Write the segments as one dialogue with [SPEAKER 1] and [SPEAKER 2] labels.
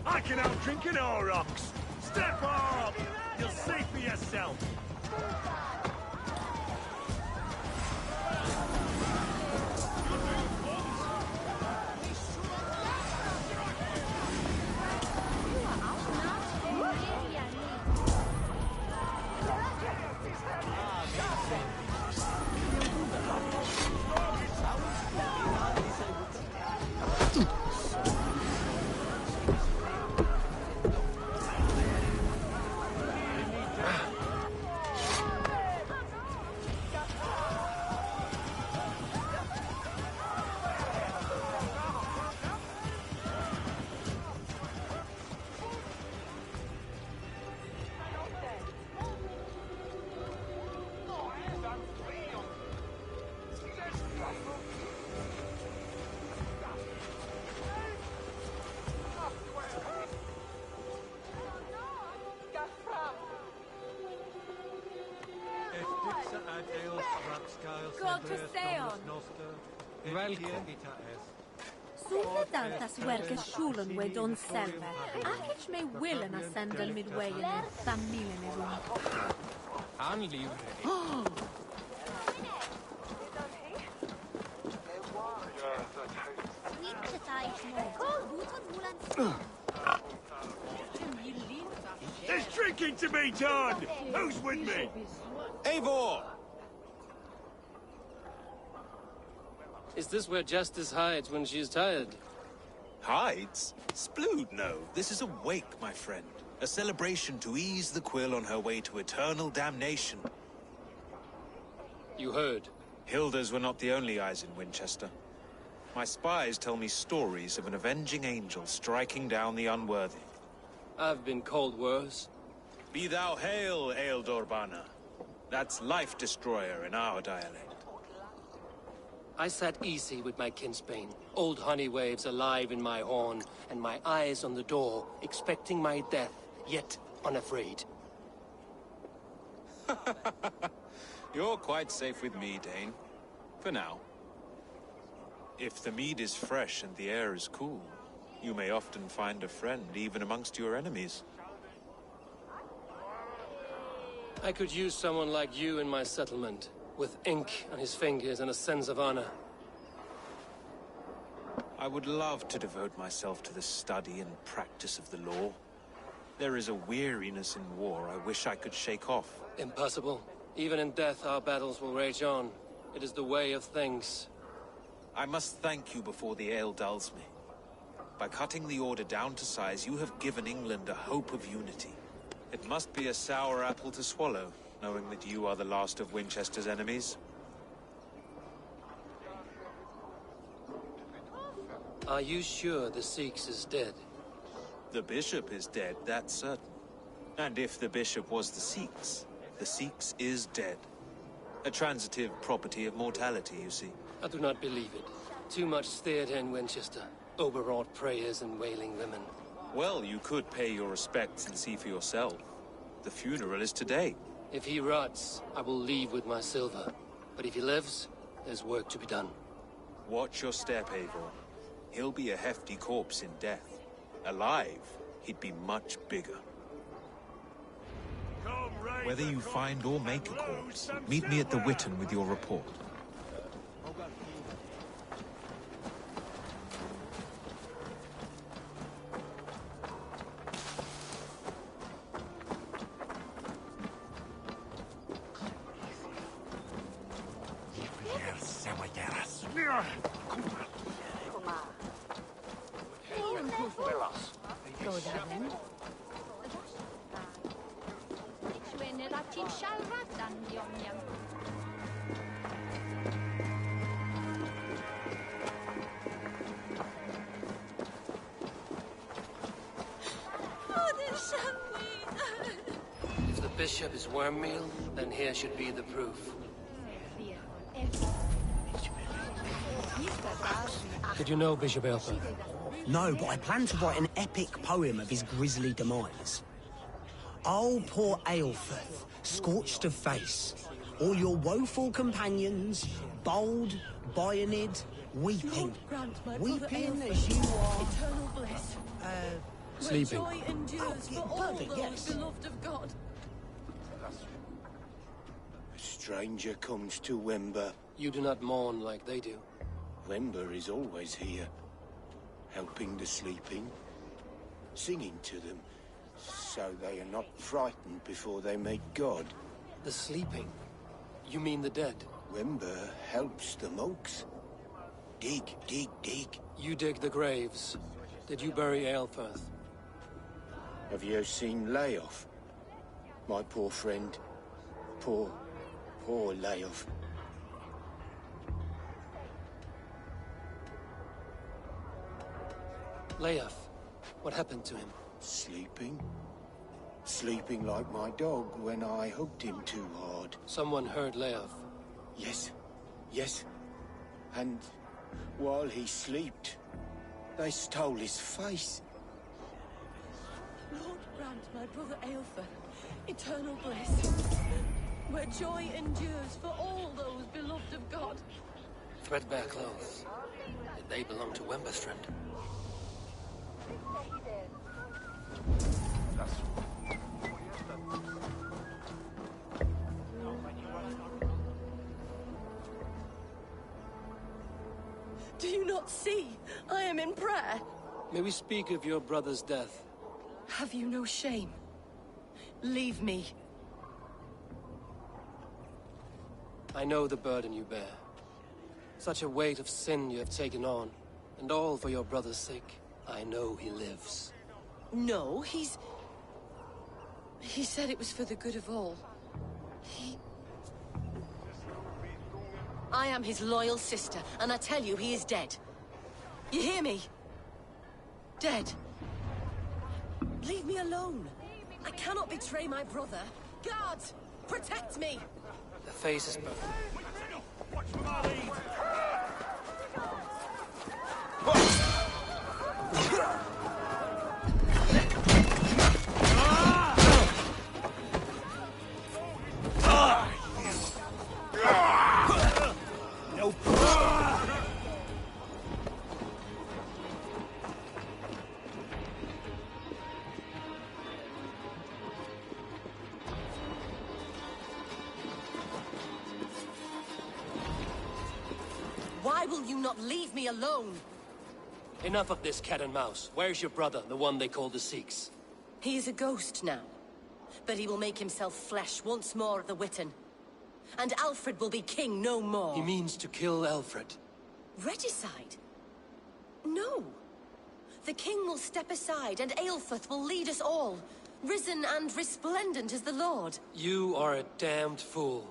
[SPEAKER 1] I can out-drink an Aurochs! Step up! You'll see for yourself!
[SPEAKER 2] Tantas werke schulen we don selve. Akich me willen ascendel midway in familien room.
[SPEAKER 1] There's drinking to be done! Who's with me?
[SPEAKER 3] Eivor! Is this where Justice hides when she is tired?
[SPEAKER 4] Hides? Splood, no. This is a wake, my friend. A celebration to ease the Quill on her way to eternal damnation.
[SPEAKER 3] You heard.
[SPEAKER 4] Hilda's were not the only eyes in Winchester. My spies tell me stories of an avenging angel striking down the unworthy.
[SPEAKER 3] I've been called worse.
[SPEAKER 4] Be thou hail, Ealdor Bana. That's Life Destroyer in our dialect.
[SPEAKER 3] I sat easy with my kinsbane, old honey waves alive in my horn, and my eyes on the door, expecting my death, yet unafraid.
[SPEAKER 4] You're quite safe with me, Dane. For now. If the mead is fresh and the air is cool, you may often find a friend even amongst your enemies.
[SPEAKER 3] I could use someone like you in my settlement. With ink on his fingers and a sense of honor.
[SPEAKER 4] I would love to devote myself to the study and practice of the law. There is a weariness in war I wish I could shake off.
[SPEAKER 3] Impossible. Even in death, our battles will rage on. It is the way of things.
[SPEAKER 4] I must thank you before the ale dulls me. By cutting the Order down to size, you have given England a hope of unity. It must be a sour apple to swallow, knowing that you are the last of Winchester's enemies.
[SPEAKER 3] Are you sure the Sikhs is dead?
[SPEAKER 4] The bishop is dead, that's certain. And if the bishop was the Sikhs is dead. A transitive property of mortality, you see.
[SPEAKER 3] I do not believe it. Too much theater in Winchester. Overwrought prayers and wailing women.
[SPEAKER 4] Well, you could pay your respects and see for yourself. The funeral is today.
[SPEAKER 3] If he rots, I will leave with my silver. But if he lives, there's work to be done.
[SPEAKER 4] Watch your step, Eivor. He'll be a hefty corpse in death. Alive, he'd be much bigger. Whether you find or make a corpse, meet me at the Witten with your report.
[SPEAKER 5] Ti'n siarad dan dioniam.
[SPEAKER 3] If the bishop is worm meal, then here should be the proof. Did you know Bishop Aelfir?
[SPEAKER 6] No, but I plan to write an epic poem of his grisly demise. Oh, poor Aelfir, scorched of face, all your woeful companions, bold, Bionid, weeping. Weeping as you are...
[SPEAKER 2] Eternal bliss.
[SPEAKER 3] Sleeping.
[SPEAKER 2] Where joy endures for all
[SPEAKER 6] perfect,
[SPEAKER 2] those
[SPEAKER 6] yes.
[SPEAKER 2] beloved of God.
[SPEAKER 7] A stranger comes to Wember.
[SPEAKER 3] You do not mourn like they do.
[SPEAKER 7] Wember is always here, helping the sleeping, singing to them, so they are not frightened before they meet God.
[SPEAKER 3] The sleeping? You mean the dead?
[SPEAKER 7] Wember helps the monks. Dig, dig, dig.
[SPEAKER 3] You dig the graves. Did you bury Aelfirth?
[SPEAKER 7] Have you seen Leof? My poor friend. Poor Leof.
[SPEAKER 3] Leof, what happened to him?
[SPEAKER 7] Sleeping? Sleeping like my dog when I hooked him too hard.
[SPEAKER 3] Someone heard Leof.
[SPEAKER 7] Yes, yes. And while he slept, they stole his face.
[SPEAKER 2] Lord grant my brother Aelfir eternal bliss, where joy endures for all those beloved of God.
[SPEAKER 3] Threadbare clothes. Did they belong to Wemberstrand?
[SPEAKER 2] Do you not see? I am in prayer.
[SPEAKER 3] May we speak of your brother's death?
[SPEAKER 2] Have you no shame? Leave me.
[SPEAKER 3] I know the burden you bear. Such a weight of sin you have taken on, and all for your brother's sake. I know he lives.
[SPEAKER 2] No, He said it was for the good of all. I am his loyal sister, and I tell you, he is dead. You hear me? Dead. Leave me alone. I cannot betray my brother. Guards, protect me!
[SPEAKER 3] The face is burned.
[SPEAKER 1] Watch for my lead!
[SPEAKER 2] Why will you not leave me alone?
[SPEAKER 3] Enough of this cat and mouse. Where's your brother, the one they call the Sikhs?
[SPEAKER 2] He is a ghost now, but he will make himself flesh once more of the Witten. And Alfred will be king no more.
[SPEAKER 3] He means to kill Alfred.
[SPEAKER 2] Regicide? No. The king will step aside, and Aelfirth will lead us all, risen and resplendent as the Lord.
[SPEAKER 3] You are a damned fool.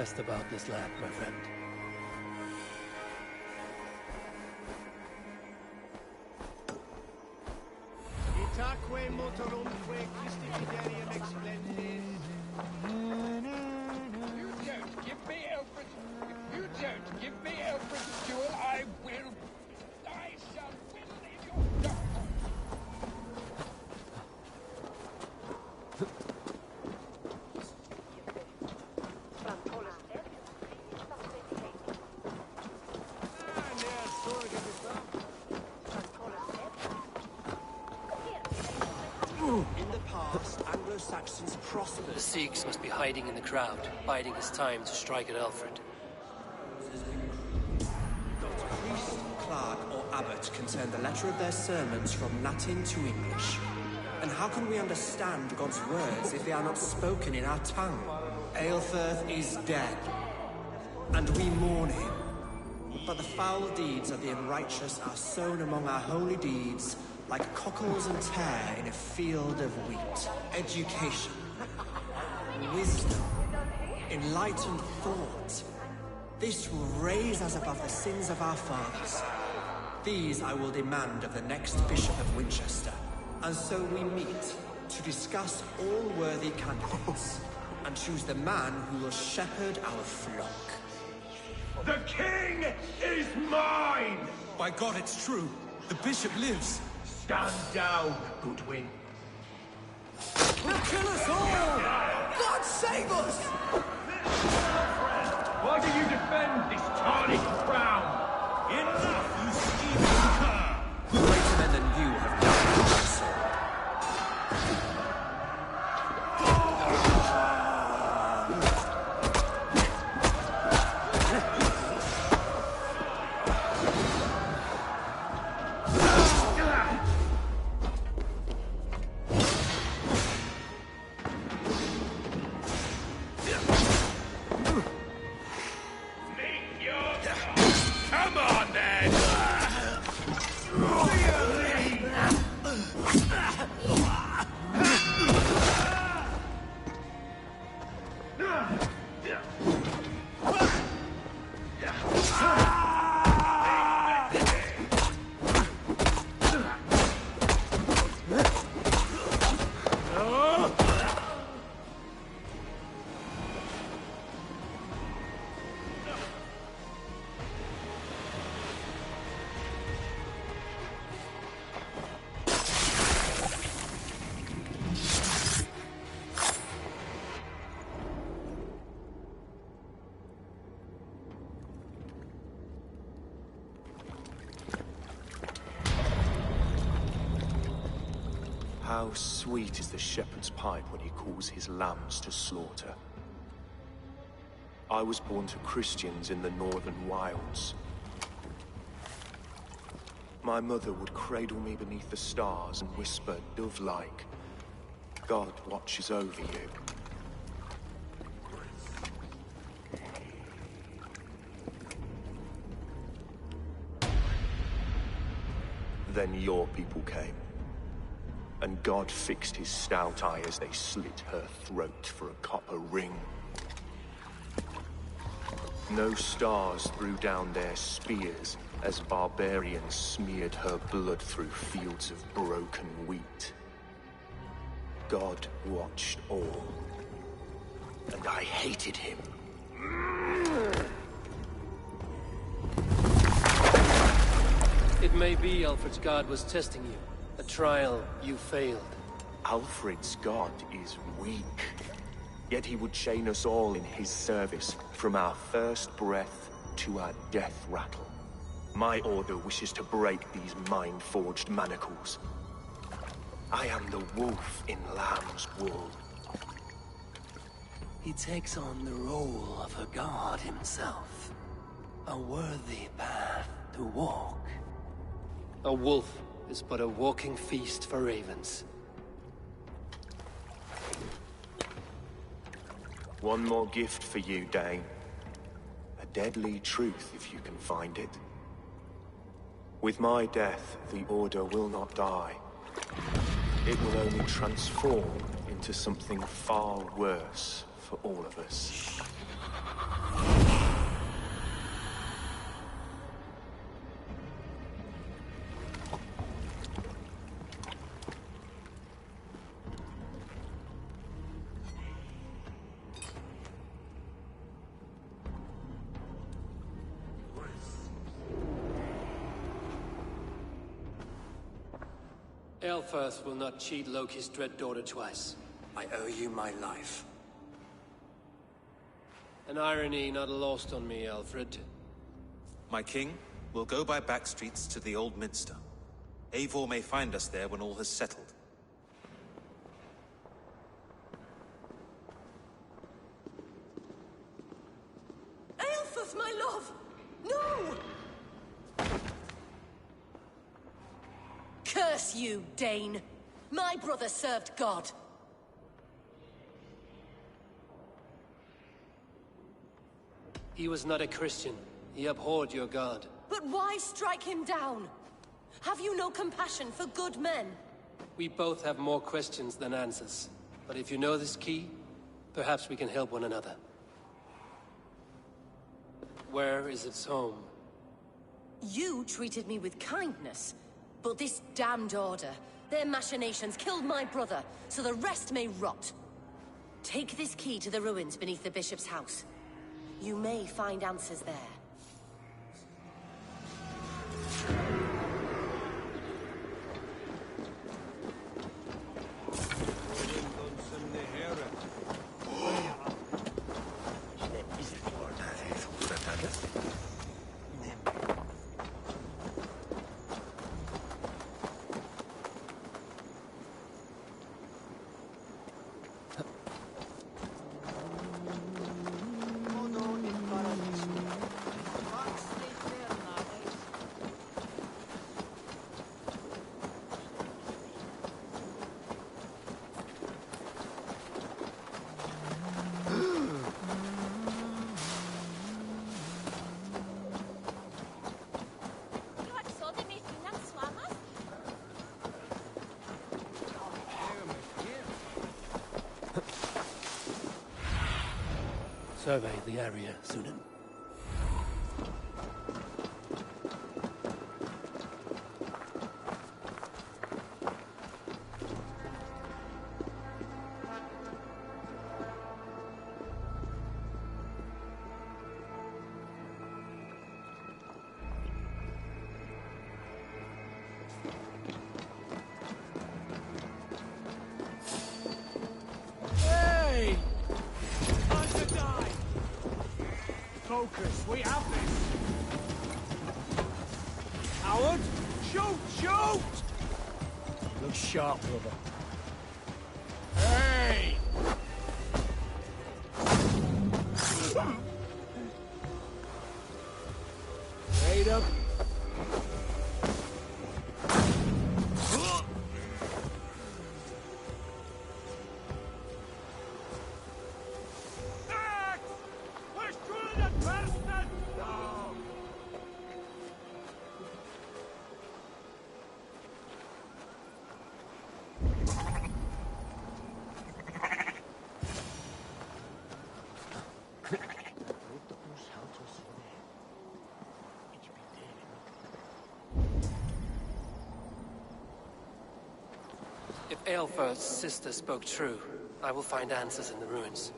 [SPEAKER 3] asked about this lad, my friend.
[SPEAKER 1] Itaque motorumque Christificarium explendis.
[SPEAKER 8] You don't give me Alfred. If you don't give me Alfred's jewel, I will. I shall whittle in your dog.
[SPEAKER 6] In the past, Anglo-Saxons prospered.
[SPEAKER 3] The Sikhs must be hiding in the crowd, biding his time to strike at Alfred.
[SPEAKER 9] Not a priest, clerk, or abbot can turn the letter of their sermons from Latin to English. And how can we understand God's words if they are not spoken in our tongue? Aelfirth is dead, and we mourn him. But the foul deeds of the unrighteous are sown among our holy deeds, like cockles and tare in a field of wheat. Education, wisdom, enlightened thought. This will raise us above the sins of our fathers. These I will demand of the next Bishop of Winchester. And so we meet to discuss all worthy candidates and choose the man who will shepherd our flock.
[SPEAKER 1] The king is mine!
[SPEAKER 4] By God, it's true. The bishop lives.
[SPEAKER 1] Stand down, Goodwin.
[SPEAKER 6] He'll kill us all! God save us!
[SPEAKER 1] Why do you defend this tarnished crown? Enough, you scheming cur!
[SPEAKER 9] Greater men than you have died with my sword.
[SPEAKER 1] Come on, then!
[SPEAKER 10] How sweet is the shepherd's pipe when he calls his lambs to slaughter. I was born to Christians in the northern wilds. My mother would cradle me beneath the stars and whisper, dove-like, God watches over you. Then your people came. And God fixed his stout eye as they slit her throat for a copper ring. No stars threw down their spears as barbarians smeared her blood through fields of broken wheat. God watched all, and I hated him.
[SPEAKER 3] It may be Alfred's god was testing you. A trial you failed.
[SPEAKER 10] Alfred's god is weak. Yet he would chain us all in his service, from our first breath to our death rattle. My order wishes to break these mind-forged manacles. I am the wolf in lamb's wool.
[SPEAKER 3] He takes on the role of a god himself. A worthy path to walk. A wolf is but a walking feast for ravens.
[SPEAKER 10] One more gift for you, Dane. A deadly truth, if you can find it. With my death, the Order will not die. It will only transform into something far worse for all of us.
[SPEAKER 3] Aelfirth will not cheat Loki's dread daughter twice.
[SPEAKER 9] I owe you my life.
[SPEAKER 3] An irony not lost on me, Alfred.
[SPEAKER 4] My king, we'll go by back streets to the Old Minster. Eivor may find us there when all has settled.
[SPEAKER 2] Aelfirth, my love! No! Curse you, Dane! My brother served God.
[SPEAKER 3] He was not a Christian. He abhorred your god.
[SPEAKER 2] But why strike him down? Have you no compassion for good men?
[SPEAKER 3] We both have more questions than answers. But if you know this key, perhaps we can help one another. Where is its home?
[SPEAKER 2] You treated me with kindness, but this damned order, their machinations killed my brother, so the rest may rot. Take this key to the ruins beneath the bishop's house. You may find answers there.
[SPEAKER 3] Survey the area, Sunan.
[SPEAKER 1] Focus, we have this! Howard! Shoot! Shoot!
[SPEAKER 6] Look sharp, brother.
[SPEAKER 1] Hey! Wait up!
[SPEAKER 3] If Aelfirth's sister spoke true, I will find answers in the ruins.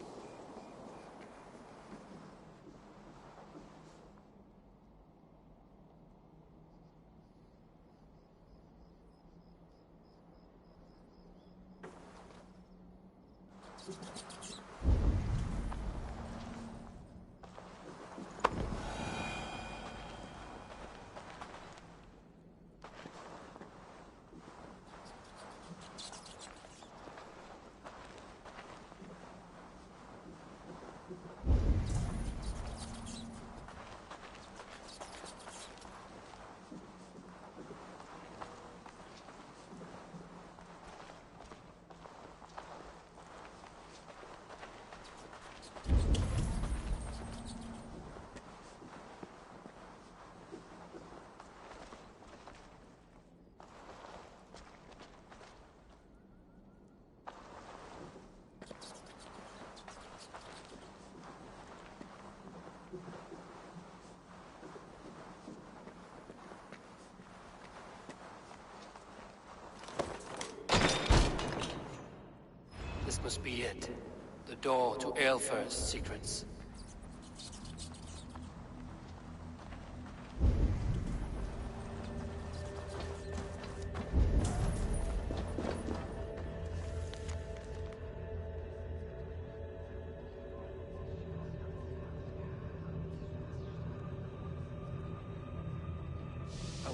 [SPEAKER 3] This must be it. The door to Aelfirth's secrets.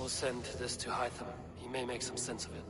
[SPEAKER 3] will send this to Hytham. He may make some sense of it.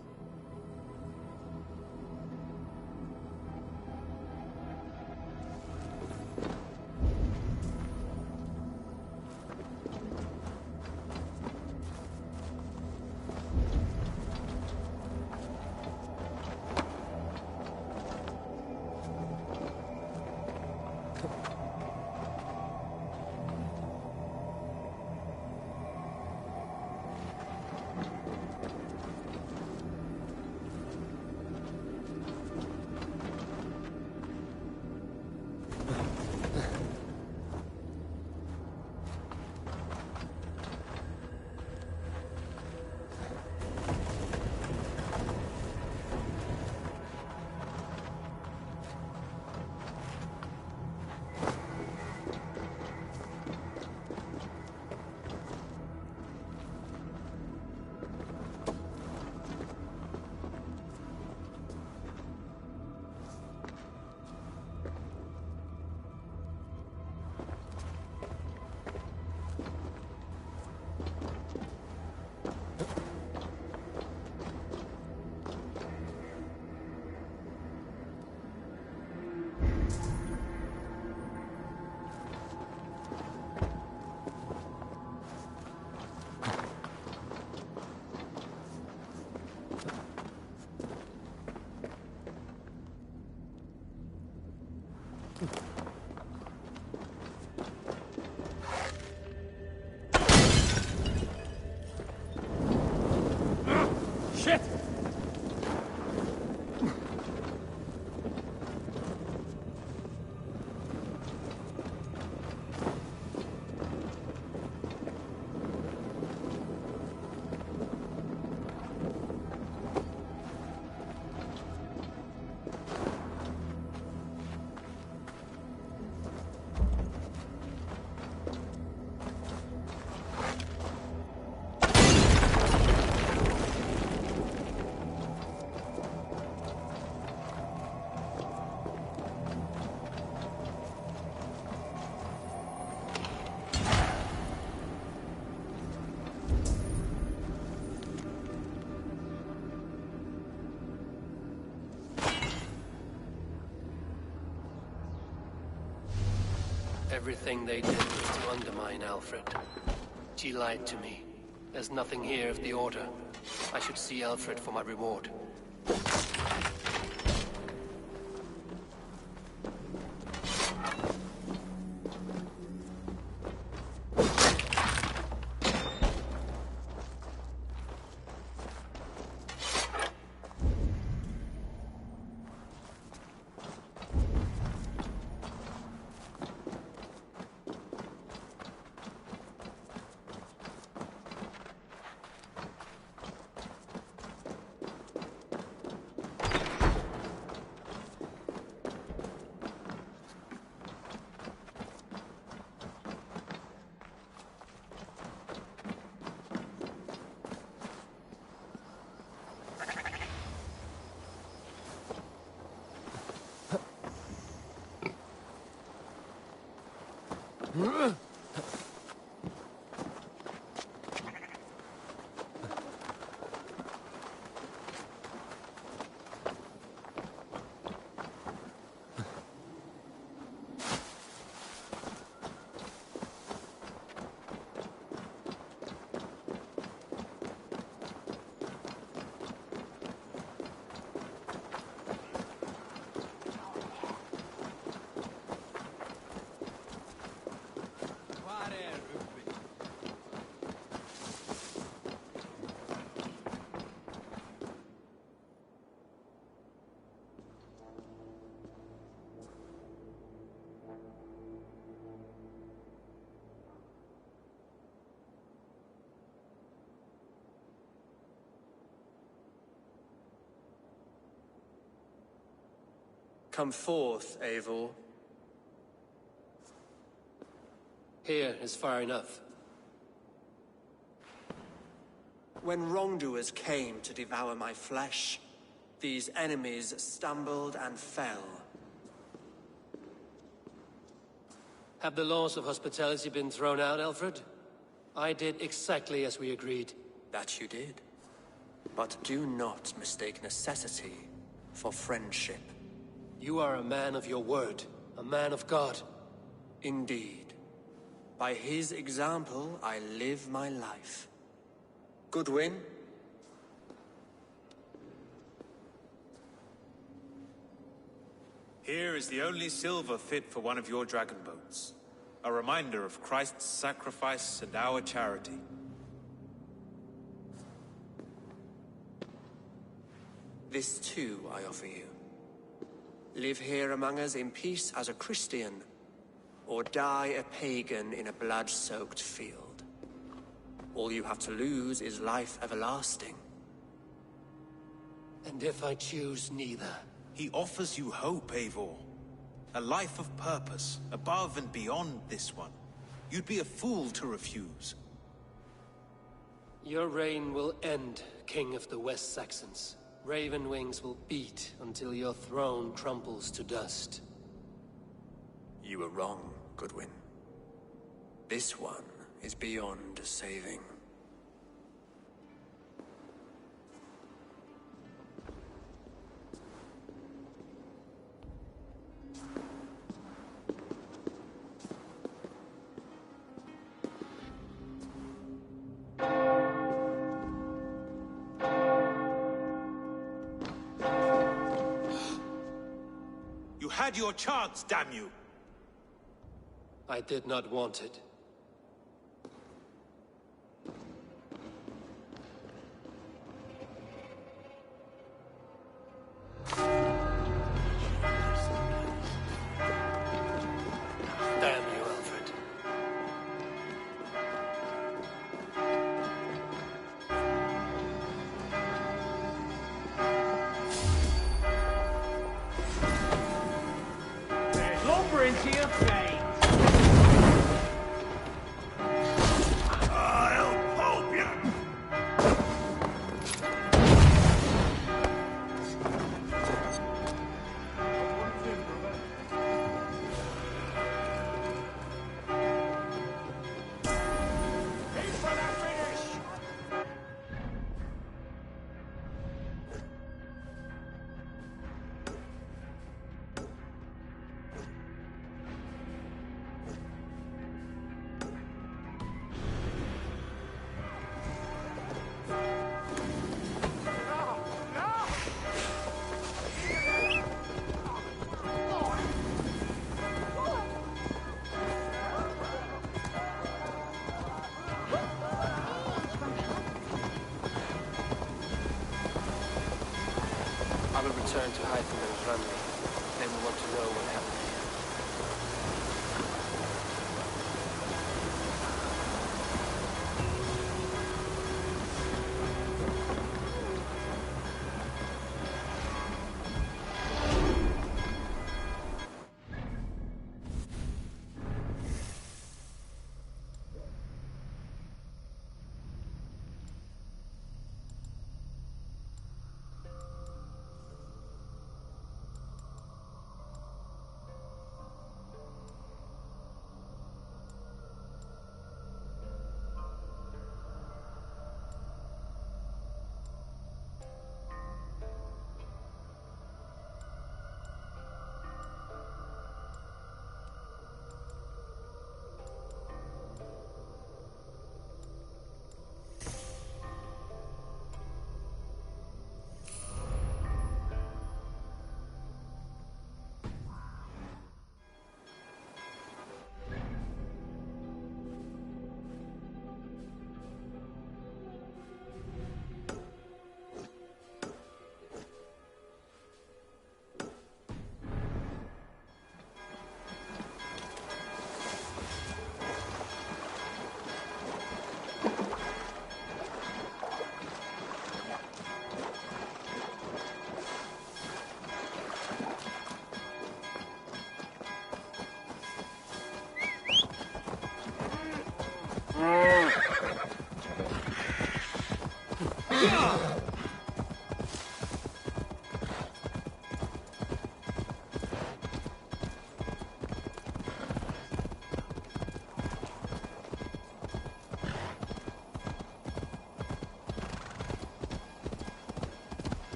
[SPEAKER 1] Shit!
[SPEAKER 3] Everything they did was to undermine Alfred. She lied to me. There's nothing here of the Order. I should see Alfred for my reward.
[SPEAKER 9] Come forth, Eivor.
[SPEAKER 3] Here is far enough.
[SPEAKER 9] When wrongdoers came to devour my flesh, these enemies stumbled and fell.
[SPEAKER 3] Have the laws of hospitality been thrown out, Alfred? I did exactly as we agreed.
[SPEAKER 9] That you did. But do not mistake necessity for friendship.
[SPEAKER 3] You are a man of your word, a man of God.
[SPEAKER 9] Indeed. By his example, I live my life. Goodwin?
[SPEAKER 4] Here is the only silver fit for one of your dragon boats. A reminder of Christ's sacrifice and our charity.
[SPEAKER 9] This too I offer you. Live here among us in peace as a Christian, or die a pagan in a blood-soaked field. All you have to lose is life everlasting.
[SPEAKER 3] And if I choose neither?
[SPEAKER 4] He offers you hope, Eivor. A life of purpose, above and beyond this one. You'd be a fool to refuse.
[SPEAKER 3] Your reign will end, King of the West Saxons. Raven wings will beat until your throne crumbles to dust.
[SPEAKER 9] You were wrong, Goodwin. This one is beyond saving.
[SPEAKER 4] You had your chance, damn you!
[SPEAKER 3] I did not want it. Damn you, Alfred.
[SPEAKER 1] There's lumber into your face. I'll pulp you. Aim for the finish.
[SPEAKER 3] I will return to Hytham and Randley. They will want to know what happened here.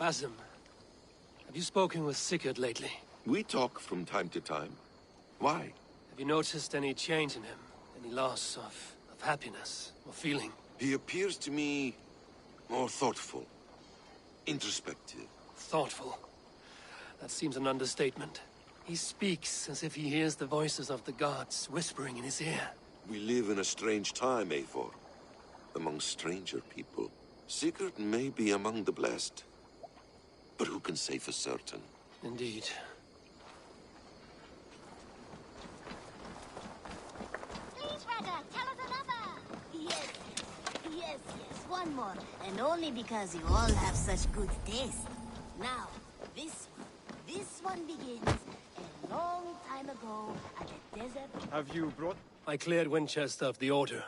[SPEAKER 3] Basim, have you spoken with Sigurd lately?
[SPEAKER 11] We talk from time to time. Why?
[SPEAKER 3] Have you noticed any change in him? Any loss of happiness or feeling?
[SPEAKER 11] He appears to me more thoughtful, introspective.
[SPEAKER 3] Thoughtful. That seems an understatement. He speaks as if he hears the voices of the gods whispering in his ear.
[SPEAKER 11] We live in a strange time, Eivor. Among stranger people. Sigurd may be among the blessed. But who can say for certain?
[SPEAKER 3] Indeed.
[SPEAKER 5] Please, Rada, tell us another.
[SPEAKER 12] Yes, one more. And only because you all have such good taste. Now, this one begins a long time ago at a desert.
[SPEAKER 1] Have you brought...
[SPEAKER 3] I cleared Winchester of the Order.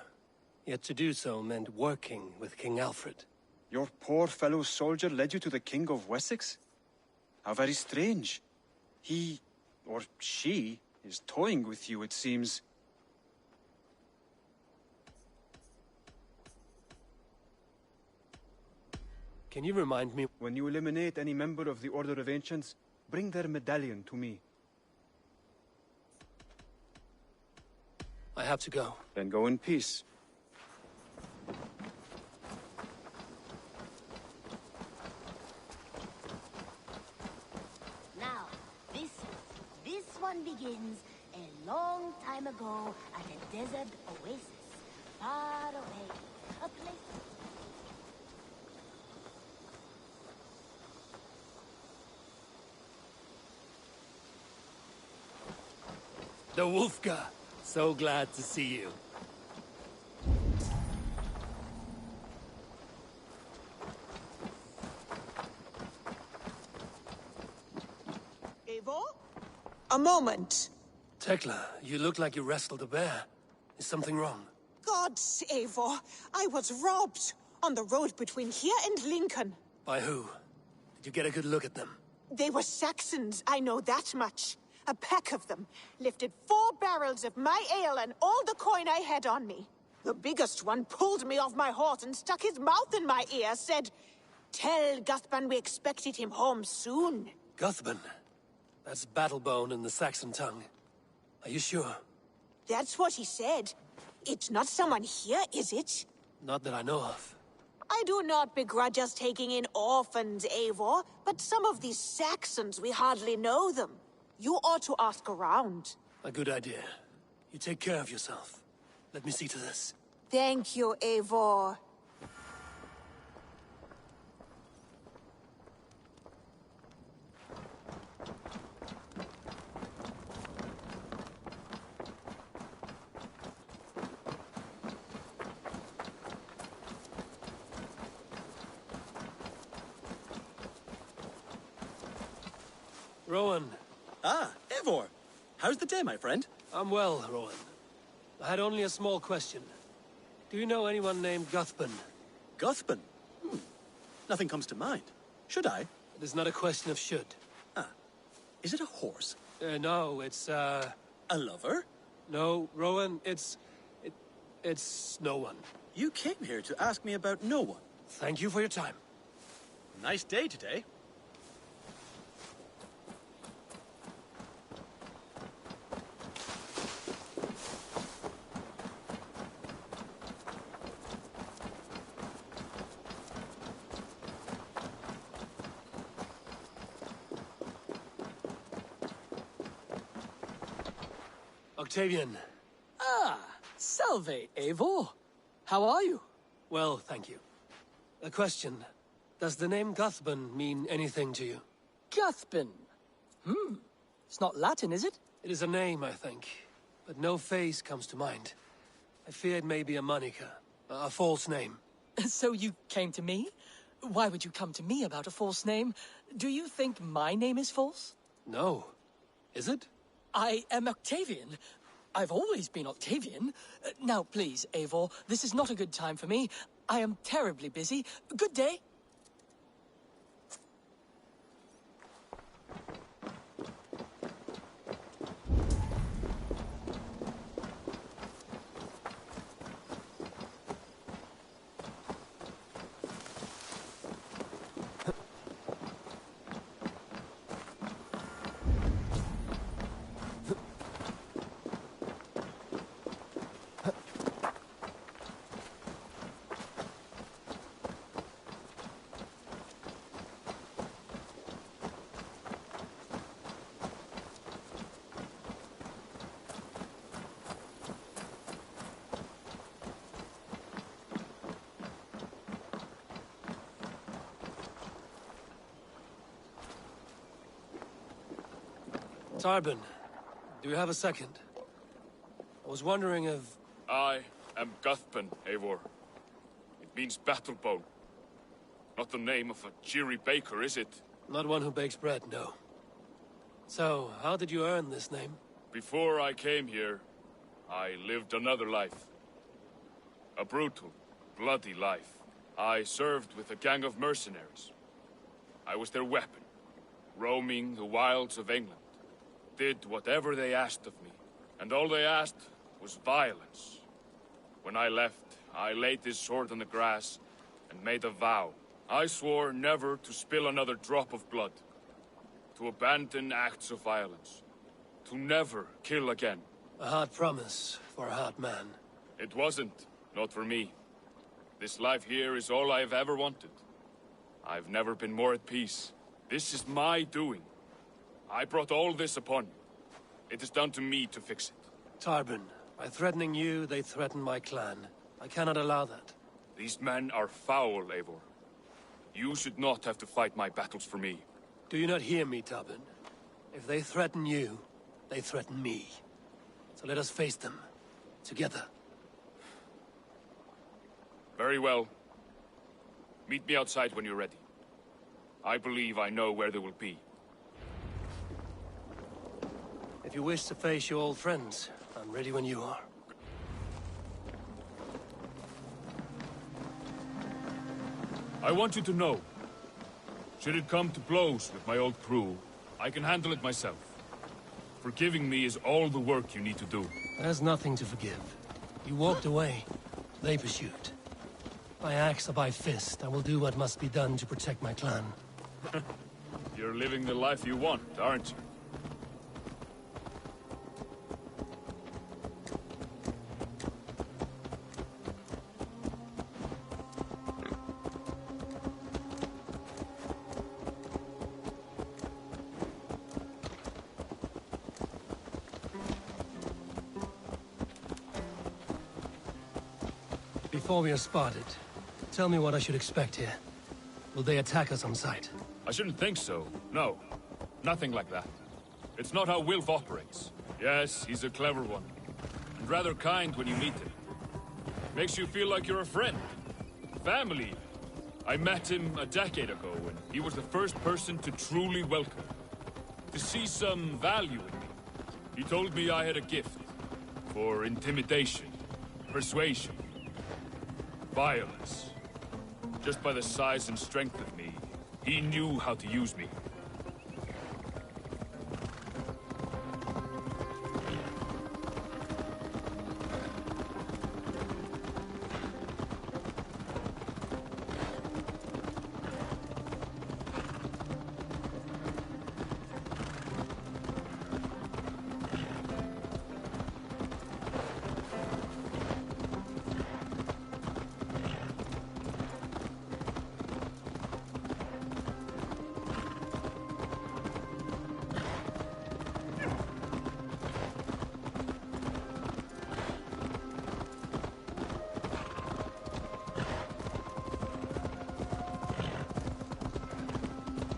[SPEAKER 3] Yet to do so meant working with King Alfred.
[SPEAKER 1] Your poor fellow soldier led you to the King of Wessex? How very strange. He, or she, is toying with you, it seems.
[SPEAKER 3] Can you remind me?
[SPEAKER 1] When you eliminate any member of the Order of Ancients, bring their medallion to me.
[SPEAKER 3] I have to go.
[SPEAKER 1] Then go in peace.
[SPEAKER 12] Now, this one begins a long time ago at a desert oasis, far away. A place...
[SPEAKER 3] The Wolfka! So glad to see you.
[SPEAKER 13] Eivor? A moment.
[SPEAKER 3] Tekla, you look like you wrestled a bear. Is something wrong?
[SPEAKER 13] Gods, Eivor, I was robbed on the road between here and Lincoln.
[SPEAKER 3] By who? Did you get a good look at them?
[SPEAKER 13] They were Saxons, I know that much. A pack of them lifted 4 barrels of my ale and all the coin I had on me. The biggest one pulled me off my horse and stuck his mouth in my ear, said, "Tell Guthban we expected him home soon."
[SPEAKER 3] Guthban? That's Battlebone in the Saxon tongue. Are you sure?
[SPEAKER 13] That's what he said. It's not someone here, is it?
[SPEAKER 3] Not that I know of.
[SPEAKER 13] I do not begrudge us taking in orphans, Eivor, but some of these Saxons, we hardly know them. You ought to ask around.
[SPEAKER 3] A good idea. You take care of yourself. Let me see to this.
[SPEAKER 13] Thank you, Eivor.
[SPEAKER 3] Rowan.
[SPEAKER 14] Ah, Eivor. How's the day, my friend?
[SPEAKER 3] I'm well, Rowan. I had only a small question. Do you know anyone named Guthban?
[SPEAKER 14] Guthban? Nothing comes to mind. Should I?
[SPEAKER 3] It is not a question of should.
[SPEAKER 14] Ah. Is it a horse?
[SPEAKER 3] No, it's,
[SPEAKER 14] A lover?
[SPEAKER 3] No, Rowan, it's no one.
[SPEAKER 14] You came here to ask me about no one.
[SPEAKER 3] Thank you for your time.
[SPEAKER 14] Nice day today.
[SPEAKER 3] Octavian.
[SPEAKER 15] Ah, salve, Eivor. How are you?
[SPEAKER 3] Well, thank you. A question. Does the name Guthban mean anything to you?
[SPEAKER 15] Guthban. It's not Latin, is it?
[SPEAKER 3] It is a name, I think. But no face comes to mind. I fear it may be a moniker. A false name.
[SPEAKER 15] So you came to me? Why would you come to me about a false name? Do you think my name is false?
[SPEAKER 3] No. Is it?
[SPEAKER 15] I am Octavian. I've always been Octavian. Now, please, Eivor, this is not a good time for me. I am terribly busy. Good day.
[SPEAKER 3] Tarbin, do you have a second? I was wondering if...
[SPEAKER 16] I am Guthpen, Eivor. It means battle bone. Not the name of a cheery baker, is it?
[SPEAKER 3] Not one who bakes bread, no. So, how did you earn this name?
[SPEAKER 16] Before I came here, I lived another life. A brutal, bloody life. I served with a gang of mercenaries. I was their weapon, roaming the wilds of England. Did whatever they asked of me, and all they asked was violence. When I left, I laid this sword on the grass and made a vow. I swore never to spill another drop of blood, to abandon acts of violence, to never kill again.
[SPEAKER 3] A hard promise for a hard man.
[SPEAKER 16] It wasn't, not for me. This life here is all I've ever wanted. I've never been more at peace. This is my doing. I brought all this upon you. It is down to me to fix it.
[SPEAKER 3] Tarbin, by threatening you, they threaten my clan. I cannot allow that.
[SPEAKER 16] These men are foul, Eivor. You should not have to fight my battles for me.
[SPEAKER 3] Do you not hear me, Tarbin? If they threaten you, they threaten me. So let us face them. Together.
[SPEAKER 16] Very well. Meet me outside when you're ready. I believe I know where they will be.
[SPEAKER 3] If you wish to face your old friends, I'm ready when you are.
[SPEAKER 16] I want you to know, should it come to blows with my old crew, I can handle it myself. Forgiving me is all the work you need to do.
[SPEAKER 3] There's nothing to forgive. You walked away. They pursued. By axe or by fist, I will do what must be done to protect my clan.
[SPEAKER 16] You're living the life you want, aren't you?
[SPEAKER 3] Before we are spotted, tell me what I should expect here. Will they attack us on sight?
[SPEAKER 16] I shouldn't think so. No. Nothing like that. It's not how Wilf operates. Yes, he's a clever one. And rather kind when you meet him. Makes you feel like you're a friend. Family. I met him a decade ago, and he was the first person to truly welcome. To see some value in me. He told me I had a gift. For intimidation. Persuasion. Violence. Just by the size and strength of me, he knew how to use me.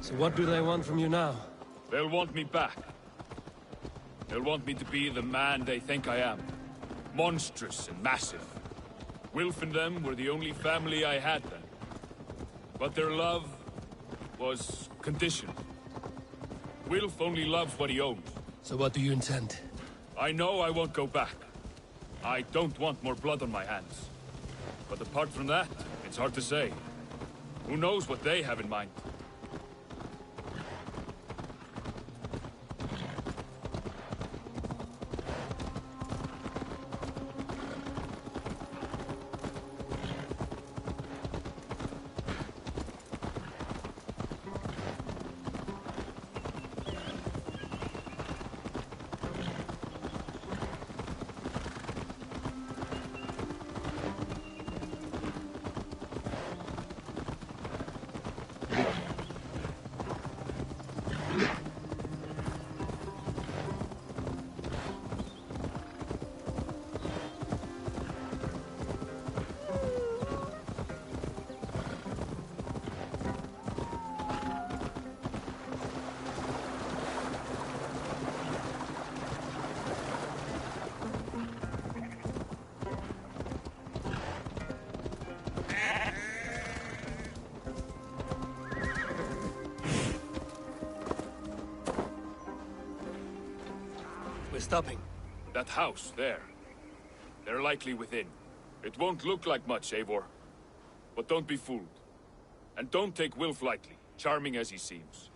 [SPEAKER 3] So what do they want from you now?
[SPEAKER 16] They'll want me back. They'll want me to be the man they think I am. Monstrous and massive. Wilf and them were the only family I had then. But their love was conditioned. Wilf only loves what he owns.
[SPEAKER 3] So what do you intend?
[SPEAKER 16] I know I won't go back. I don't want more blood on my hands. But apart from that, it's hard to say. Who knows what they have in mind?
[SPEAKER 3] We're stopping.
[SPEAKER 16] That house, there. They're likely within. It won't look like much, Eivor. But don't be fooled. And don't take Wilf lightly, charming as he seems.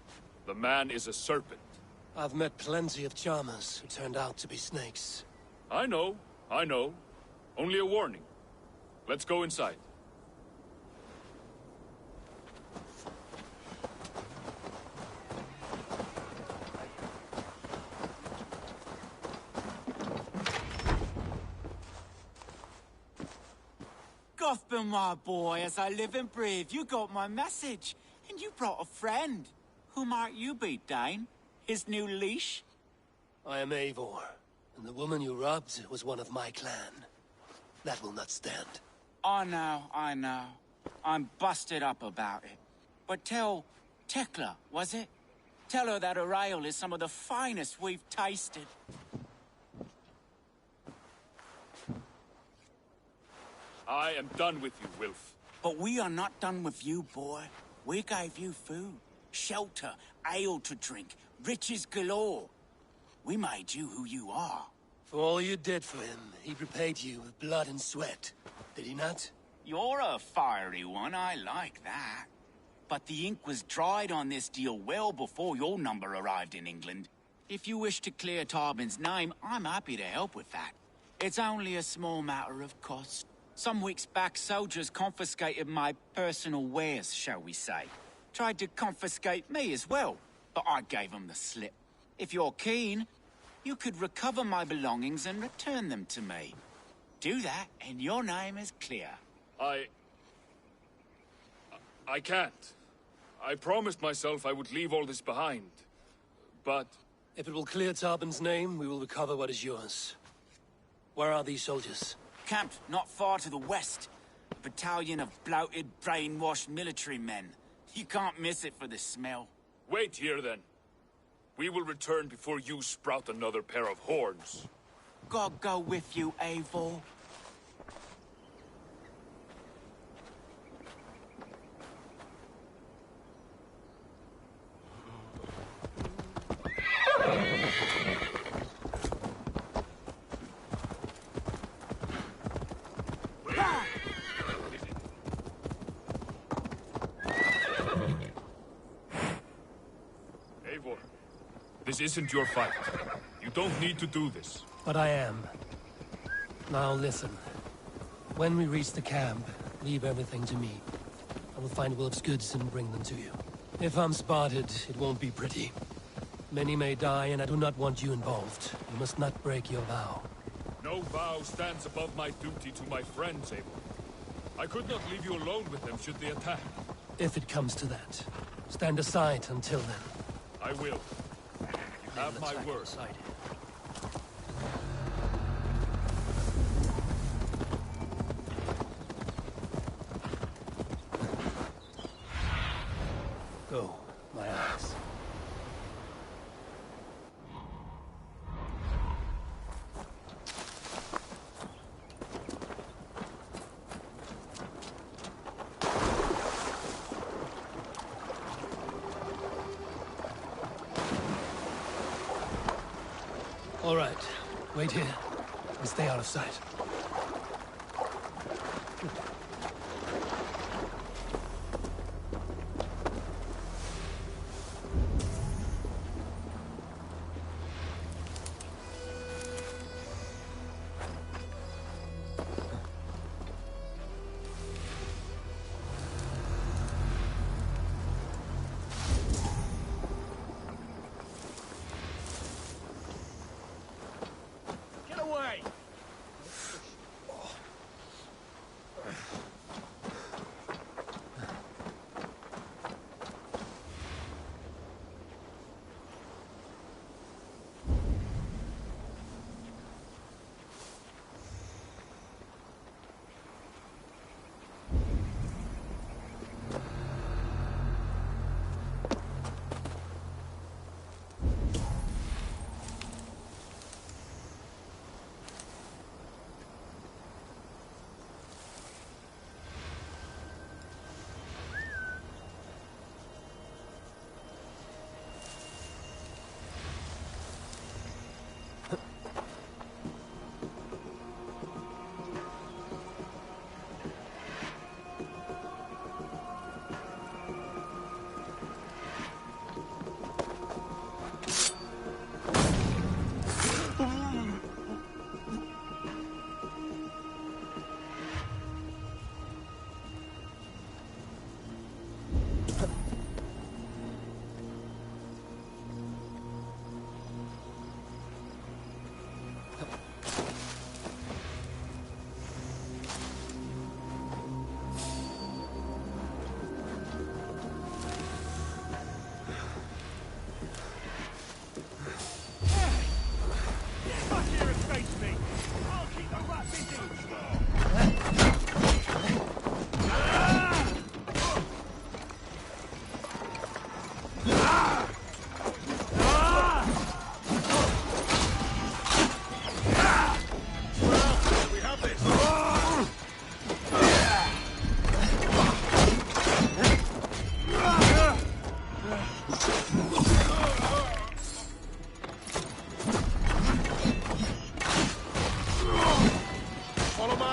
[SPEAKER 16] The man is a serpent.
[SPEAKER 3] I've met plenty of charmers who turned out to be snakes.
[SPEAKER 16] I know. Only a warning. Let's go inside.
[SPEAKER 17] Gothman, my boy, as I live and breathe, you got my message. And you brought a friend. Who might you be, Dane? His new leash?
[SPEAKER 3] I am Eivor, and the woman you robbed was one of my clan. That will not stand.
[SPEAKER 17] I know. I'm busted up about it. But tell Tekla, was it? Tell her that her ale is some of the finest we've tasted.
[SPEAKER 16] I am done with you, Wilf.
[SPEAKER 17] But we are not done with you, boy. We gave you food, shelter, ale to drink, riches galore. We made you who you are.
[SPEAKER 3] For all you did for him, he repaid you with blood and sweat. Did he not?
[SPEAKER 17] You're a fiery one, I like that. But the ink was dried on this deal well before your number arrived in England. If you wish to clear Tarbin's name, I'm happy to help with that. It's only a small matter of cost. Some weeks back, soldiers confiscated my personal wares, shall we say. Tried to confiscate me as well, but I gave them the slip. If you're keen, you could recover my belongings and return them to me. Do that, and your name is clear.
[SPEAKER 16] I can't. I promised myself I would leave all this behind. But...
[SPEAKER 3] If it will clear Tarbin's name, we will recover what is yours. Where are these soldiers?
[SPEAKER 17] Camped not far to the west. A battalion of bloated, brainwashed military men. You can't miss it for the smell.
[SPEAKER 16] Wait here, then. We will return before you sprout another pair of horns.
[SPEAKER 17] God go with you, Eivor.
[SPEAKER 16] Eivor, this isn't your fight. You don't need to do this.
[SPEAKER 3] But I am. Now listen. When we reach the camp, leave everything to me. I will find Wilf's goods and bring them to you. If I'm spotted, it won't be pretty. Many may die, and I do not want you involved. You must not break your vow.
[SPEAKER 16] No vow stands above my duty to my friends, Eivor. I could not leave you alone with them should they attack.
[SPEAKER 3] If it comes to that, stand aside until then.
[SPEAKER 16] I will. You have my word.
[SPEAKER 3] Go, my eyes. All right, wait here and stay out of sight.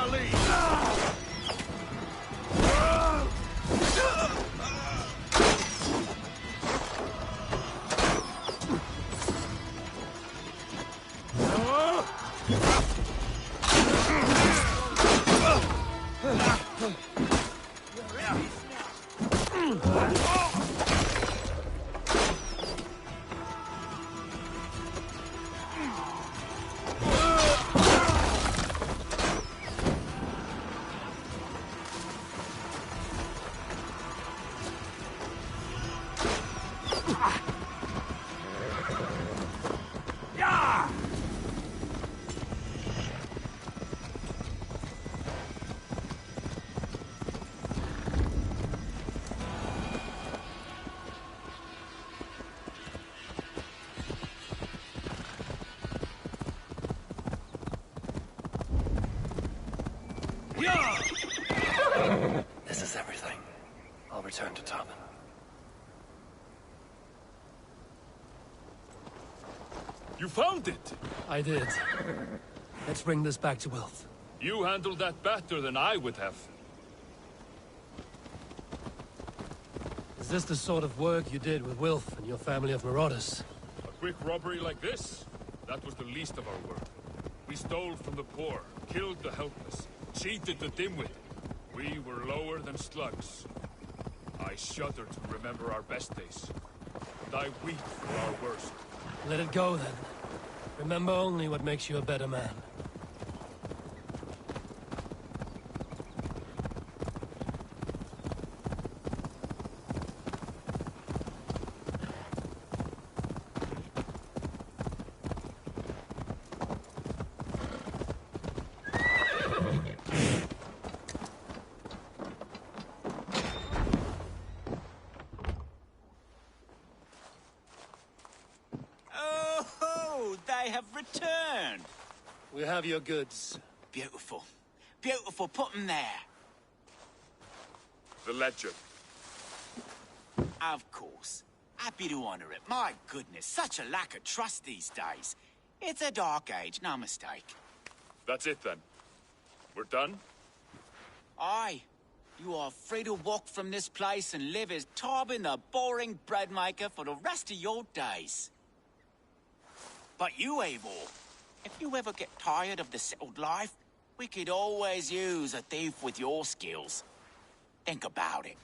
[SPEAKER 16] Ali!
[SPEAKER 3] This is everything. I'll return to Tarman.
[SPEAKER 16] You found it!
[SPEAKER 3] I did. Let's bring this back to Wilf.
[SPEAKER 16] You handled that better than I would have.
[SPEAKER 3] Is this the sort of work you did with Wilf and your family of marauders?
[SPEAKER 16] A quick robbery like this? That was the least of our work. We stole from the poor, killed the helpless, cheated the dimwit. We were lower than slugs. I shudder to remember our best days. And I weep for our worst.
[SPEAKER 3] Let it go, then. Remember only what makes you a better man.
[SPEAKER 17] They have returned.
[SPEAKER 3] We have your goods.
[SPEAKER 17] Beautiful. Beautiful. Put them there.
[SPEAKER 16] The ledger.
[SPEAKER 17] Of course. Happy to honor it. My goodness, such a lack of trust these days. It's a dark age, no mistake.
[SPEAKER 16] That's it, then. We're done?
[SPEAKER 17] Aye. You are free to walk from this place and live as Tobin the boring bread maker for the rest of your days. But you, Eivor, if you ever get tired of the settled life, we could always use a thief with your skills. Think about it.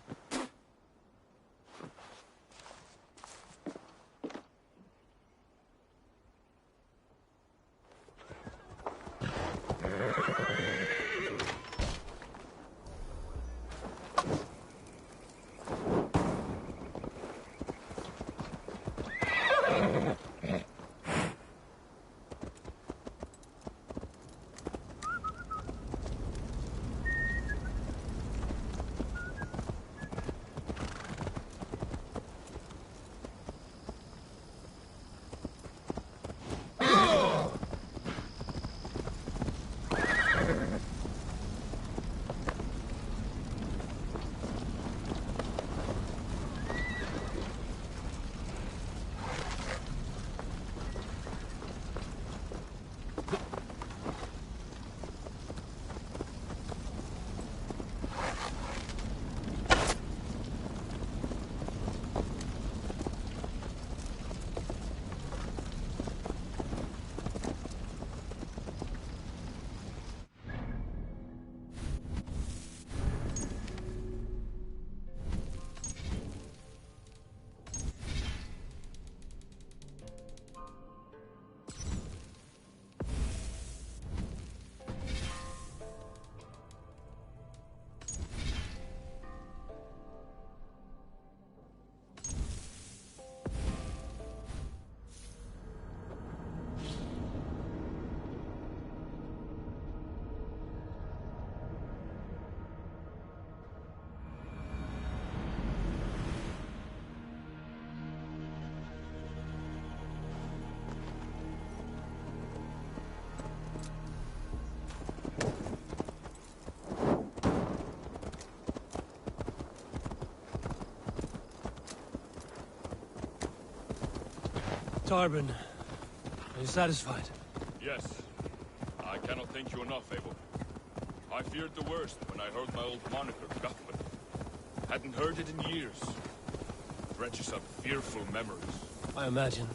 [SPEAKER 3] Tarban, are you satisfied?
[SPEAKER 16] Yes. I cannot thank you enough, Abel. I feared the worst when I heard my old moniker, Guthman. Hadn't heard it in years. Dredges up fearful memories.
[SPEAKER 3] I imagine.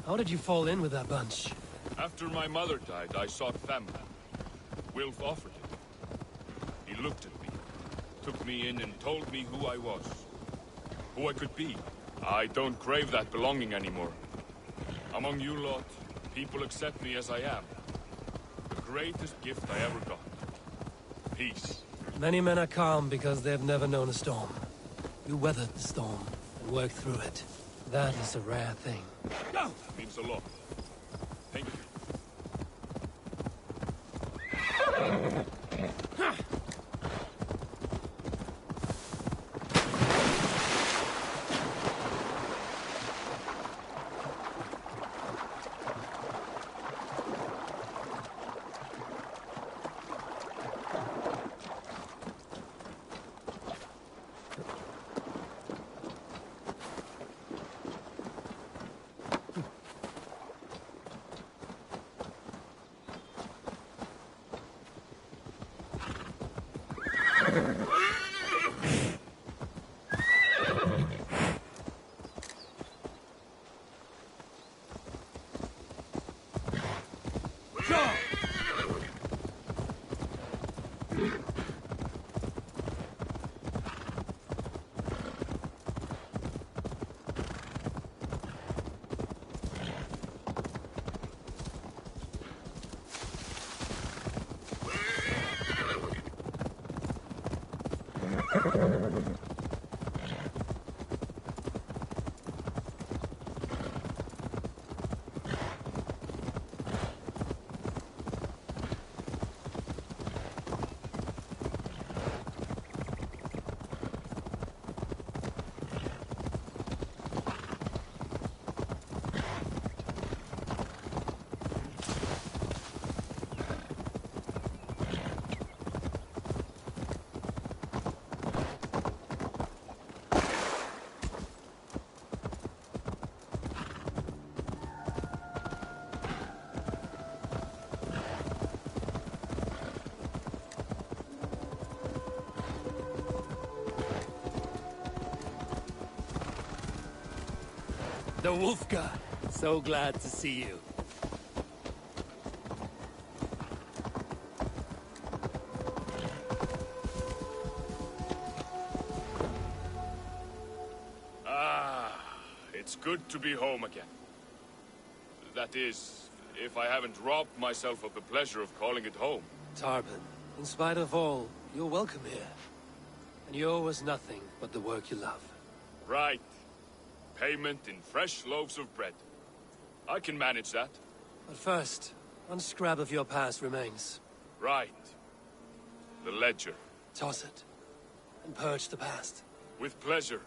[SPEAKER 3] How did you fall in with that bunch?
[SPEAKER 16] After my mother died, I sought family. Wilf offered it. He looked at me, took me in and told me who I was. Who I could be. I don't crave that belonging anymore. Among you lot, people accept me as I am. The greatest gift I ever got. Peace.
[SPEAKER 3] Many men are calm because they've never known a storm. You weathered the storm and worked through it. That is a rare thing.
[SPEAKER 16] That means a lot. Thank you.
[SPEAKER 3] The Wolf God. So glad to see you.
[SPEAKER 16] It's good to be home again. That is, if I haven't robbed myself of the pleasure of calling it home.
[SPEAKER 3] Tarban, in spite of all, you're welcome here. And you owe us nothing but the work you love.
[SPEAKER 16] Right. Payment in fresh loaves of bread. I can manage that.
[SPEAKER 3] But first, one scrap of your past remains.
[SPEAKER 16] Right. The ledger.
[SPEAKER 3] Toss it, and purge the past.
[SPEAKER 16] With pleasure.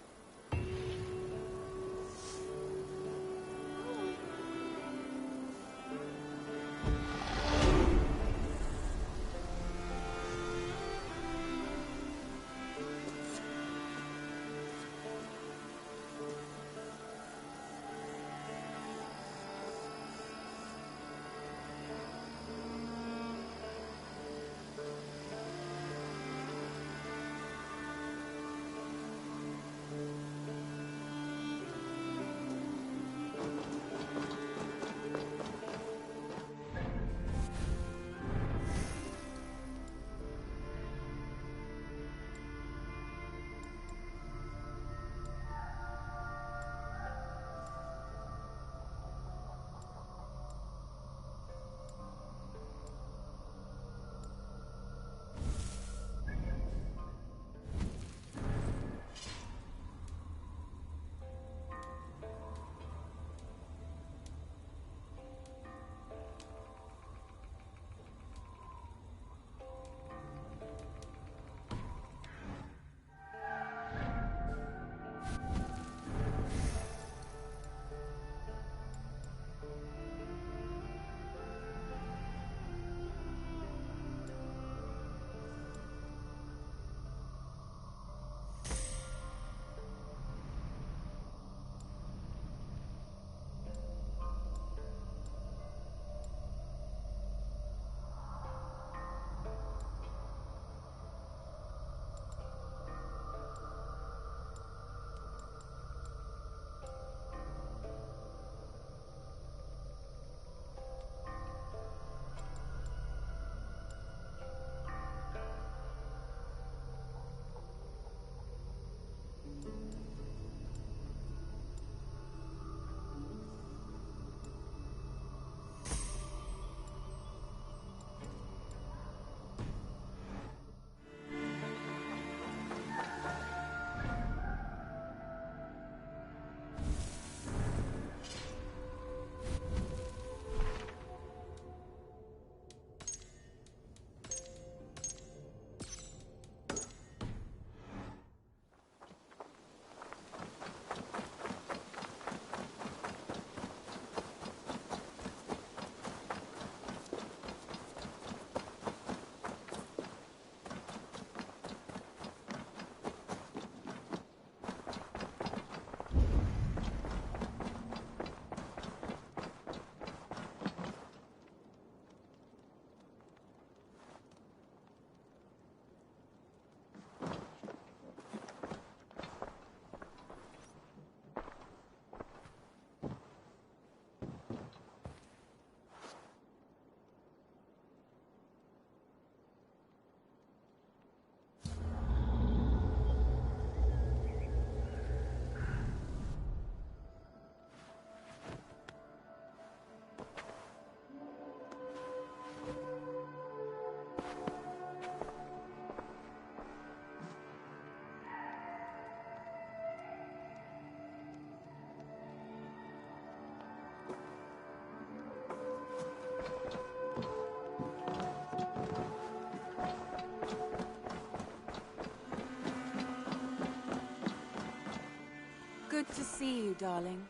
[SPEAKER 18] Good to see you, darling.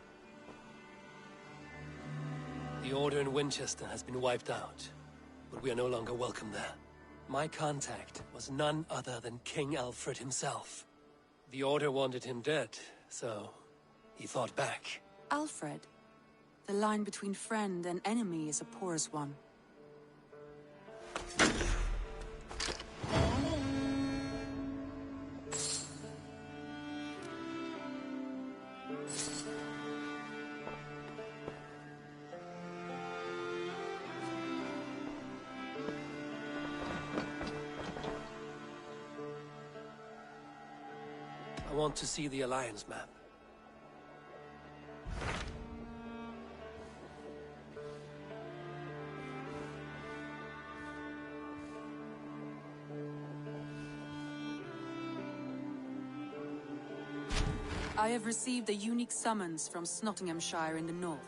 [SPEAKER 3] The Order in Winchester has been wiped out, but we are no longer welcome there. My contact was none other than King Alfred himself. The Order wanted him dead, so he fought back.
[SPEAKER 18] Alfred? The line between friend and enemy is a porous one.
[SPEAKER 3] I want to see the Alliance map.
[SPEAKER 18] I have received a unique summons from Nottinghamshire in the north.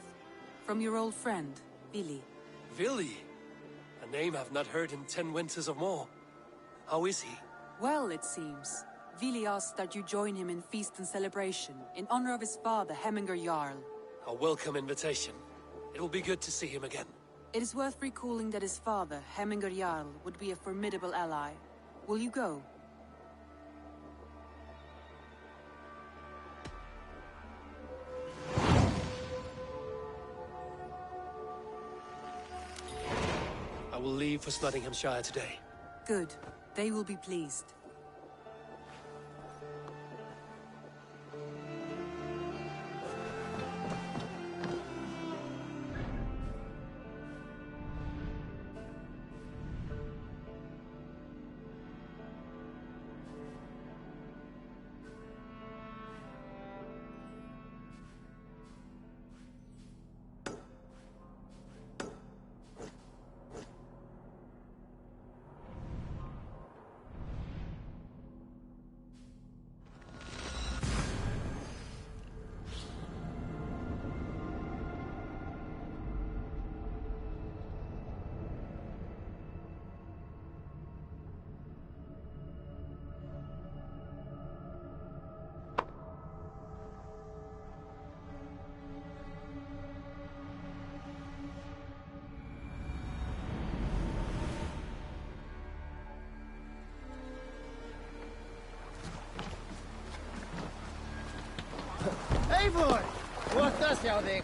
[SPEAKER 18] From your old friend, Billy.
[SPEAKER 3] Billy? A name I've not heard in 10 winters or more. How is he?
[SPEAKER 18] Well, it seems. Vili asked that you join him in feast and celebration, in honor of his father, Hemminger Jarl.
[SPEAKER 3] A welcome invitation. It will be good to see him again.
[SPEAKER 18] It is worth recalling that his father, Hemminger Jarl, would be a formidable ally. Will you go?
[SPEAKER 3] I will leave for Nottinghamshire today.
[SPEAKER 18] Good. They will be pleased.
[SPEAKER 19] Eivor! Wat is jouw ding?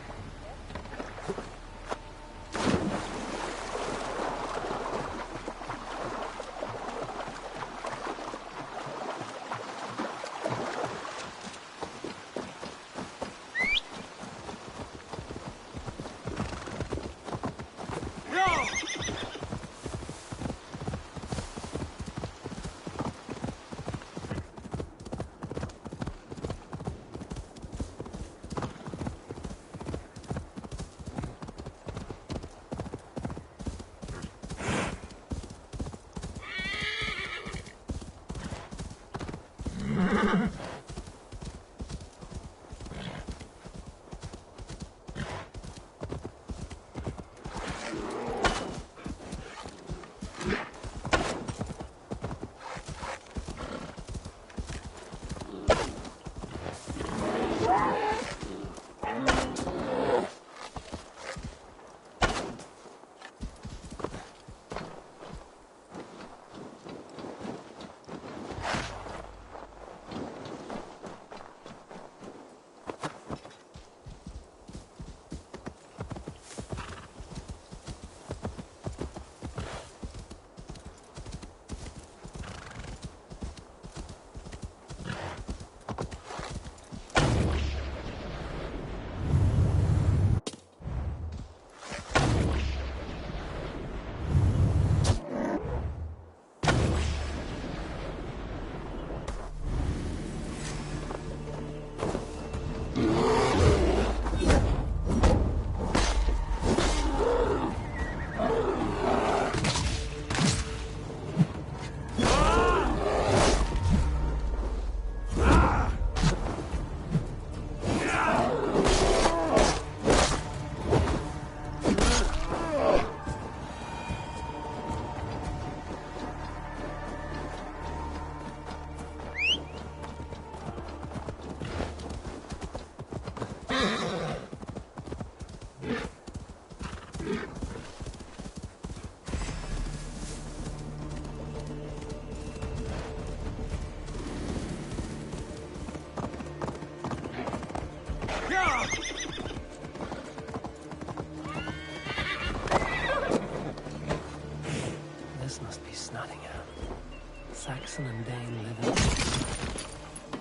[SPEAKER 3] Saxon and Dane living.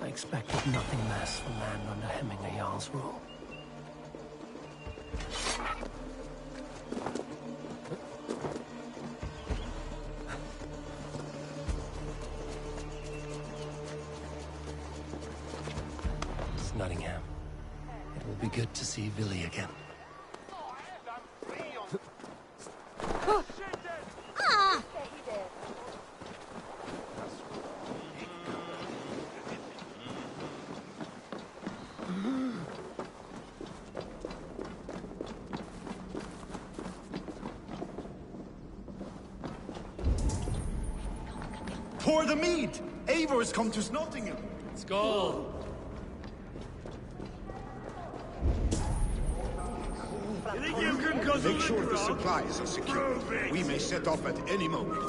[SPEAKER 3] I expected nothing less from land under Hemminger Jarl's rule. It's Nottingham. It will be good to see Villy again.
[SPEAKER 20] Pour the mead! Eivor's come to Nottingham!
[SPEAKER 3] Skål!
[SPEAKER 7] Make sure the supplies are secure. We may set off at any moment.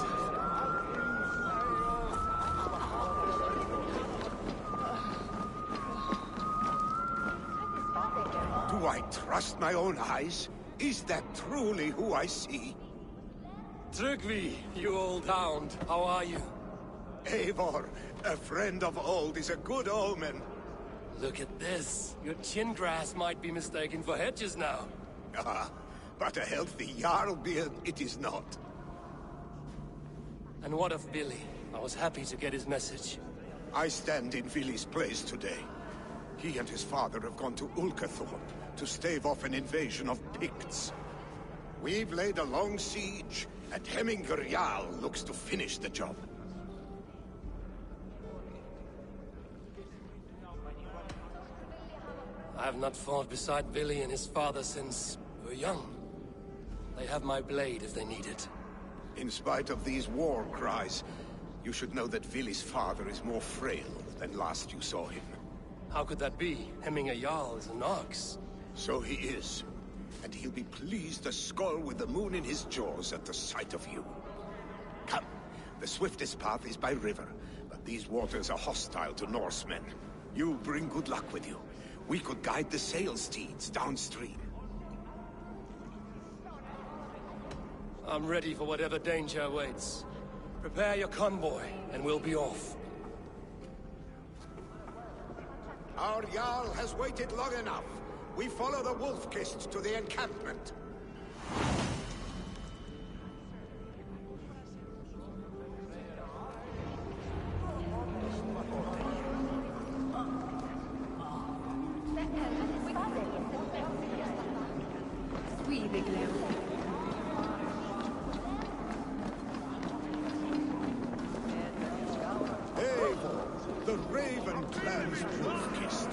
[SPEAKER 7] Do I trust my own eyes? Is that truly who I see?
[SPEAKER 3] Trygvi, you old hound, how are you?
[SPEAKER 7] Eivor, a friend of old is a good omen.
[SPEAKER 3] Look at this. Your chin grass might be mistaken for hedges now.
[SPEAKER 7] Ah, but a healthy Jarl beard it is not.
[SPEAKER 3] And what of Billy? I was happy to get his message.
[SPEAKER 7] I stand in Villy's place today. He and his father have gone to Ulkathorpe to stave off an invasion of Picts. We've laid a long siege, and Hemminger Jarl looks to finish the job.
[SPEAKER 3] I have not fought beside Billy and his father since we were young. They have my blade if they need it.
[SPEAKER 7] In spite of these war cries, you should know that Villy's father is more frail than last you saw him.
[SPEAKER 3] How could that be? Hemminger Jarl is an ox.
[SPEAKER 7] So he is. And he'll be pleased as skull with the moon in his jaws at the sight of you. Come, the swiftest path is by river, but these waters are hostile to Norsemen. You bring good luck with you. We could guide the sail steeds downstream.
[SPEAKER 3] I'm ready for whatever danger awaits. Prepare your convoy, and we'll be off.
[SPEAKER 7] Our Jarl has waited long enough. We follow the Wolf-Kist to the encampment. Eivor, the Raven clan's Wolf-Kist.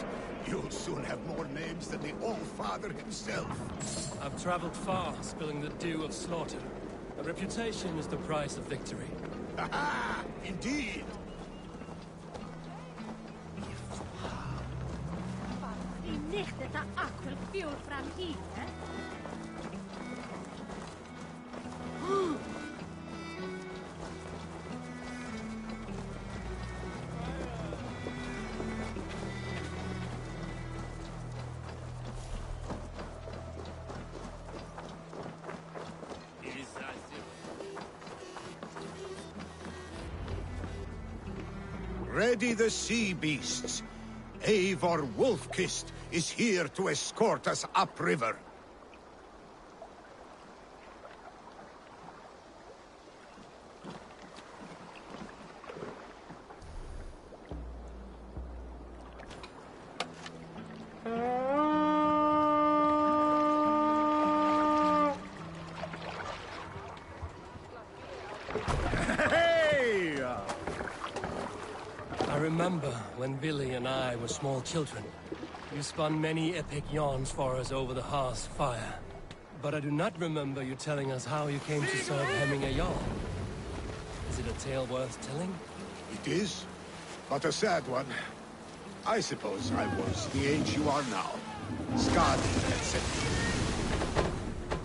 [SPEAKER 7] You'll soon have more names than the All-Father himself.
[SPEAKER 3] I've traveled far, spilling the dew of slaughter. A reputation is the price of victory.
[SPEAKER 7] Aha! Indeed! Ready the sea beasts. Eivor Wolf-Kist is here to escort us upriver.
[SPEAKER 3] I remember when Billy and I were small children. You spun many epic yarns for us over the hearth's fire. But I do not remember you telling us how you came to serve Hemminger Jarl. Is it a tale worth telling?
[SPEAKER 7] It is, but a sad one. I suppose I was the age you are now. Skadi had sent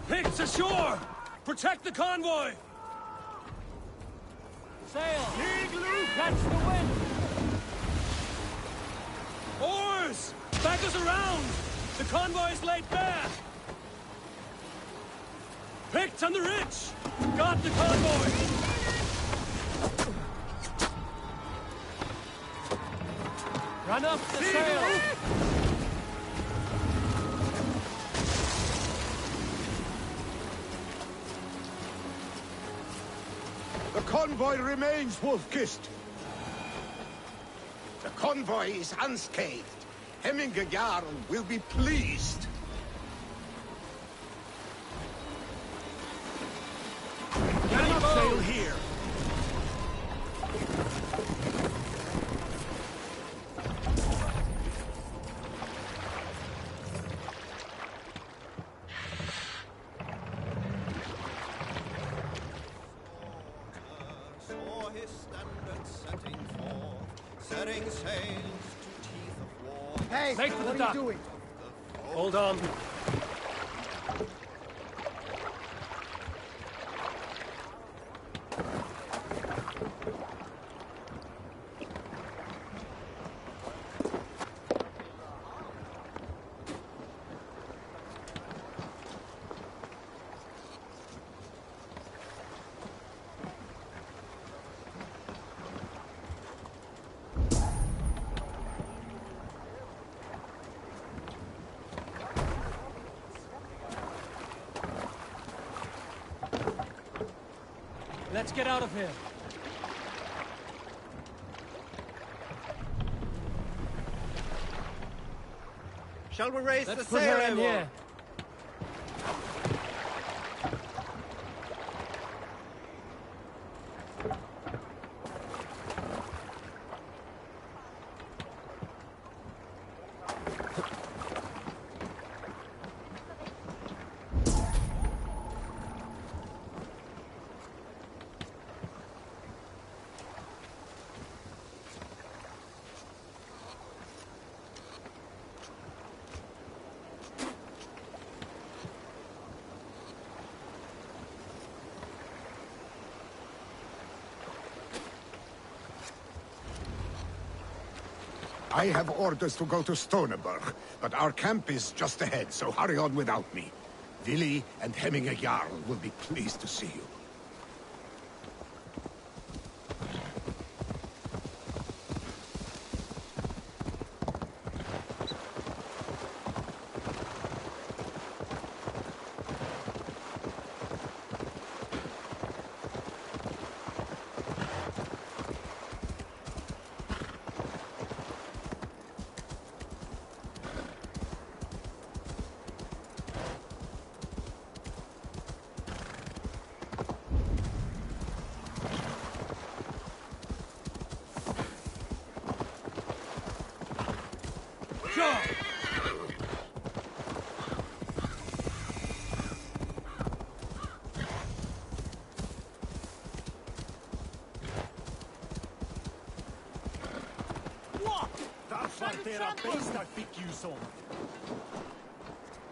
[SPEAKER 7] me.
[SPEAKER 3] Picts ashore! Protect the convoy! Sail! Igloo, catch the wind! Oars! Back us around! The convoy is laid bare! Picked on the ridge! Got the convoy! Man up the sail!
[SPEAKER 7] The convoy remains wolf-kissed. The convoy is unscathed. Hemminger Jarl will be pleased.
[SPEAKER 3] Get sail here!
[SPEAKER 21] Saw his standard setting forth, setting sails to teeth of war.
[SPEAKER 19] Hey,
[SPEAKER 3] Make for the
[SPEAKER 19] what are
[SPEAKER 3] dock.
[SPEAKER 19] you doing?
[SPEAKER 3] Hold on. Let's get out of here.
[SPEAKER 19] Shall we raise
[SPEAKER 3] Let's
[SPEAKER 19] the
[SPEAKER 3] put
[SPEAKER 19] sail,
[SPEAKER 3] her in
[SPEAKER 19] Eivor?
[SPEAKER 3] here.
[SPEAKER 7] I have orders to go to Stoneberg, but our camp is just ahead, so hurry on without me. Willi and Hemminger Jarl will be pleased to see you.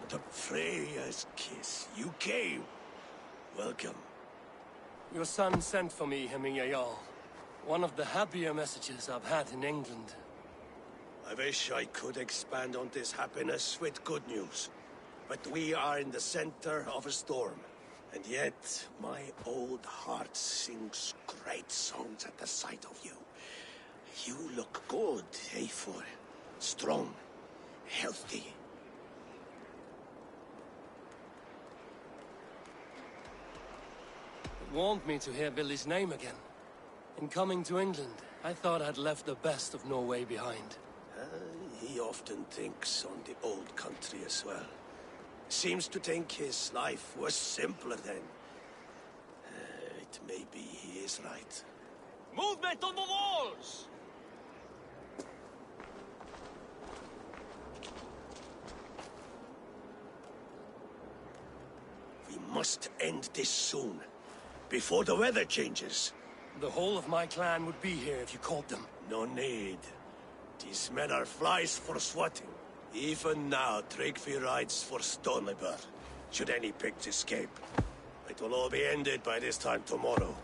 [SPEAKER 22] The Freya's kiss. You came. Welcome.
[SPEAKER 3] Your son sent for me, Hemminger Jarl. One of the happier messages I've had in England.
[SPEAKER 22] I wish I could expand on this happiness with good news. But we are in the center of a storm. And yet, my old heart sings great songs at the sight of you. You look good, Eivor. Strong. Healthy.
[SPEAKER 3] It warmed me to hear Billy's name again. In coming to England, I thought I'd left the best of Norway behind.
[SPEAKER 22] He often thinks on the old country as well. Seems to think his life was simpler then. It may be he is right.
[SPEAKER 23] Movement on the walls!
[SPEAKER 22] We must end this soon, before the weather changes.
[SPEAKER 3] The whole of my clan would be here if you called them.
[SPEAKER 22] No need. These men are flies for swatting. Even now, Tryggvi rides for Stoneberg, should any Picts escape. It will all be ended by this time tomorrow.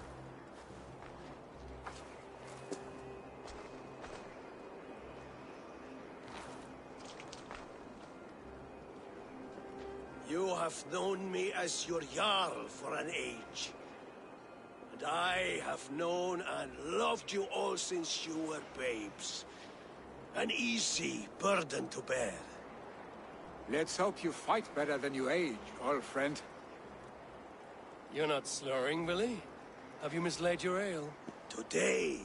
[SPEAKER 22] You have known me as your Jarl for an age. And I have known and loved you all since you were babes. An easy burden to bear.
[SPEAKER 2] Let's hope you fight better than you age, old friend.
[SPEAKER 3] You're not slurring, Willie? Have you mislaid your ale?
[SPEAKER 22] Today,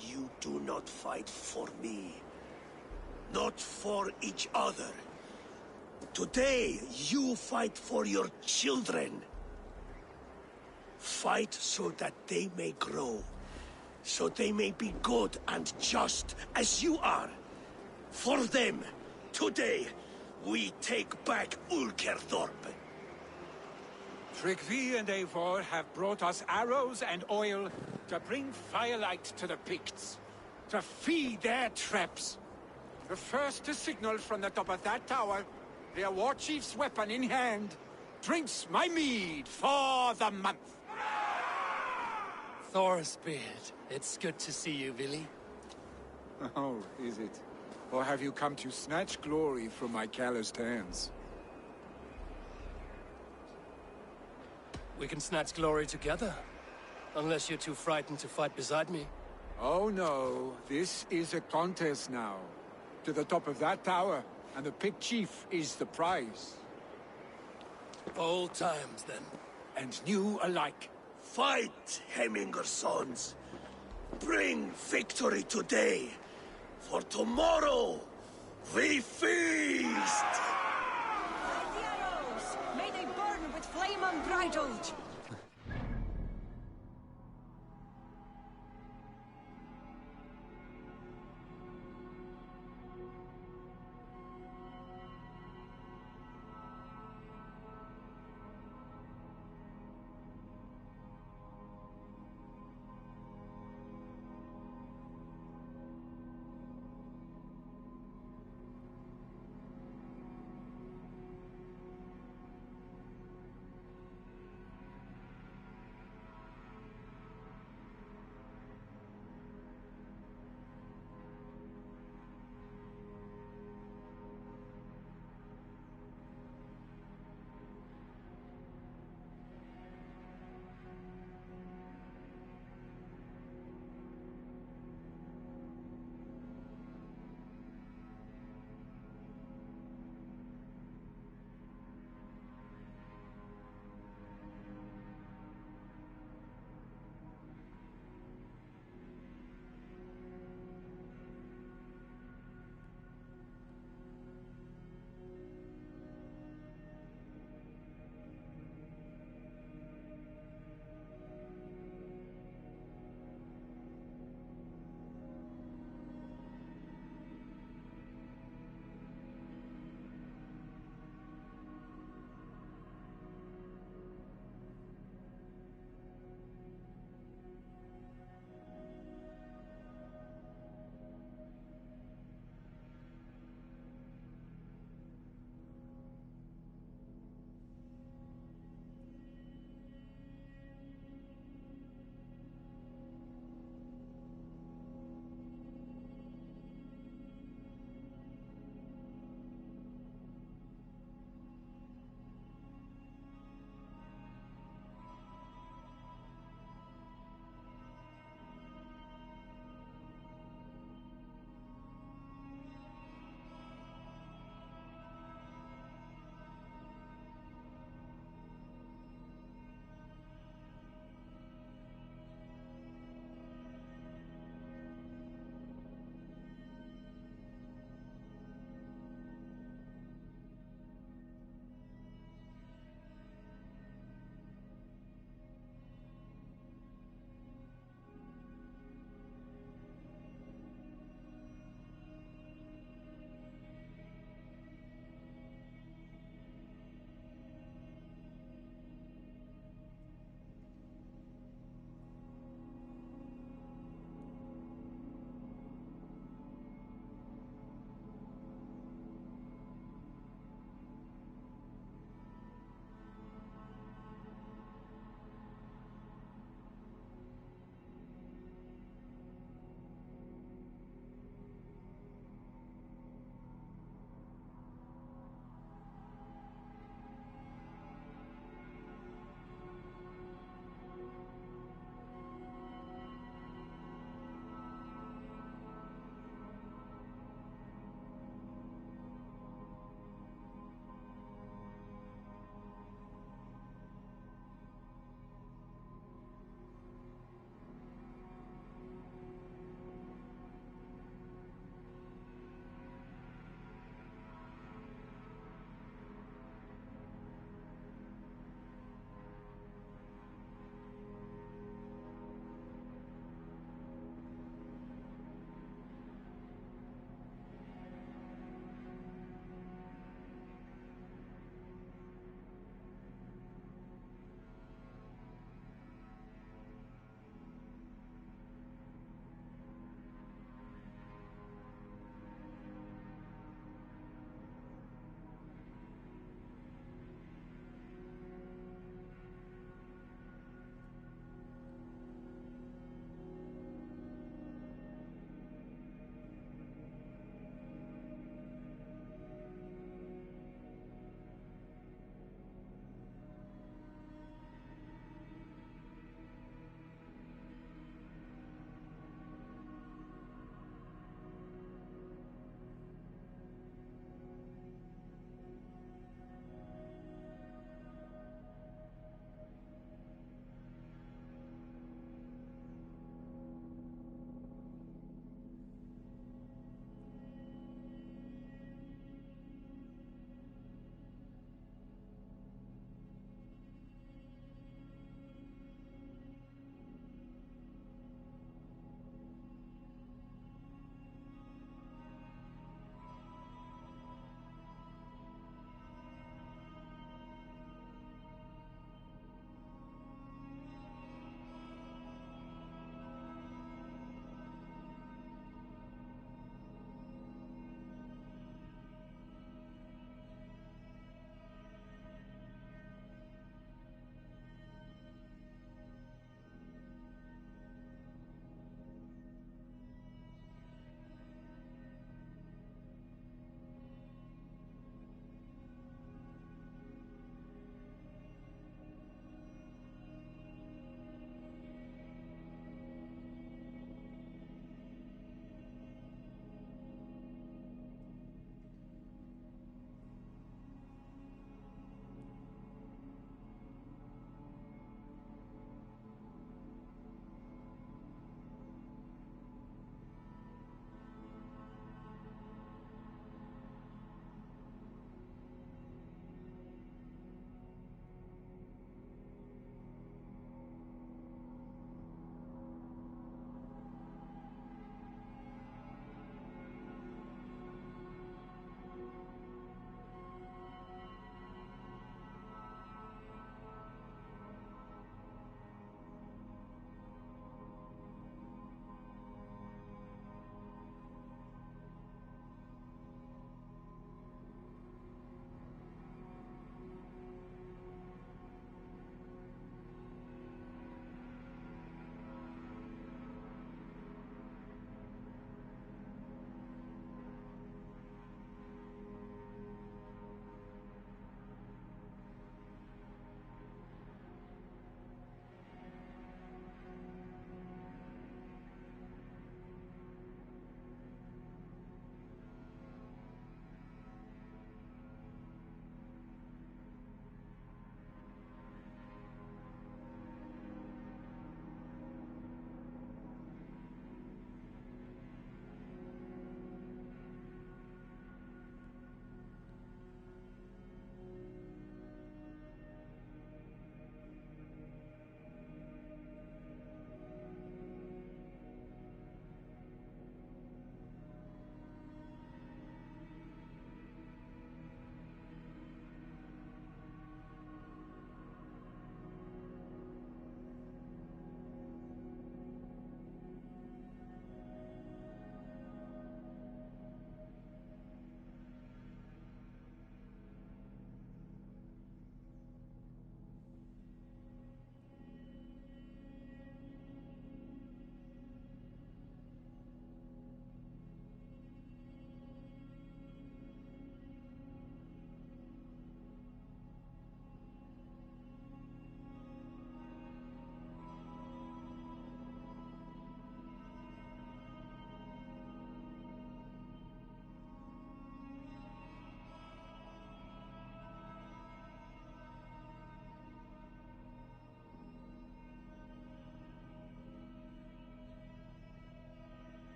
[SPEAKER 22] you do not fight for me. Not for each other. Today, you fight for your children. Fight so that they may grow. So they may be good and just as you are. For them, today, we take back Ulkerthorpe.
[SPEAKER 2] Tryggvi and Eivor have brought us arrows and oil to bring firelight to the Picts, to feed their traps. The first to signal from the top of that tower, their war chief's weapon in hand, drinks my mead for the month.
[SPEAKER 3] Thorsbeard, it's good to see you, Willie.
[SPEAKER 2] Oh, is it? Or have you come to snatch glory from my calloused hands?
[SPEAKER 3] We can snatch glory together. Unless you're too frightened to fight beside me.
[SPEAKER 2] Oh no, this is a contest now. To the top of that tower, and the Pict Chief is the prize.
[SPEAKER 3] Old times, then.
[SPEAKER 2] And new alike.
[SPEAKER 22] Fight, Hemminger's sons. Bring victory today. For tomorrow, we feast!
[SPEAKER 8] The arrows! May they burn with flame unbridled!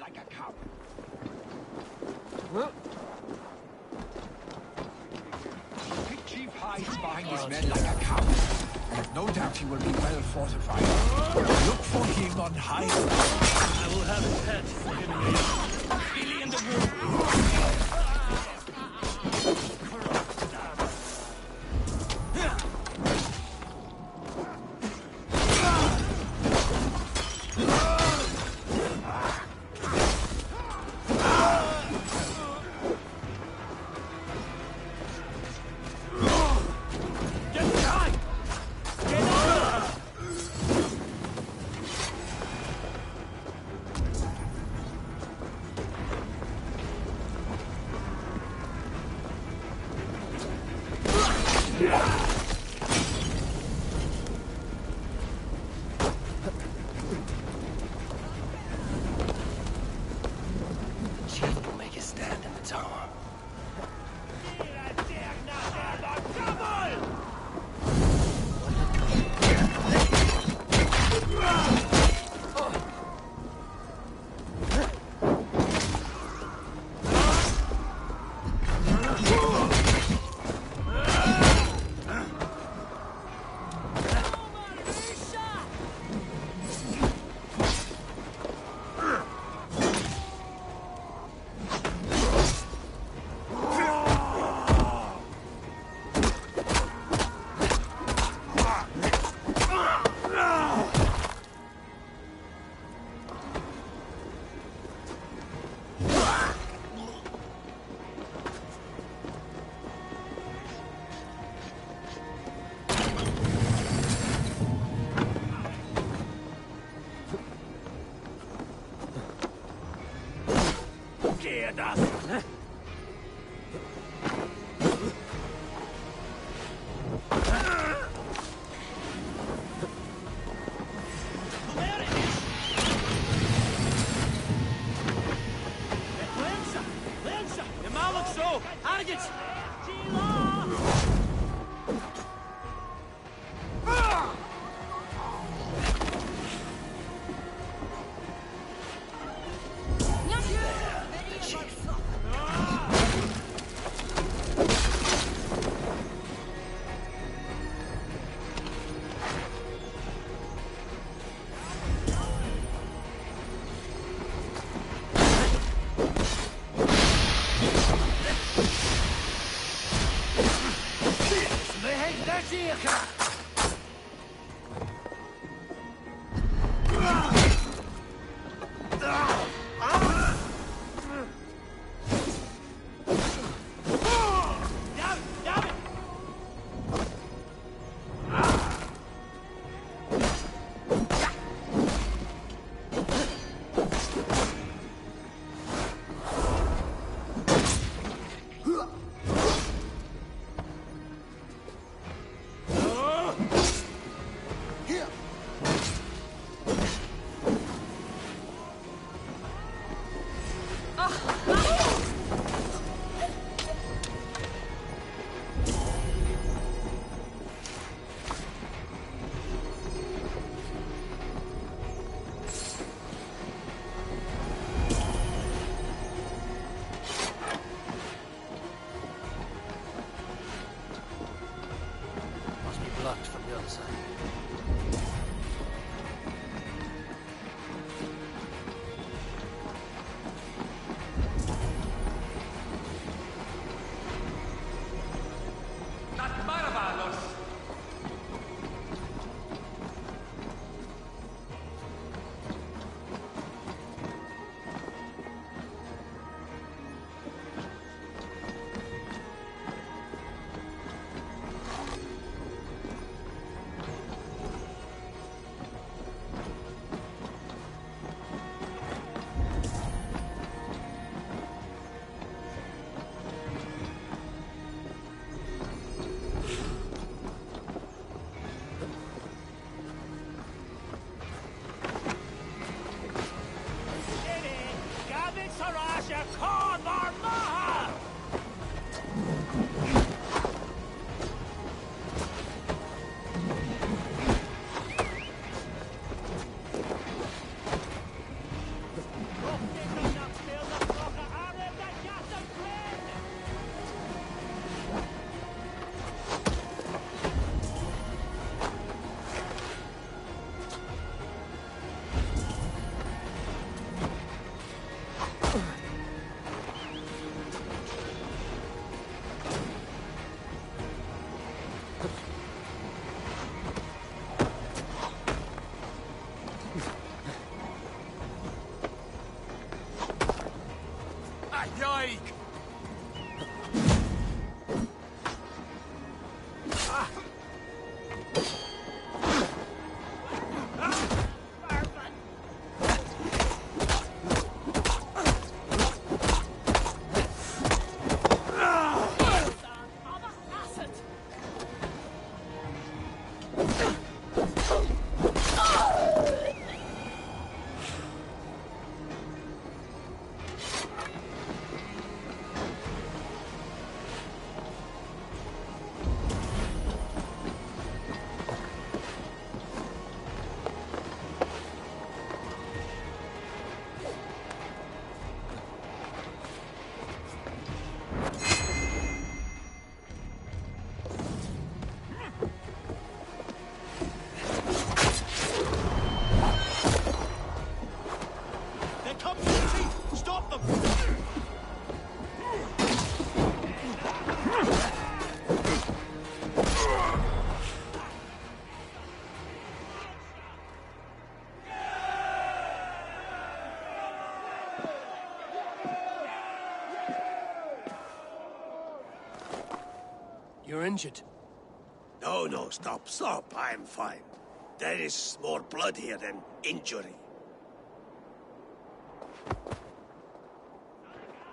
[SPEAKER 2] like a cow. The Pig Chief hides behind his men like a cow. I have no doubt he will be well fortified. Look for him on high ground.
[SPEAKER 3] I will have his head hidden here. Feeling in the room. Chief will make his stand in the tower. From the other side. You're injured.
[SPEAKER 22] No, stop. I'm fine. There is more blood here than injury.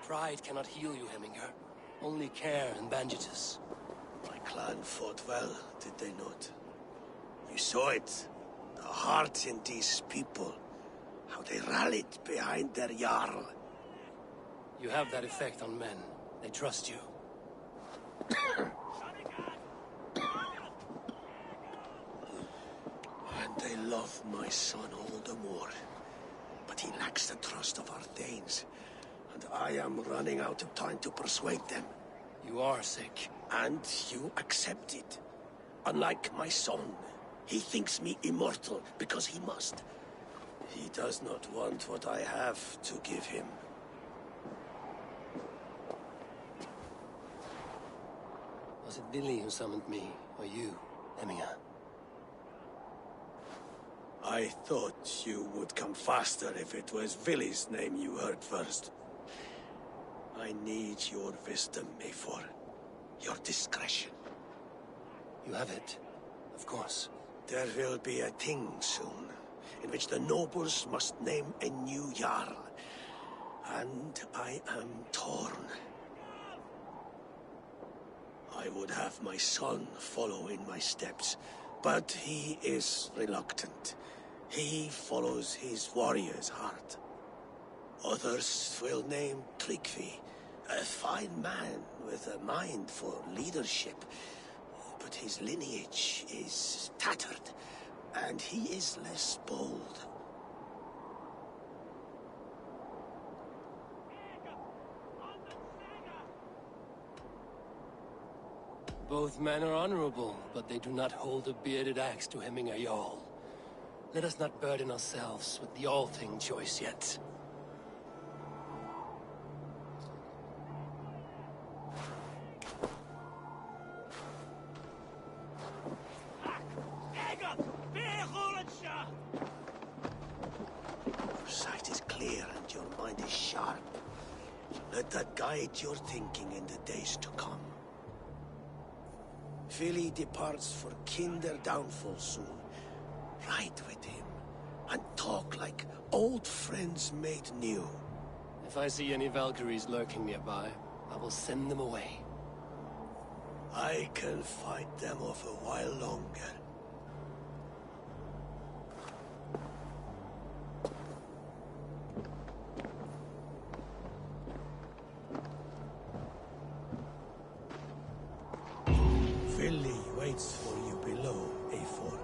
[SPEAKER 3] Pride cannot heal you, Heminger. Only care and bandages.
[SPEAKER 22] My clan fought well, did they not? You saw it. The heart in these people. How they rallied behind their Jarl.
[SPEAKER 3] You have that effect on men. They trust you.
[SPEAKER 22] And they love my son all the more. But he lacks the trust of our Thanes. And I am running out of time to persuade them.
[SPEAKER 3] You are sick.
[SPEAKER 22] And you accept it. Unlike my son, he thinks me immortal because he must. He does not want what I have to give him.
[SPEAKER 3] Was it Billy who summoned me, or you, Heminger?
[SPEAKER 22] I thought you would come faster if it was Villy's name you heard first. I need your wisdom, Eivor. Your discretion.
[SPEAKER 3] You have it, of course.
[SPEAKER 22] There will be a thing soon, in which the nobles must name a new Jarl. And I am torn. I would have my son follow in my steps, but he is reluctant. He follows his warrior's heart. Others will name Tryggvi, a fine man with a mind for leadership. But his lineage is tattered, and he is less bold.
[SPEAKER 3] Both men are honorable, but they do not hold a bearded axe to Heminger Jarl. Let us not burden ourselves with the all-thing choice yet.
[SPEAKER 22] Your sight is clear and your mind is sharp. Let that guide your thinking in the days to come. Vili departs for Kinder downfall soon. Ride with him, and talk like old friends made new.
[SPEAKER 3] If I see any Valkyries lurking nearby, I will send them away.
[SPEAKER 22] I can fight them off a while longer. Vili waits for you below, Eivor.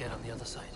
[SPEAKER 3] get on the other side.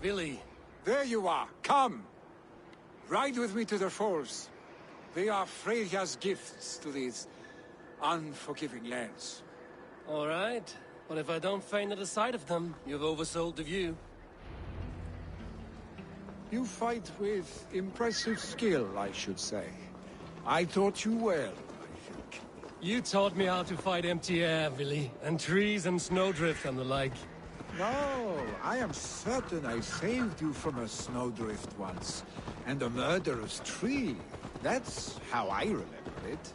[SPEAKER 2] Billy. There you are. Come. Ride with me to the falls. They are Freya's gifts to these unforgiving lands.
[SPEAKER 3] All right. But if I don't faint at the sight of them, you've oversold the view.
[SPEAKER 2] You fight with impressive skill, I should say. I taught you well, I think.
[SPEAKER 3] You taught me how to fight empty air, Billy, and trees and snowdrift and the like.
[SPEAKER 2] No, I am certain I saved you from a snowdrift once, and a murderous tree. That's how I remember it.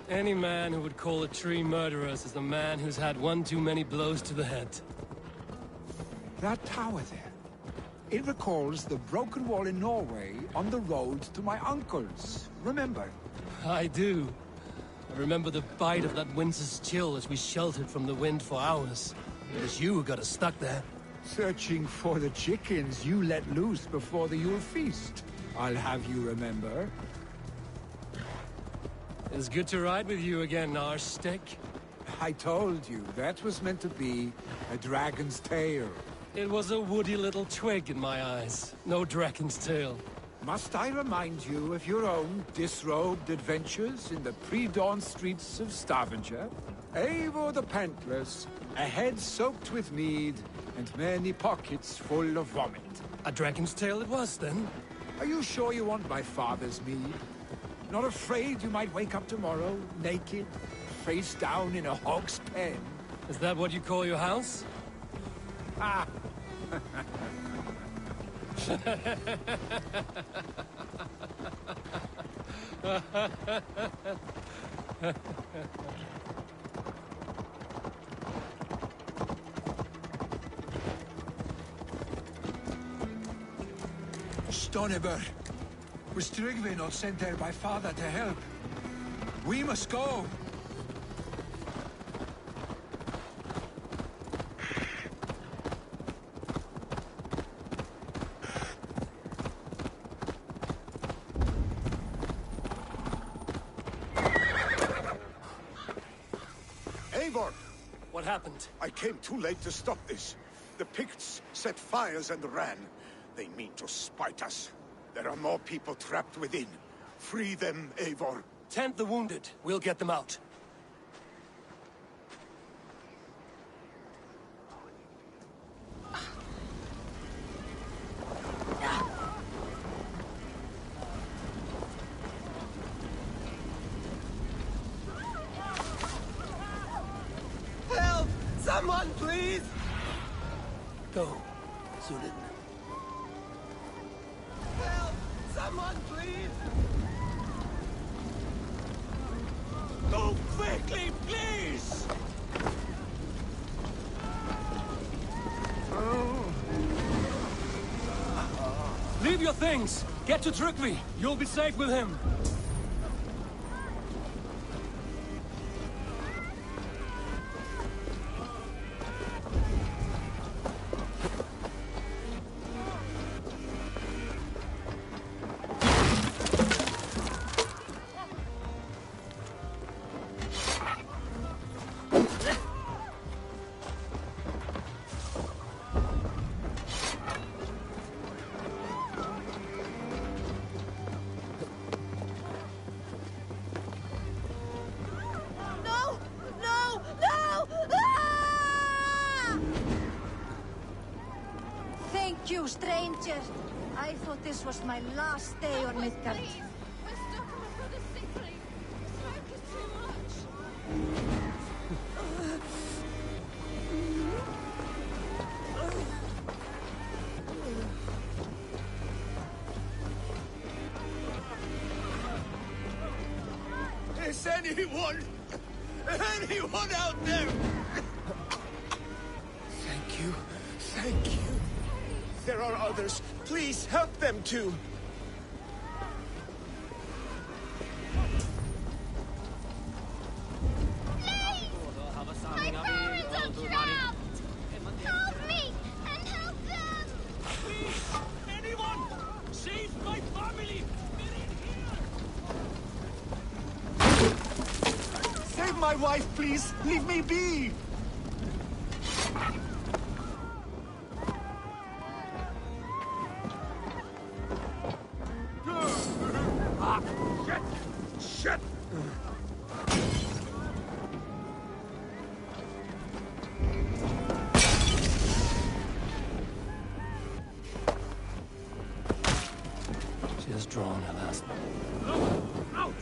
[SPEAKER 3] Any man who would call a tree murderous is a man who's had one too many blows to the head.
[SPEAKER 2] That tower there. It recalls the broken wall in Norway on the road to my uncle's. Remember?
[SPEAKER 3] I do. I remember the bite of that winter's chill as we sheltered from the wind for hours. It was you who got us stuck there.
[SPEAKER 6] Searching for the chickens you let loose before the Yule feast. I'll have you remember.
[SPEAKER 3] It's good to ride with you again, Arstick.
[SPEAKER 6] I told you, that was meant to be a dragon's tail.
[SPEAKER 3] It was a woody little twig in my eyes. No dragon's tail.
[SPEAKER 6] Must I remind you of your own disrobed adventures in the pre-dawn streets of Stavanger? Eivor the Pantless, a head soaked with mead, and many pockets full of vomit.
[SPEAKER 3] A dragon's tail it was, then?
[SPEAKER 6] Are you sure you want my father's mead? Not afraid you might wake up tomorrow, naked, face down in a hog's pen?
[SPEAKER 3] Is that what you call your house?
[SPEAKER 6] Ah! Stoneber, was Tryggvi not sent there by father to help? We must go!
[SPEAKER 7] Eivor!
[SPEAKER 3] What happened?
[SPEAKER 7] I came too late to stop this. The Picts set fires and ran. They mean to spite us. There are more people trapped within. Free them, Eivor.
[SPEAKER 3] Tend the wounded. We'll get them out.
[SPEAKER 9] Help! Someone, please!
[SPEAKER 3] Go, Zulin.
[SPEAKER 9] Help! Someone, please! Go quickly, please!
[SPEAKER 3] Leave your things! Get to Tryggvi! You'll be safe with him!
[SPEAKER 9] No! No! No! Ah!
[SPEAKER 8] Thank you, stranger. I thought this was my last day on Midgard.
[SPEAKER 5] We're stuck on my brother's sick leave. The smoke is too much.
[SPEAKER 9] Is anyone out there? Thank you. Thank you. There are others. Please help them too.
[SPEAKER 5] My parents are trapped! Help me and help them!
[SPEAKER 23] Please! Anyone! Save my family!
[SPEAKER 20] Save my wife, please! Leave me be!
[SPEAKER 9] Shit!
[SPEAKER 3] She has drawn her last.
[SPEAKER 9] Out!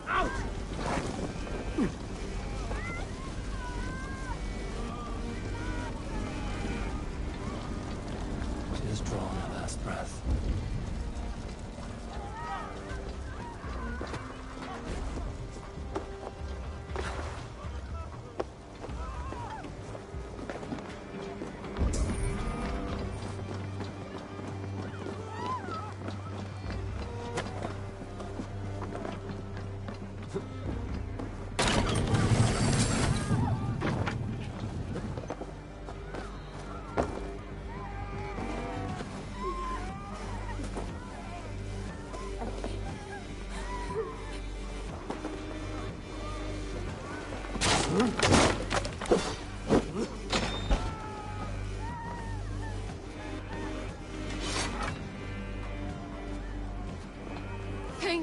[SPEAKER 9] Out!
[SPEAKER 3] She has drawn her last breath.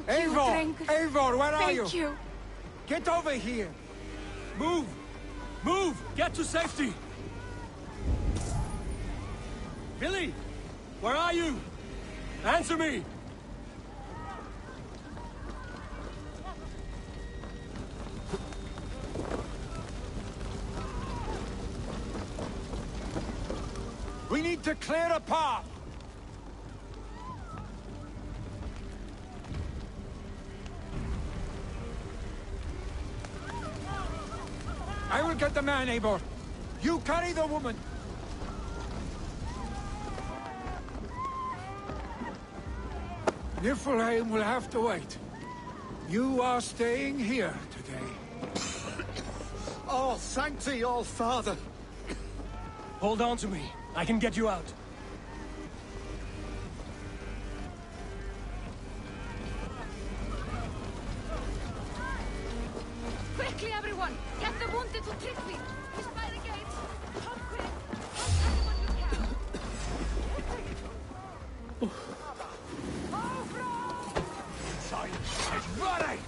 [SPEAKER 5] Thank you,
[SPEAKER 6] Eivor!
[SPEAKER 5] Drink.
[SPEAKER 6] Eivor, where are you?
[SPEAKER 5] Thank you.
[SPEAKER 6] Get over here!
[SPEAKER 3] Move! Move! Get to safety! Billy! Where are you? Answer me!
[SPEAKER 6] We need to clear a path! I will get the man, Eivor. You carry the woman. Niflheim will have to wait. You are staying here today.
[SPEAKER 20] Oh, thank thee, all father.
[SPEAKER 3] Hold on to me. I can get you out.
[SPEAKER 5] Quickly, everyone! Get the wounded to Trygvi! He's by the gate! Come quick! Help anyone you can!
[SPEAKER 6] Right!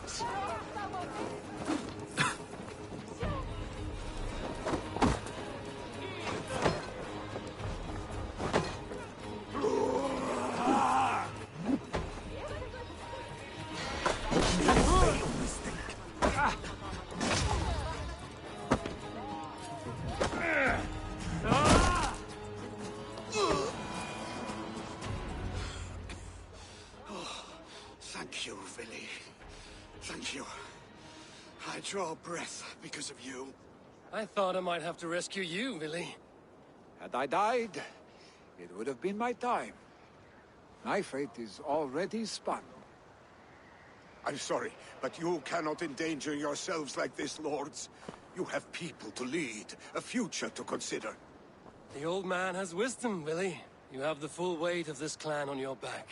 [SPEAKER 9] Thank you, Villy. Thank you. I draw breath because of you.
[SPEAKER 3] I thought I might have to rescue you, Billy.
[SPEAKER 6] Had I died, it would have been my time. My fate is already spun.
[SPEAKER 7] I'm sorry, but you cannot endanger yourselves like this, lords. You have people to lead, a future to consider.
[SPEAKER 3] The old man has wisdom, Billy. You have the full weight of this clan on your back.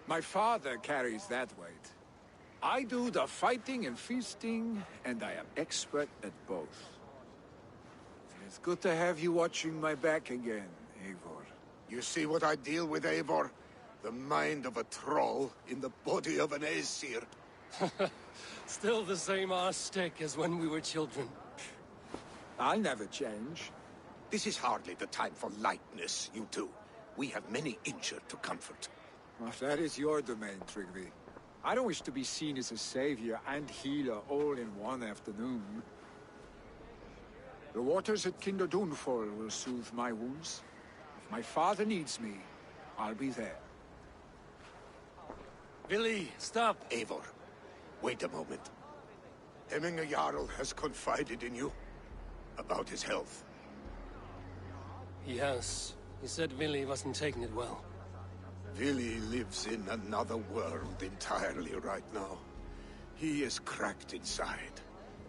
[SPEAKER 6] My father carries that weight. I do the fighting and feasting, and I am expert at both. It's good to have you watching my back again, Eivor.
[SPEAKER 7] You see what I deal with, Eivor? The mind of a troll in the body of an Aesir.
[SPEAKER 3] Still the same arse stick as when we were children.
[SPEAKER 6] I'll never change.
[SPEAKER 7] This is hardly the time for lightness, you two. We have many injured to comfort.
[SPEAKER 6] Well, that is your domain, Trygvi. I don't wish to be seen as a savior and healer all in one afternoon. The waters at Kinder Dunfall will soothe my wounds. If my father needs me, I'll be there.
[SPEAKER 3] Billy, stop!
[SPEAKER 7] Eivor, wait a moment. Hemminger Jarl has confided in you about his health.
[SPEAKER 3] He has. He said Billy wasn't taking it well.
[SPEAKER 7] Billy lives in another world entirely right now. He is cracked inside,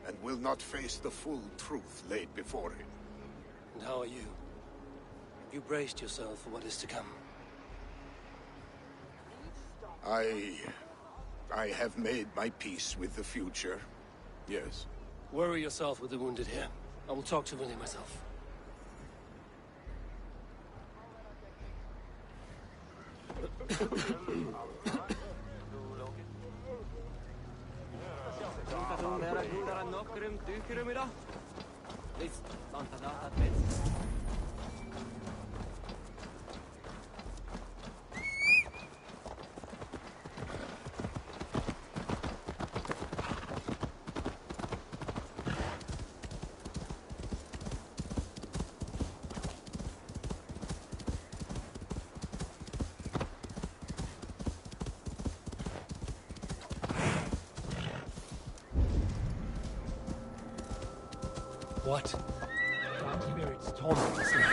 [SPEAKER 7] and will not face the full truth laid before him.
[SPEAKER 3] And how are you? Have you braced yourself for what is to come?
[SPEAKER 7] I have made my peace with the future, yes.
[SPEAKER 3] Worry yourself with the wounded here. I will talk to Billy myself. What? Dark spirits torment us now.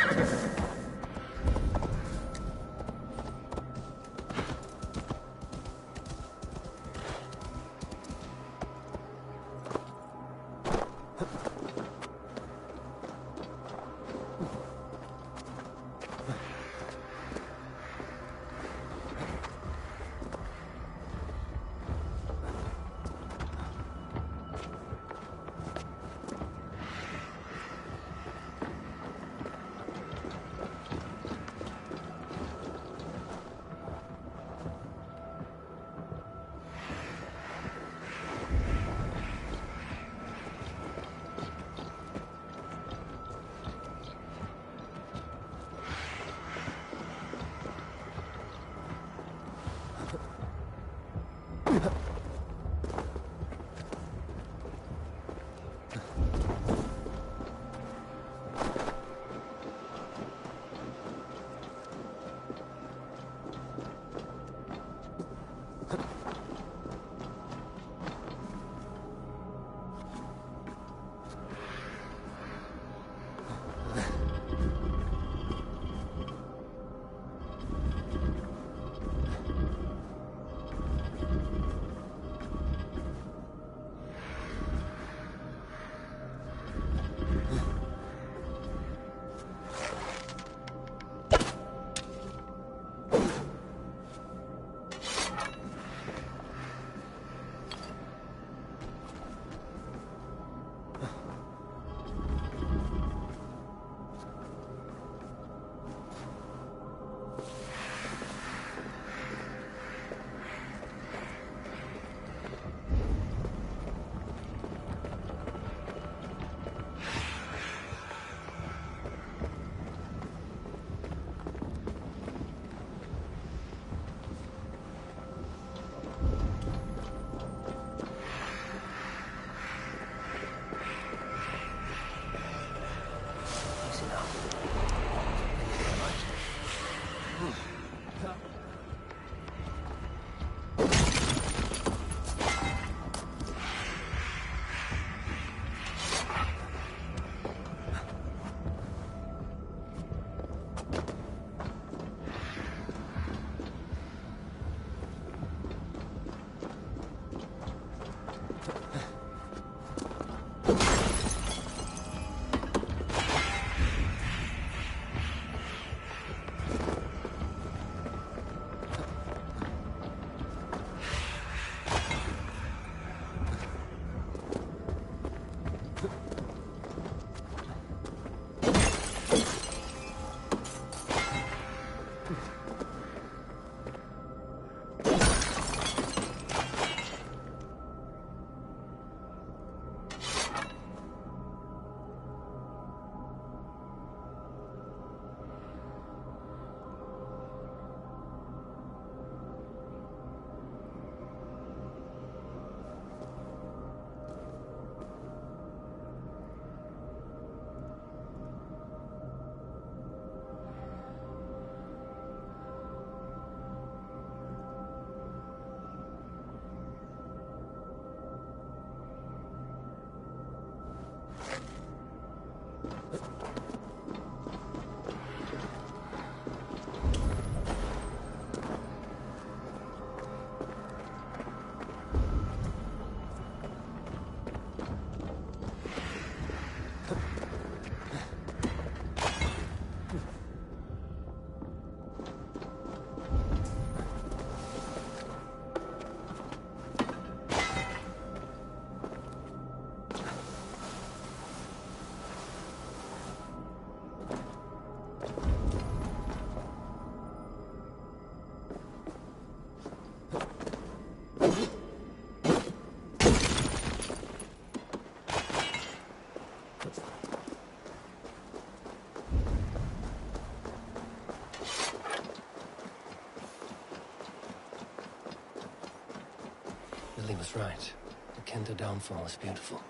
[SPEAKER 3] Billy was right. The Kenta downfall was beautiful.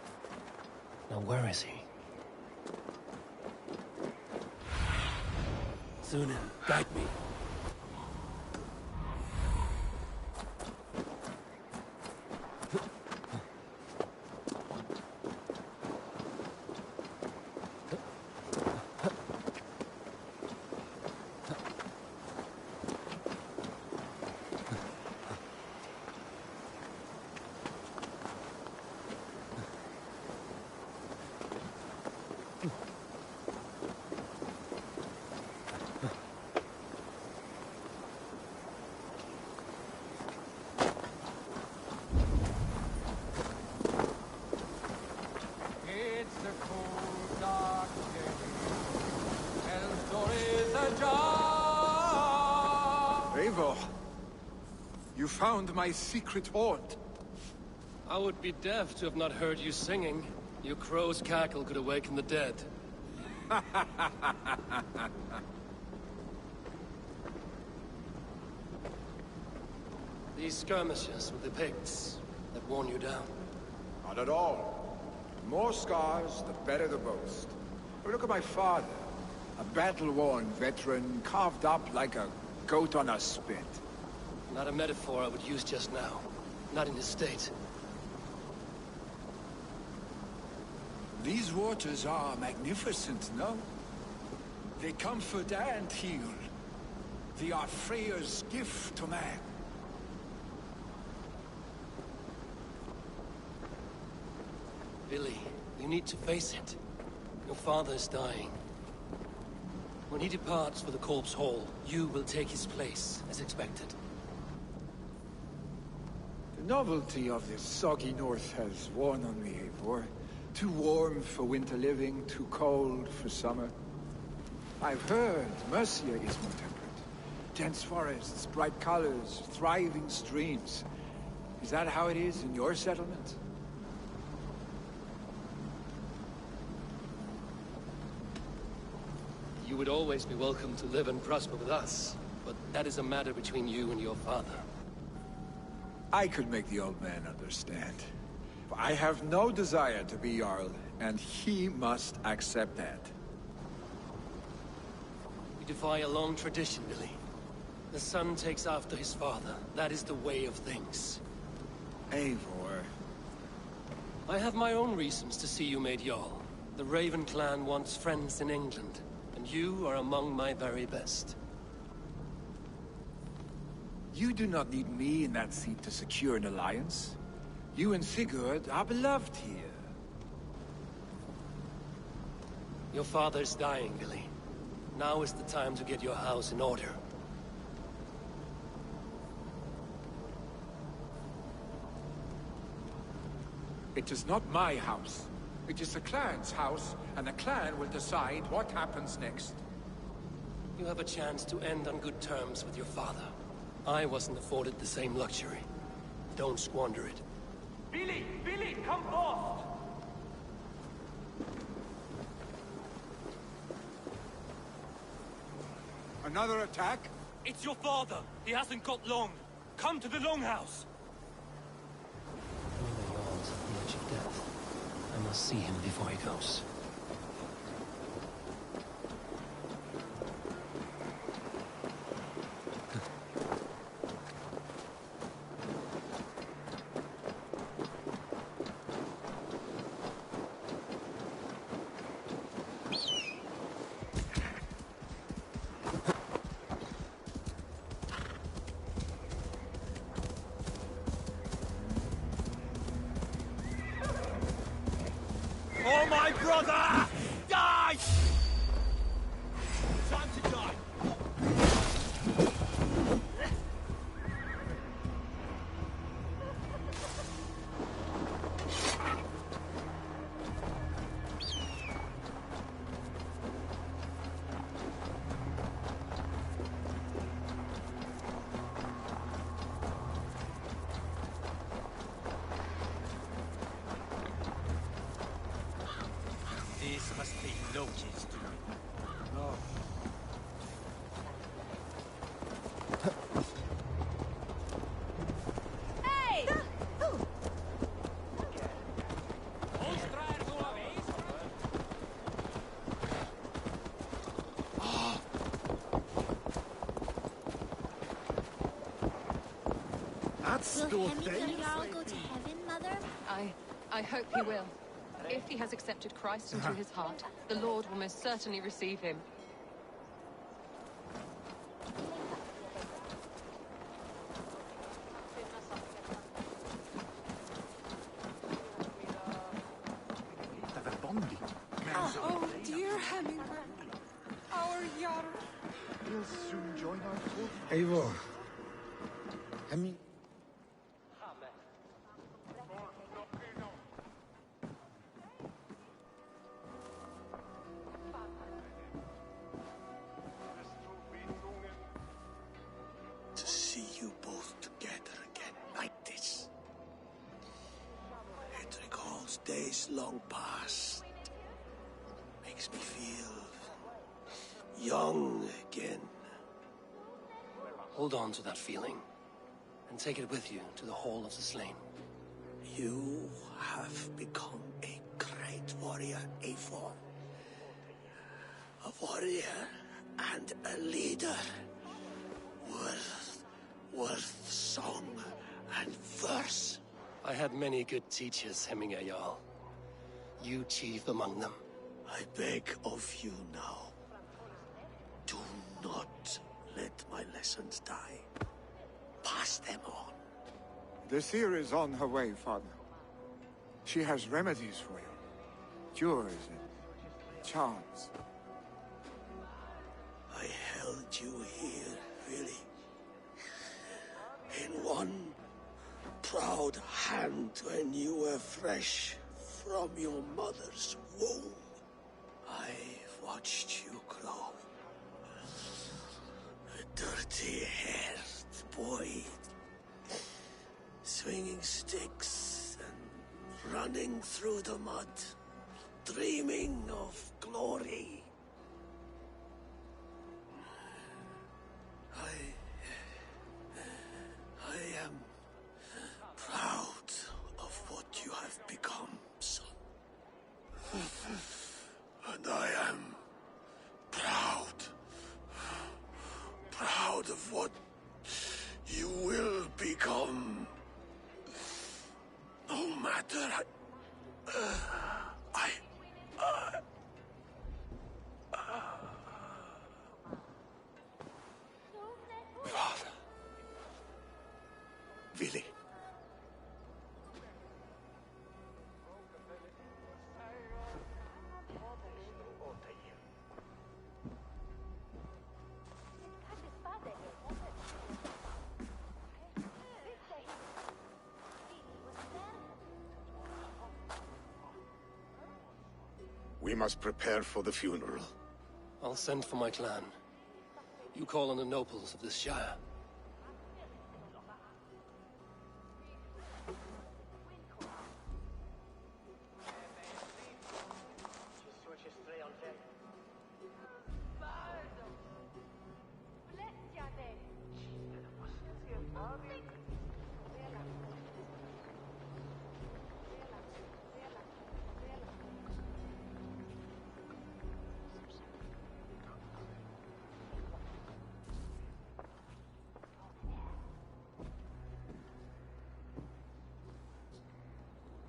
[SPEAKER 3] Now where is he? Sunan, guide me.
[SPEAKER 2] It's a cold, dark day. Tell stories ajar.
[SPEAKER 6] Eivor, you found my secret haunt.
[SPEAKER 3] I would be deaf to have not heard you singing. Your crow's cackle could awaken the dead. These skirmishes with the Picts that worn you down.
[SPEAKER 6] Not at all. The more scars, the better the boast. But look at my father. A battle-worn veteran, carved up like a goat on a spit.
[SPEAKER 3] Not a metaphor I would use just now. Not in his state.
[SPEAKER 6] These waters are magnificent, no? They comfort and heal. They are Freya's gift to man.
[SPEAKER 3] Billy, you need to face it. Your father is dying. When he departs for the Corpse Hall, you will take his place, as expected.
[SPEAKER 6] The novelty of this soggy north has worn on me, Eivor. Too warm for winter living, too cold for summer. I've heard Mercia is more temperate. Dense forests, bright colors, thriving streams. Is that how it is in your settlement?
[SPEAKER 3] You would always be welcome to live and prosper with us, but that is a matter between you and your father.
[SPEAKER 6] I could make the old man understand. I have no desire to be Jarl, and he must accept that.
[SPEAKER 3] We defy a long tradition, Billy. The son takes after his father. That is the way of things.
[SPEAKER 6] Eivor.
[SPEAKER 3] I have my own reasons to see you made Jarl. The Raven clan wants friends in England, and you are among my very best.
[SPEAKER 6] You do not need me in that seat to secure an alliance. You and Sigurd are beloved here.
[SPEAKER 3] Your father is dying, Billy. Now is the time to get your house in order.
[SPEAKER 6] It is not my house. It is the clan's house, and the clan will decide what happens next.
[SPEAKER 3] You have a chance to end on good terms with your father. I wasn't afforded the same luxury. Don't squander it.
[SPEAKER 23] Billy! Billy, come forth!
[SPEAKER 2] Another attack?
[SPEAKER 23] It's your father. He hasn't got long. Come to the Longhouse.
[SPEAKER 3] When the Jarl's at the edge of death, I must see him before he goes.
[SPEAKER 23] Oh, my brother! Die! Time to die. This must be Loki's doing. No.
[SPEAKER 8] Hey!
[SPEAKER 20] That's
[SPEAKER 5] Will
[SPEAKER 20] good.
[SPEAKER 5] Hemming Jarl go to heaven, Mother?
[SPEAKER 4] I hope he will. If he has accepted Christ into his heart, the Lord will most certainly receive him.
[SPEAKER 13] Oh, dear Hemming. Our Jarl.
[SPEAKER 21] He'll soon join our court.
[SPEAKER 6] Eivor. Hemming.
[SPEAKER 22] To see you both together again like this. It recalls days long past. Makes me feel young again.
[SPEAKER 3] Hold on to that feeling, and take it with you to the Hall of the Slain.
[SPEAKER 22] You have become a great warrior, Eivor. A warrior and a leader. Worth song and verse.
[SPEAKER 3] I had many good teachers, Hemming Jarl. You chief among them.
[SPEAKER 22] I beg of you now. Do not let my lessons die. Pass them on.
[SPEAKER 6] The seer is on her way, Father. She has remedies for you. Cures and charms.
[SPEAKER 22] I held you here, really. In one proud hand when you were fresh from your mother's womb. I've watched you grow. A dirty-haired boy, swinging sticks and running through the mud, dreaming of glory. I am proud of what you have become, son. And I am proud of what you will become. No matter
[SPEAKER 3] Father.
[SPEAKER 22] Willi.
[SPEAKER 7] We must prepare for the funeral.
[SPEAKER 3] I'll send for my clan. You call on the nobles of this shire.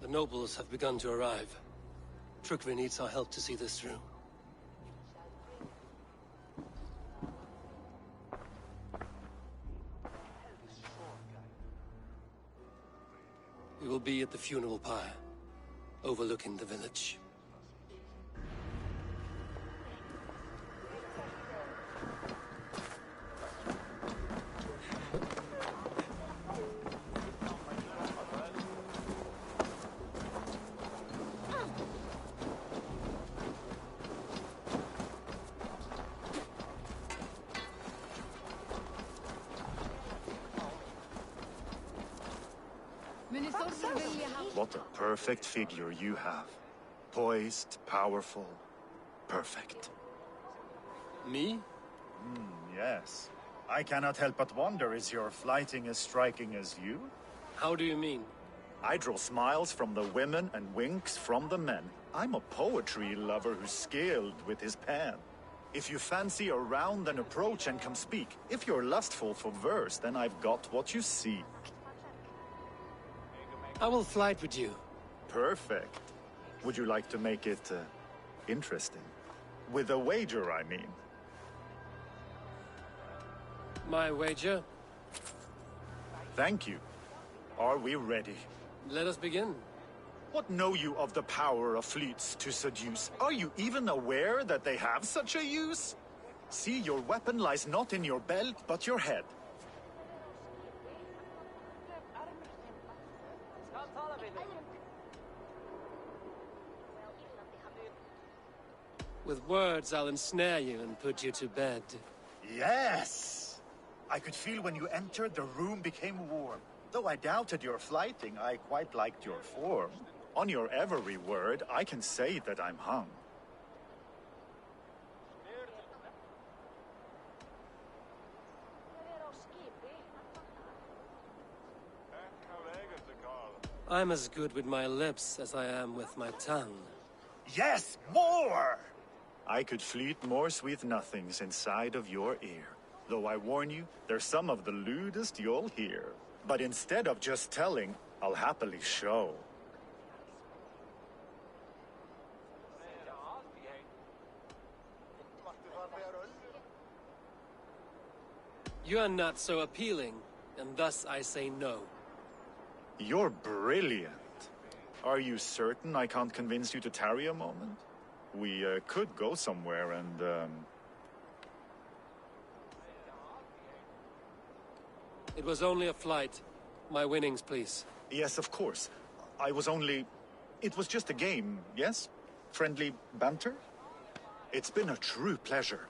[SPEAKER 3] The nobles have begun to arrive. Trukvi needs our help to see this through. We will be at the funeral pyre, overlooking the village.
[SPEAKER 10] What a perfect figure you have. Poised, powerful, perfect.
[SPEAKER 3] Me?
[SPEAKER 10] Yes. I cannot help but wonder, is your flighting as striking as you?
[SPEAKER 3] How do you mean?
[SPEAKER 10] I draw smiles from the women and winks from the men. I'm a poetry lover who's skilled with his pen. If you fancy a round, then approach and come speak. If you're lustful for verse, then I've got what you seek.
[SPEAKER 3] I will flight with you.
[SPEAKER 10] Perfect. Would you like to make it interesting? With a wager, I mean.
[SPEAKER 3] My wager?
[SPEAKER 10] Thank you. Are we ready?
[SPEAKER 3] Let us begin.
[SPEAKER 10] What know you of the power of fleets to seduce? Are you even aware that they have such a use? See, your weapon lies not in your belt, but your head.
[SPEAKER 3] With words, I'll ensnare you and put you to bed.
[SPEAKER 10] Yes! I could feel when you entered, the room became warm. Though I doubted your flighting, I quite liked your form. On your every word, I can say that I'm hung.
[SPEAKER 3] I'm as good with my lips as I am with my tongue.
[SPEAKER 10] Yes, more! I could fleet more sweet nothings inside of your ear. Though I warn you, they're some of the lewdest you'll hear. But instead of just telling, I'll happily show.
[SPEAKER 3] You are not so appealing, and thus I say no.
[SPEAKER 10] You're brilliant. Are you certain I can't convince you to tarry a moment? We could go somewhere and,
[SPEAKER 3] It was only a flight. My winnings, please.
[SPEAKER 10] Yes, of course. I was only... It was just a game, yes? Friendly banter? It's been a true pleasure.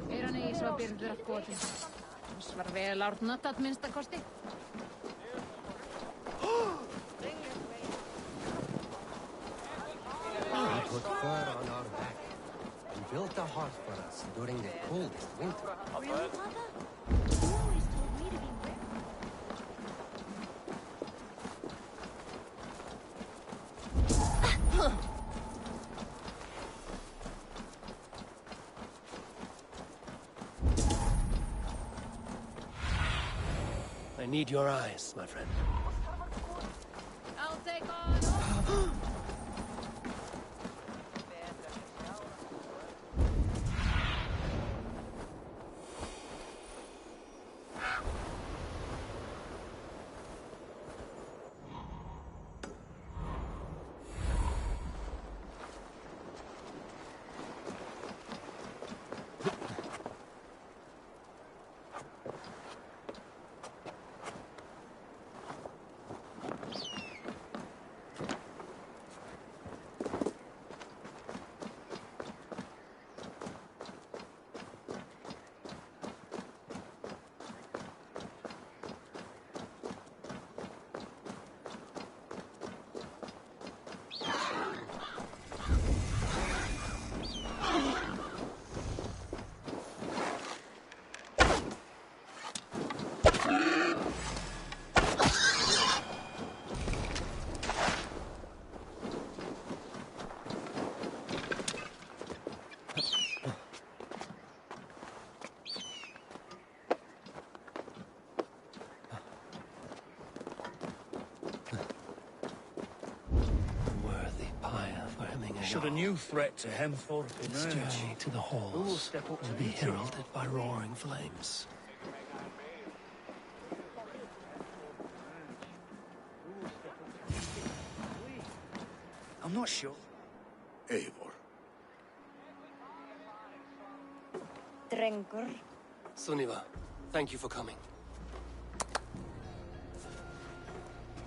[SPEAKER 5] Meidän ei saa piirtyä kuotin. Var väl lautnattat minsta kosti.
[SPEAKER 1] We put fur on our back and built a hearth for us during the coldest winter.
[SPEAKER 5] Really, Mother? You always told me to be ready.
[SPEAKER 3] I need your eyes, my friend.
[SPEAKER 5] I'll take on.
[SPEAKER 11] Should a new threat to Hemthorpe
[SPEAKER 3] Its
[SPEAKER 11] emerge,
[SPEAKER 3] journey to the halls
[SPEAKER 11] who will step up to
[SPEAKER 3] will be
[SPEAKER 11] meet it?
[SPEAKER 3] heralded by roaring flames.
[SPEAKER 11] I'm not sure.
[SPEAKER 7] Eivor.
[SPEAKER 5] Drengur.
[SPEAKER 3] Sunniva, thank you for coming.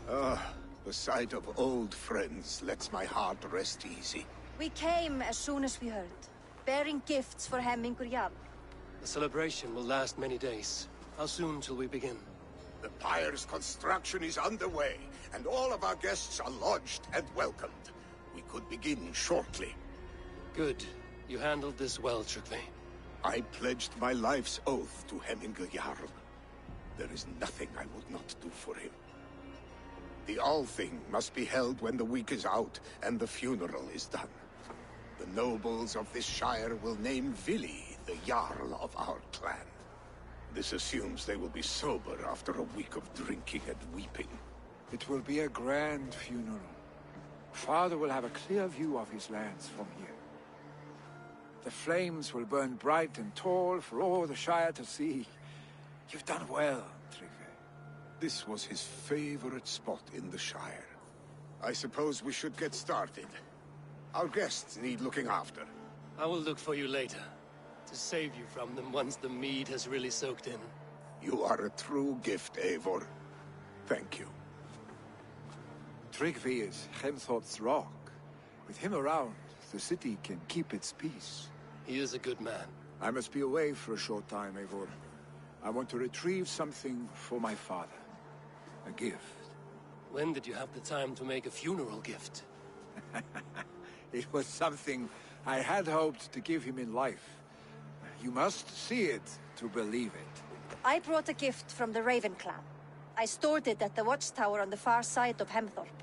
[SPEAKER 7] The sight of old friends lets my heart rest easy.
[SPEAKER 5] We came as soon as we heard, bearing gifts for Hemmingur Jarl.
[SPEAKER 3] The celebration will last many days. How soon till we begin?
[SPEAKER 7] The pyre's construction is underway, and all of our guests are lodged and welcomed. We could begin shortly.
[SPEAKER 3] Good. You handled this well, Trygve.
[SPEAKER 7] I pledged my life's oath to Hemmingur Jarl. There is nothing I would not do for him. The Althing must be held when the week is out and the funeral is done. The nobles of this shire will name Vili the Jarl of our clan. This assumes they will be sober after a week of drinking and weeping.
[SPEAKER 6] It will be a grand funeral. Father will have a clear view of his lands from here. The flames will burn bright and tall for all the Shire to see. You've done well, Tryggvi.
[SPEAKER 7] This was his favorite spot in the Shire. I suppose we should get started. Our guests need looking after.
[SPEAKER 3] I will look for you later, to save you from them once the mead has really soaked in.
[SPEAKER 7] You are a true gift, Eivor. Thank you.
[SPEAKER 6] Tryggvi is Hemthorpe's rock. With him around, the city can keep its peace.
[SPEAKER 3] He is a good man.
[SPEAKER 6] I must be away for a short time, Eivor. I want to retrieve something for my father. A gift.
[SPEAKER 3] When did you have the time to make a funeral gift?
[SPEAKER 6] It was something I had hoped to give him in life. You must see it to believe it.
[SPEAKER 12] I brought a gift from the Raven clan. I stored it at the watchtower on the far side of Hemthorpe.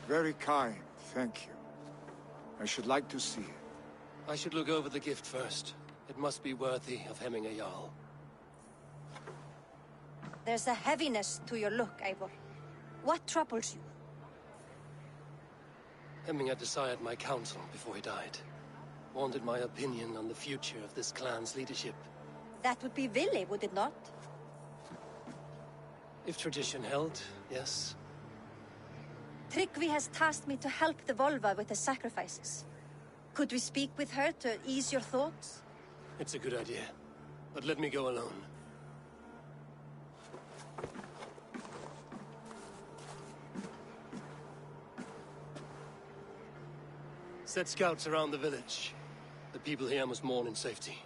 [SPEAKER 6] Very kind, thank you. I should like to see it.
[SPEAKER 3] I should look over the gift first. It must be worthy of hemming a Jarl.
[SPEAKER 12] There's a heaviness to your look, Eivor. What troubles you?
[SPEAKER 3] Hemming had desired my counsel before he died. Wanted my opinion on the future of this clan's leadership.
[SPEAKER 12] That would be Vili, would it not?
[SPEAKER 3] If tradition held, yes.
[SPEAKER 12] Tryggvi has tasked me to help the Volva with the sacrifices. Could we speak with her to ease your thoughts?
[SPEAKER 3] It's a good idea. But let me go alone. Set scouts around the village. The people here must mourn in safety.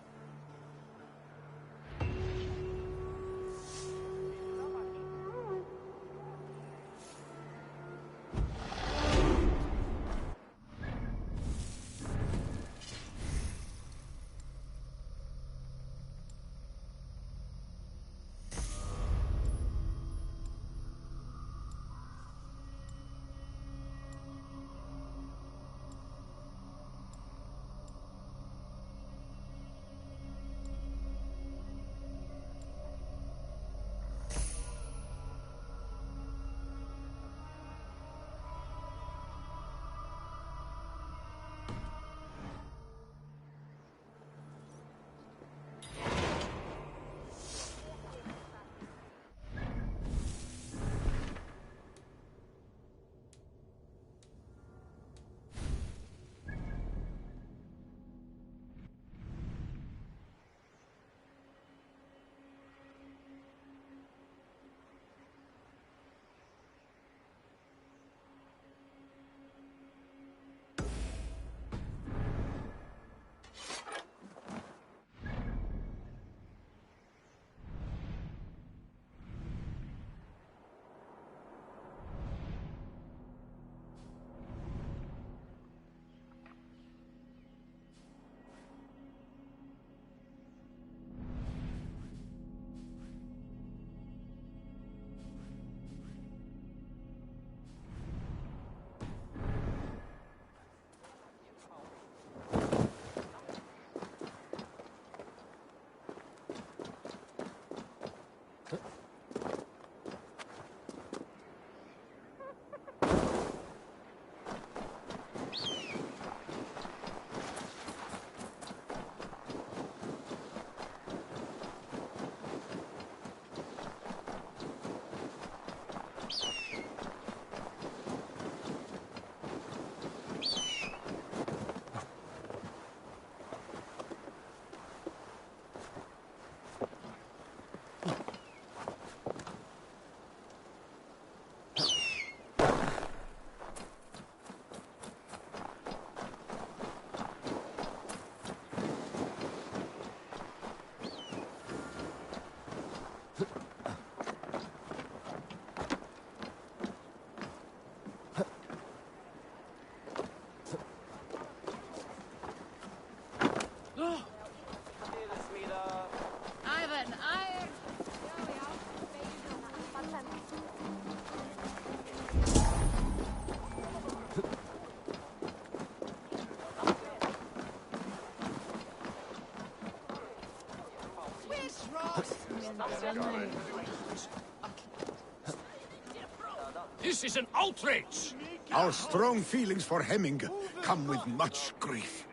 [SPEAKER 9] This is an outrage!
[SPEAKER 7] Our strong feelings for Hemming come with much grief.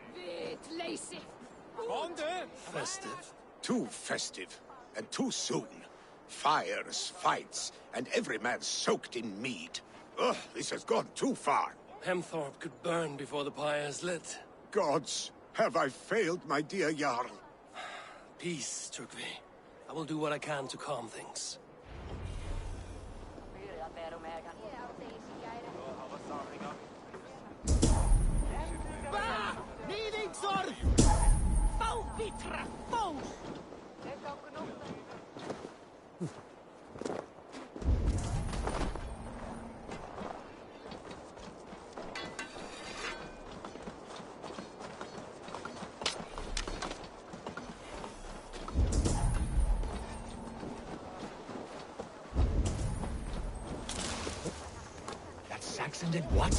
[SPEAKER 3] Festive.
[SPEAKER 7] Too festive, and too soon. Fires, fights, and every man soaked in mead. Ugh, this has gone too far.
[SPEAKER 3] Hemthorpe could burn before the pyre is lit.
[SPEAKER 7] Gods, have I failed my dear Jarl?
[SPEAKER 3] Peace, Turkvi. I will do what I can to calm things.
[SPEAKER 11] Saxon did what?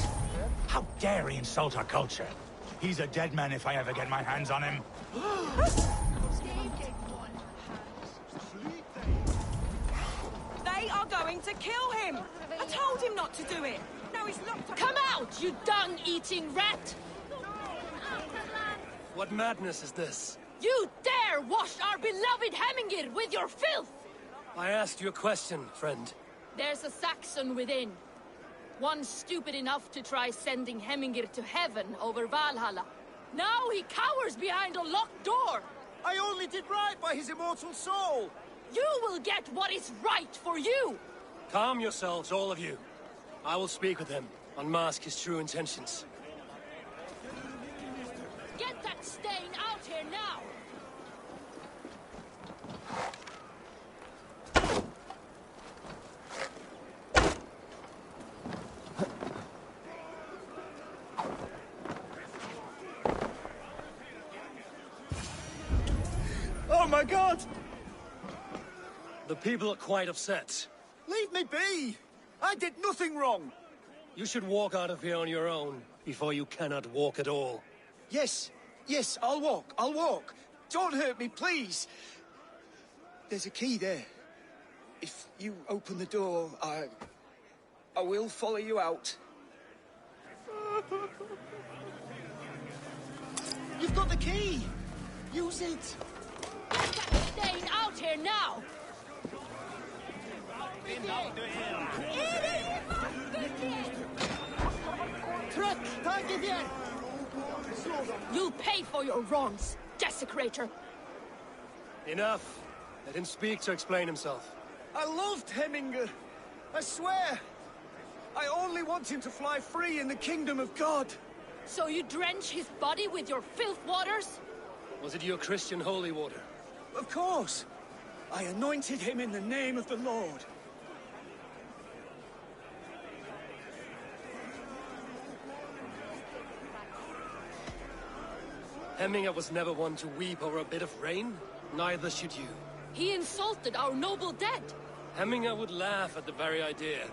[SPEAKER 11] How dare he insult our culture? He's a dead man if I ever get my hands on him.
[SPEAKER 8] They are going to kill him! I told him not to do it! Now he's locked up.
[SPEAKER 14] Come out, you dung-eating rat!
[SPEAKER 3] What madness is this?
[SPEAKER 14] You dare wash our beloved Hemmingir with your filth!
[SPEAKER 3] I asked you a question, friend.
[SPEAKER 14] There's a Saxon within. One stupid enough to try sending Hemmingir to heaven over Valhalla. Now he cowers behind a locked door!
[SPEAKER 9] I only did right by his immortal soul!
[SPEAKER 14] You will get what is right for you!
[SPEAKER 3] Calm yourselves, all of you. I will speak with him, unmask his true intentions.
[SPEAKER 14] Get that stain out here now!
[SPEAKER 9] Oh my god!
[SPEAKER 3] The people are quite upset.
[SPEAKER 9] Leave me be! I did nothing wrong!
[SPEAKER 3] You should walk out of here on your own, before you cannot walk at all.
[SPEAKER 9] Yes, I'll walk. Don't hurt me, please! There's a key there. If you open the door, I will follow you out. You've got the key! Use it!
[SPEAKER 14] Get that stain out here now! You'll pay for your wrongs, desecrator!
[SPEAKER 3] Enough. Let him speak to explain himself.
[SPEAKER 9] I loved Hemminger. I swear. I only want him to fly free in the kingdom of God.
[SPEAKER 14] So you drench his body with your filth waters?
[SPEAKER 3] Was it your Christian holy water?
[SPEAKER 9] Of course. I anointed him in the name of the Lord.
[SPEAKER 3] Hemminger was never one to weep over a bit of rain. Neither should you.
[SPEAKER 14] He insulted our noble dead.
[SPEAKER 3] Hemminger would laugh at the very idea.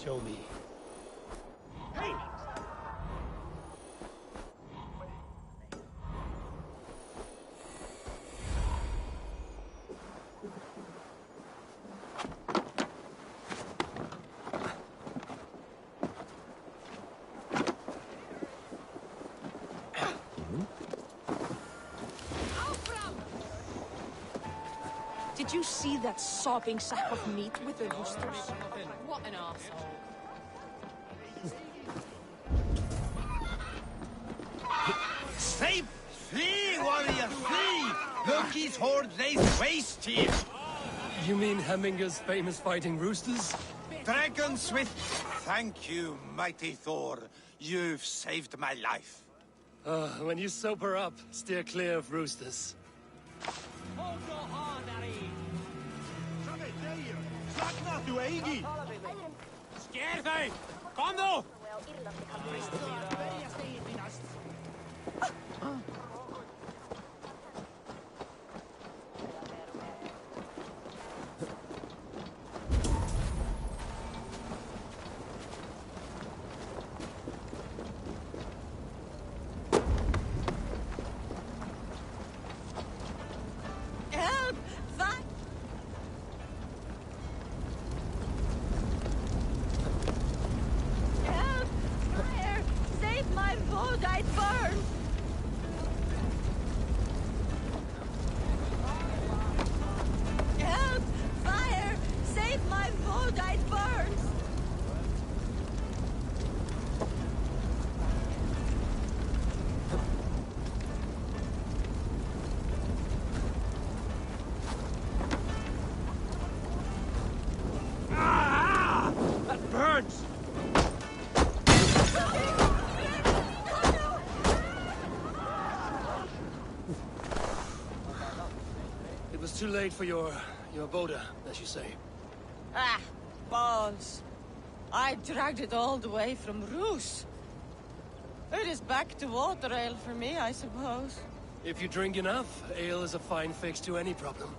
[SPEAKER 3] Show me.
[SPEAKER 9] Hey!
[SPEAKER 8] Did you see that sopping sack of meat with the roosters?
[SPEAKER 4] What an arsehole.
[SPEAKER 15] Stay! Flee, warrior, flee! Loki's horde lays waste here!
[SPEAKER 3] You mean Hemminger's famous fighting roosters?
[SPEAKER 15] Dragon Swift, thank you, mighty Thor. You've saved my life.
[SPEAKER 3] When you sober up, steer clear of roosters.
[SPEAKER 2] Skerðau! Kom nú!
[SPEAKER 8] Help!
[SPEAKER 12] Help! Fire! Save my boat, I burn! Help! Fire! Save my boat, I burn!
[SPEAKER 2] That burns!
[SPEAKER 3] It was too late for your boda, as you say.
[SPEAKER 8] Ah, balls. I dragged it all the way from Roos. It is back to water ale for me, I suppose.
[SPEAKER 3] If you drink enough, ale is a fine fix to any problem.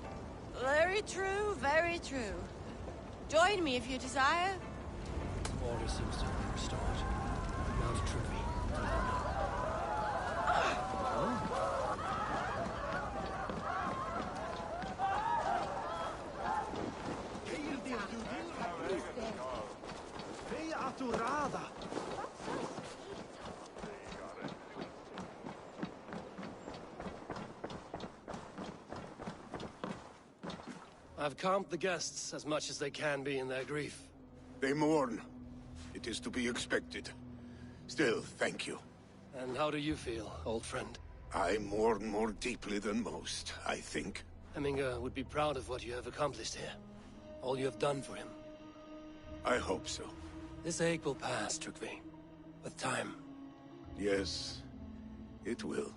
[SPEAKER 12] Very true, very true. Join me if you desire.
[SPEAKER 3] Order seems to have been restored. Now to Trigby. I've calmed the guests as much as they can be in their grief.
[SPEAKER 7] They mourn. It is to be expected. Still, thank you.
[SPEAKER 3] And how do you feel, old friend?
[SPEAKER 7] I mourn more deeply than most, I think.
[SPEAKER 3] Hemminger would be proud of what you have accomplished here. All you have done for him.
[SPEAKER 7] I hope so.
[SPEAKER 3] This ache will pass, Trygve. With time.
[SPEAKER 7] Yes, it will.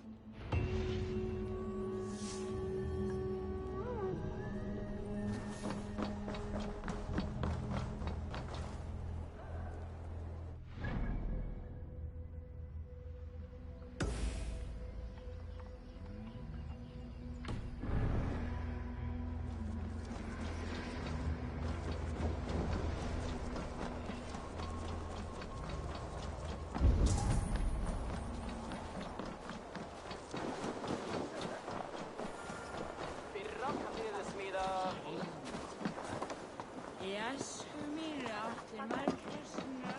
[SPEAKER 8] Yes, mira, til markasna.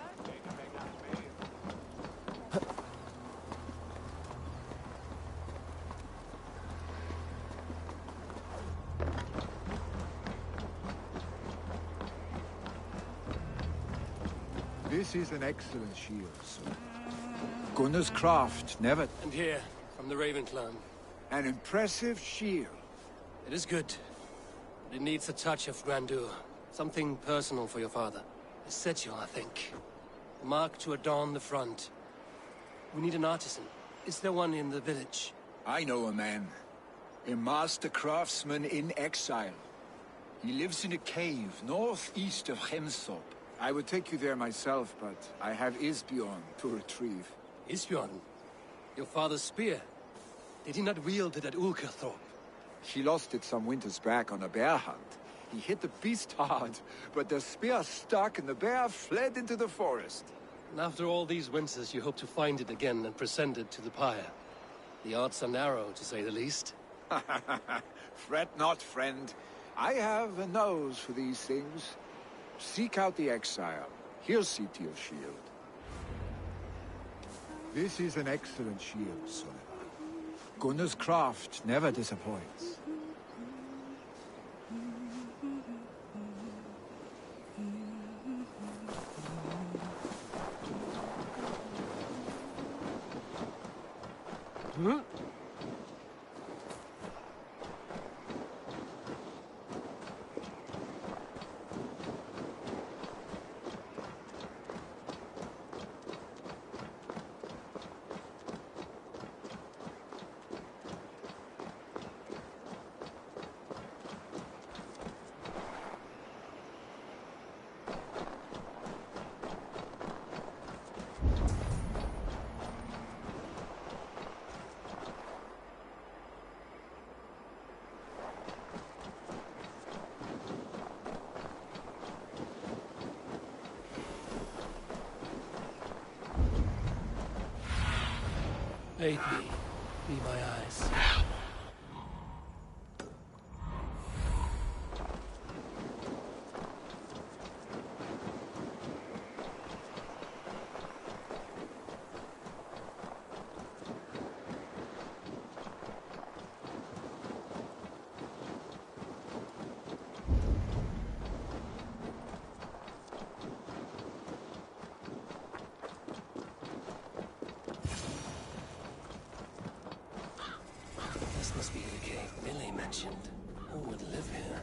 [SPEAKER 6] This is an excellent shield, sir. Gunnar's craft never...
[SPEAKER 3] And here, from the Raven clan.
[SPEAKER 6] An impressive shield.
[SPEAKER 3] It is good. But it needs a touch of grandeur. Something personal for your father. A sigil, I think. A mark to adorn the front. We need an artisan. Is there one in the village?
[SPEAKER 6] I know a man. A master craftsman in exile. He lives in a cave northeast of Hemthorpe. I would take you there myself, but I have Isbjorn to retrieve.
[SPEAKER 3] Isbjorn? Your father's spear? Did he not wield it at Ulkerthorpe?
[SPEAKER 6] He lost it some winters back on a bear hunt. He hit the beast hard, but the spear stuck and the bear fled into the forest.
[SPEAKER 3] And after all these winters, you hope to find it again and present it to the pyre. The odds are narrow, to say the least.
[SPEAKER 6] Fret not, friend. I have a nose for these things. Seek out the exile. He'll see to your shield. This is an excellent shield, Sullivan. Gunnar's craft never disappoints.
[SPEAKER 3] Aid me. Be my eyes. This must be the cave Billy mentioned. Who would live here?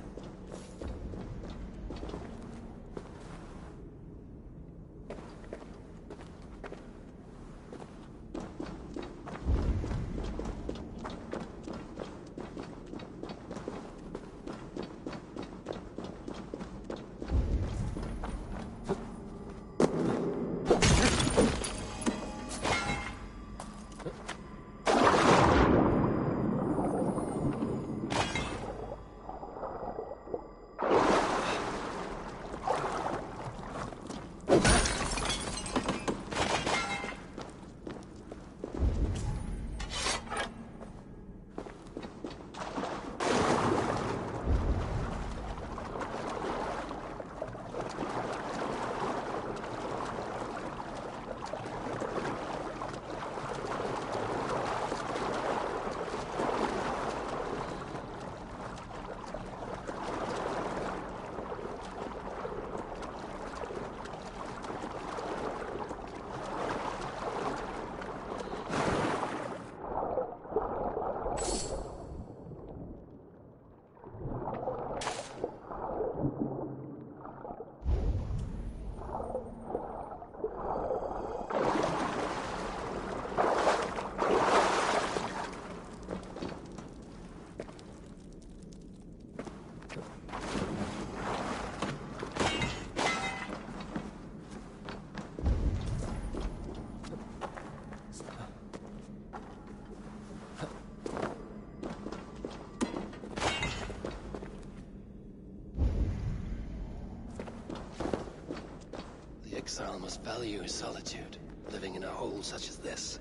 [SPEAKER 3] The exile must value his solitude, living in a hole such as this.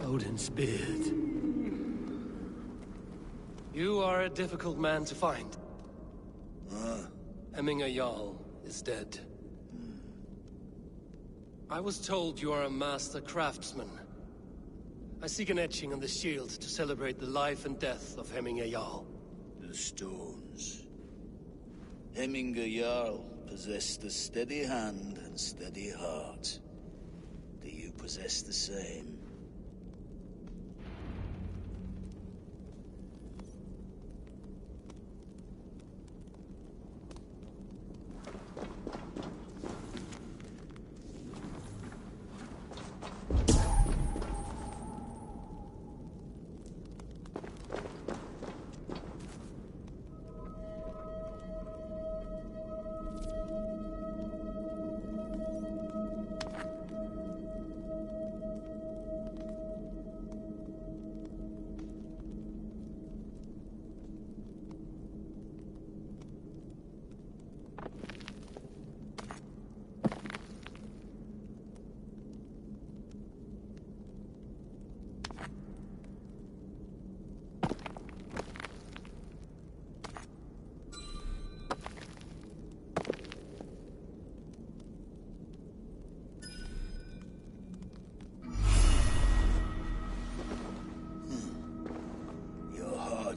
[SPEAKER 3] Odin's beard. You are a difficult man to find. Hemminger Jarl is dead. I was told you are a master craftsman. I seek an etching on the shield to celebrate the life and death of Hemminger Jarl.
[SPEAKER 16] The stones. Hemminger Jarl possessed a steady hand and steady heart. Do you possess the same?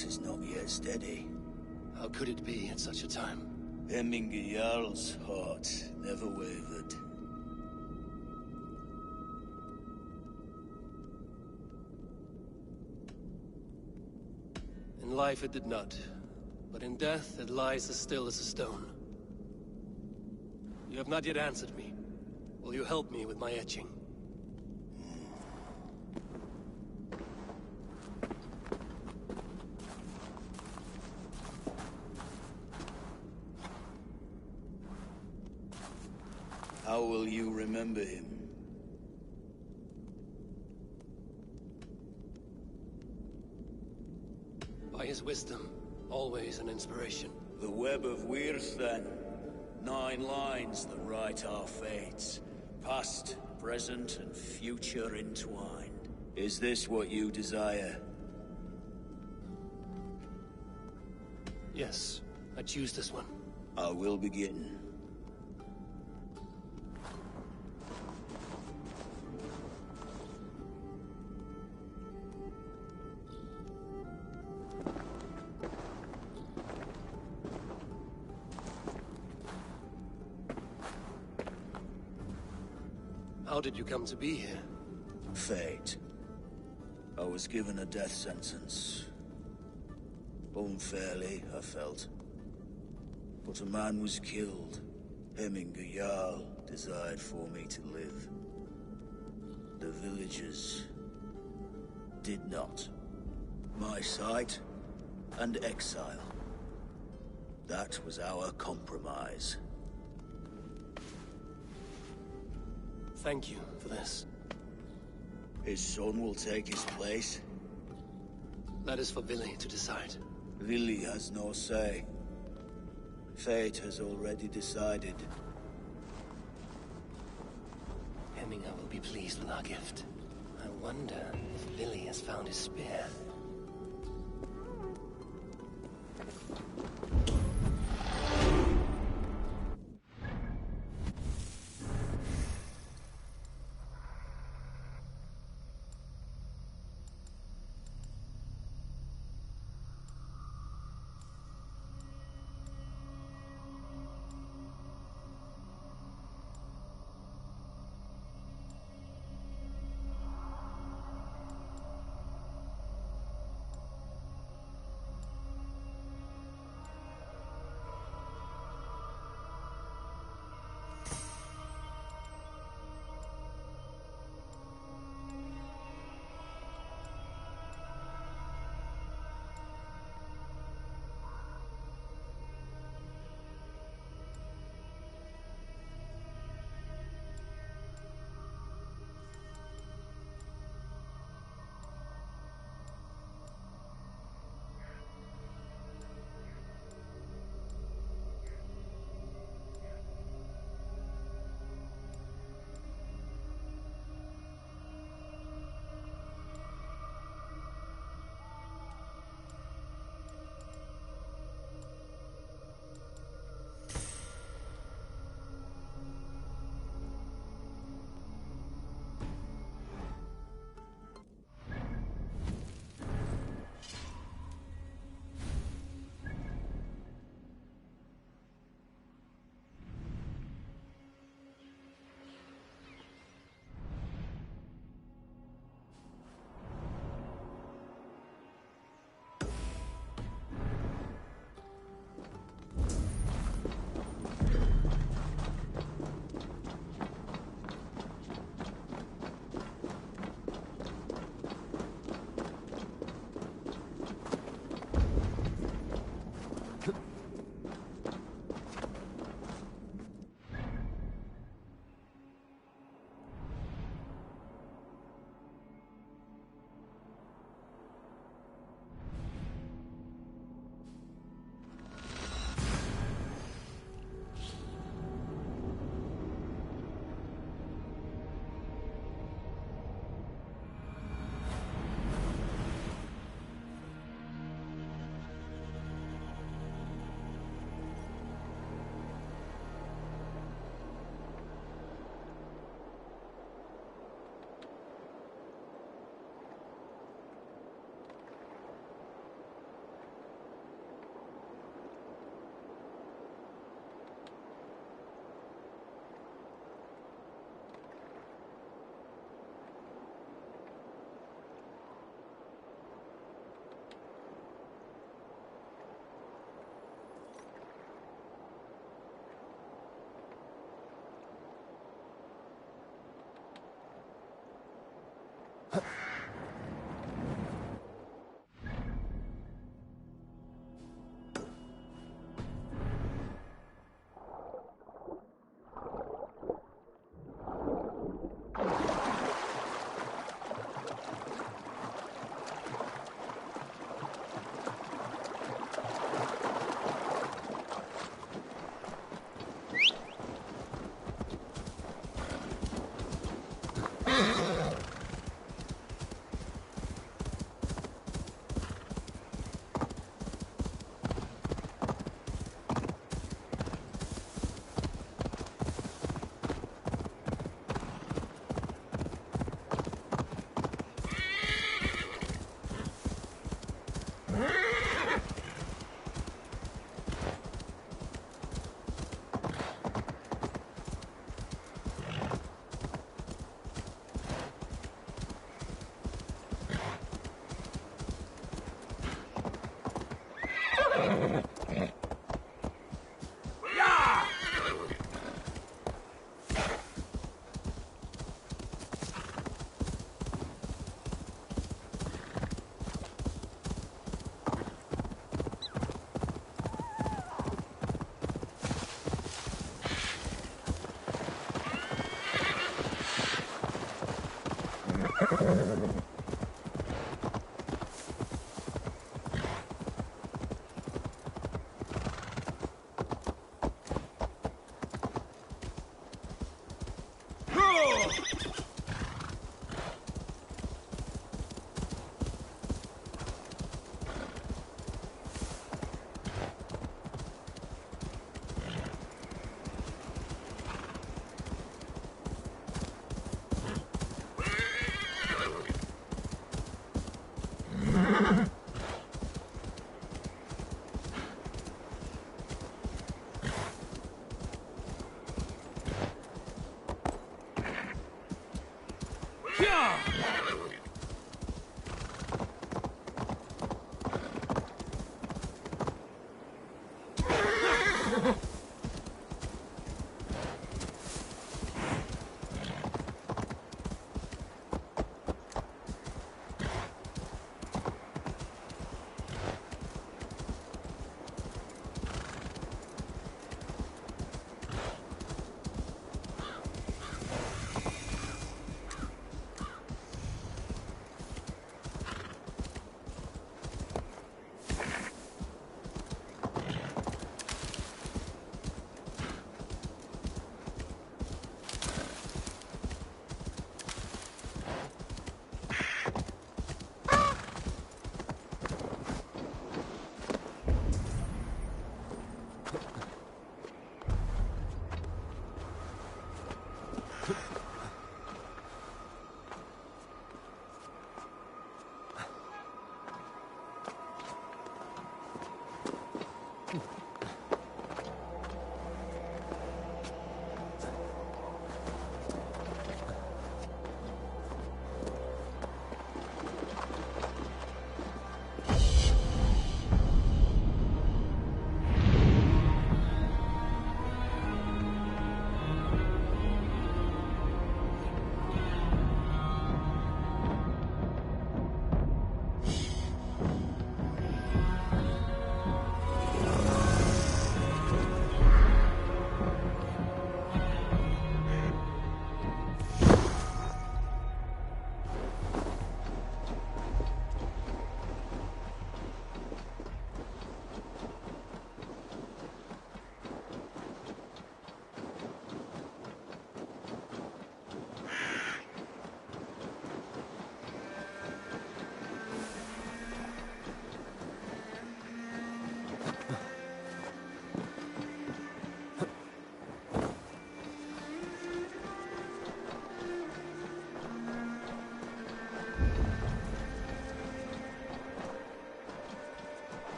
[SPEAKER 16] heart is not yet steady.
[SPEAKER 3] How could it be at such a time?
[SPEAKER 16] Hemminger Jarl's heart never wavered.
[SPEAKER 3] In life it did not, but in death it lies as still as a stone. You have not yet answered me. Will you help me with my etching?
[SPEAKER 16] How will you remember him?
[SPEAKER 3] By his wisdom, always an inspiration.
[SPEAKER 16] The web of Wirth, then. 9 lines that write our fates. Past, present, and future entwined. Is this what you desire?
[SPEAKER 3] Yes, I choose this one.
[SPEAKER 16] I will begin.
[SPEAKER 3] How did you come to be here?
[SPEAKER 16] Fate. I was given a death sentence. Unfairly, I felt. But a man was killed. Hemminger Jarl desired for me to live. The villagers did not. My sight and exile. That was our compromise.
[SPEAKER 3] Thank you for this.
[SPEAKER 16] His son will take his place.
[SPEAKER 3] That is for Billy to decide.
[SPEAKER 16] Billy has no say. Fate has already decided.
[SPEAKER 3] Hemminger will be pleased with our gift. I wonder if Billy has found his spear.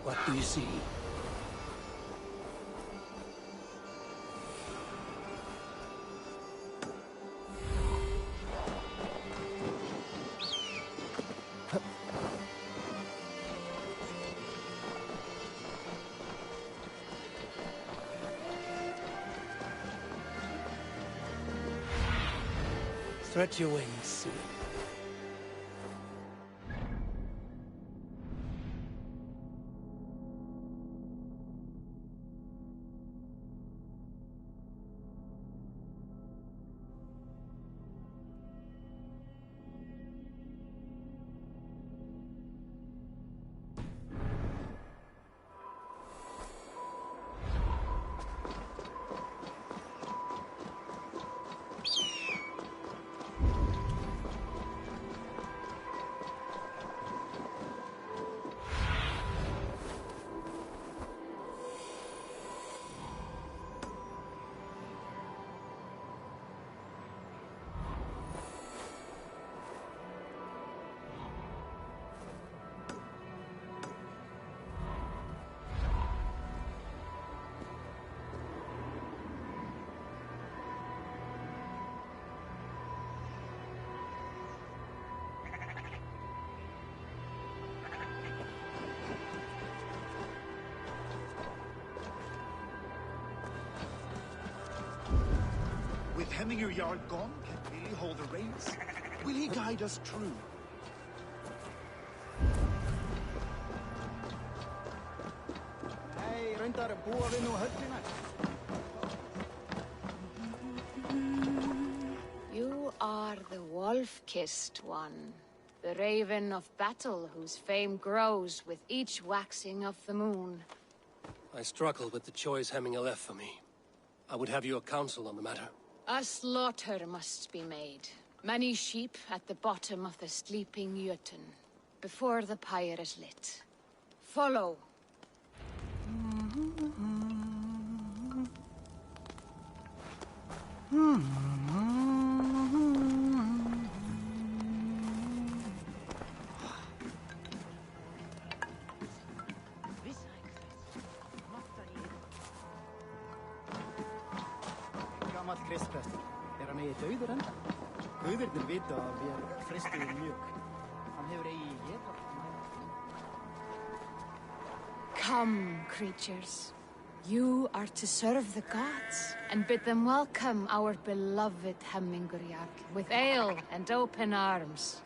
[SPEAKER 3] What do you see? Stretch your wings.
[SPEAKER 10] Hemminger Jarl gone can really hold the reins? Will he guide us true?
[SPEAKER 17] Nei, reyndar búa við nú höllina.
[SPEAKER 14] You are the wolf-kissed one. The raven of battle whose fame grows with each waxing of the moon.
[SPEAKER 3] I struggle with the choice Hemminger left for me. I would have your counsel on the matter.
[SPEAKER 14] A slaughter must be made. Many sheep at the bottom of the sleeping Jötun, before the pyre is lit. Follow.
[SPEAKER 17] Gamall kristprestur. Hann eigi dauður enda? Guðirnir vita að við fristuðum mjög. Hann hefur eigi étað.
[SPEAKER 14] Come, creatures. You are to serve the gods, and bid them welcome our beloved Hemminger Jarl with ale and open arms.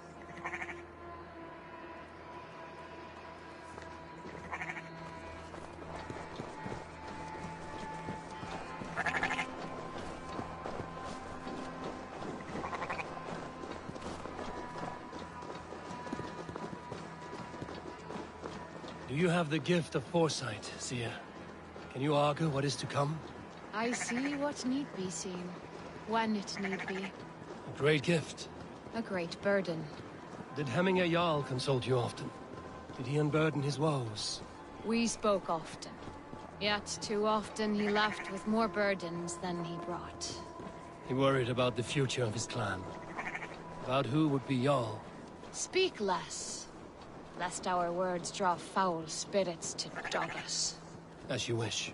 [SPEAKER 3] Do you have the gift of foresight, seer? Can you argue what is to come?
[SPEAKER 14] I see what need be seen, when it need be.
[SPEAKER 3] A great gift.
[SPEAKER 14] A great burden.
[SPEAKER 3] Did Hemminger Jarl consult you often? Did he unburden his woes?
[SPEAKER 14] We spoke often. Yet too often he left with more burdens than he brought.
[SPEAKER 3] He worried about the future of his clan. About who would be Jarl.
[SPEAKER 14] Speak less, lest our words draw foul spirits to dog us.
[SPEAKER 3] As you wish.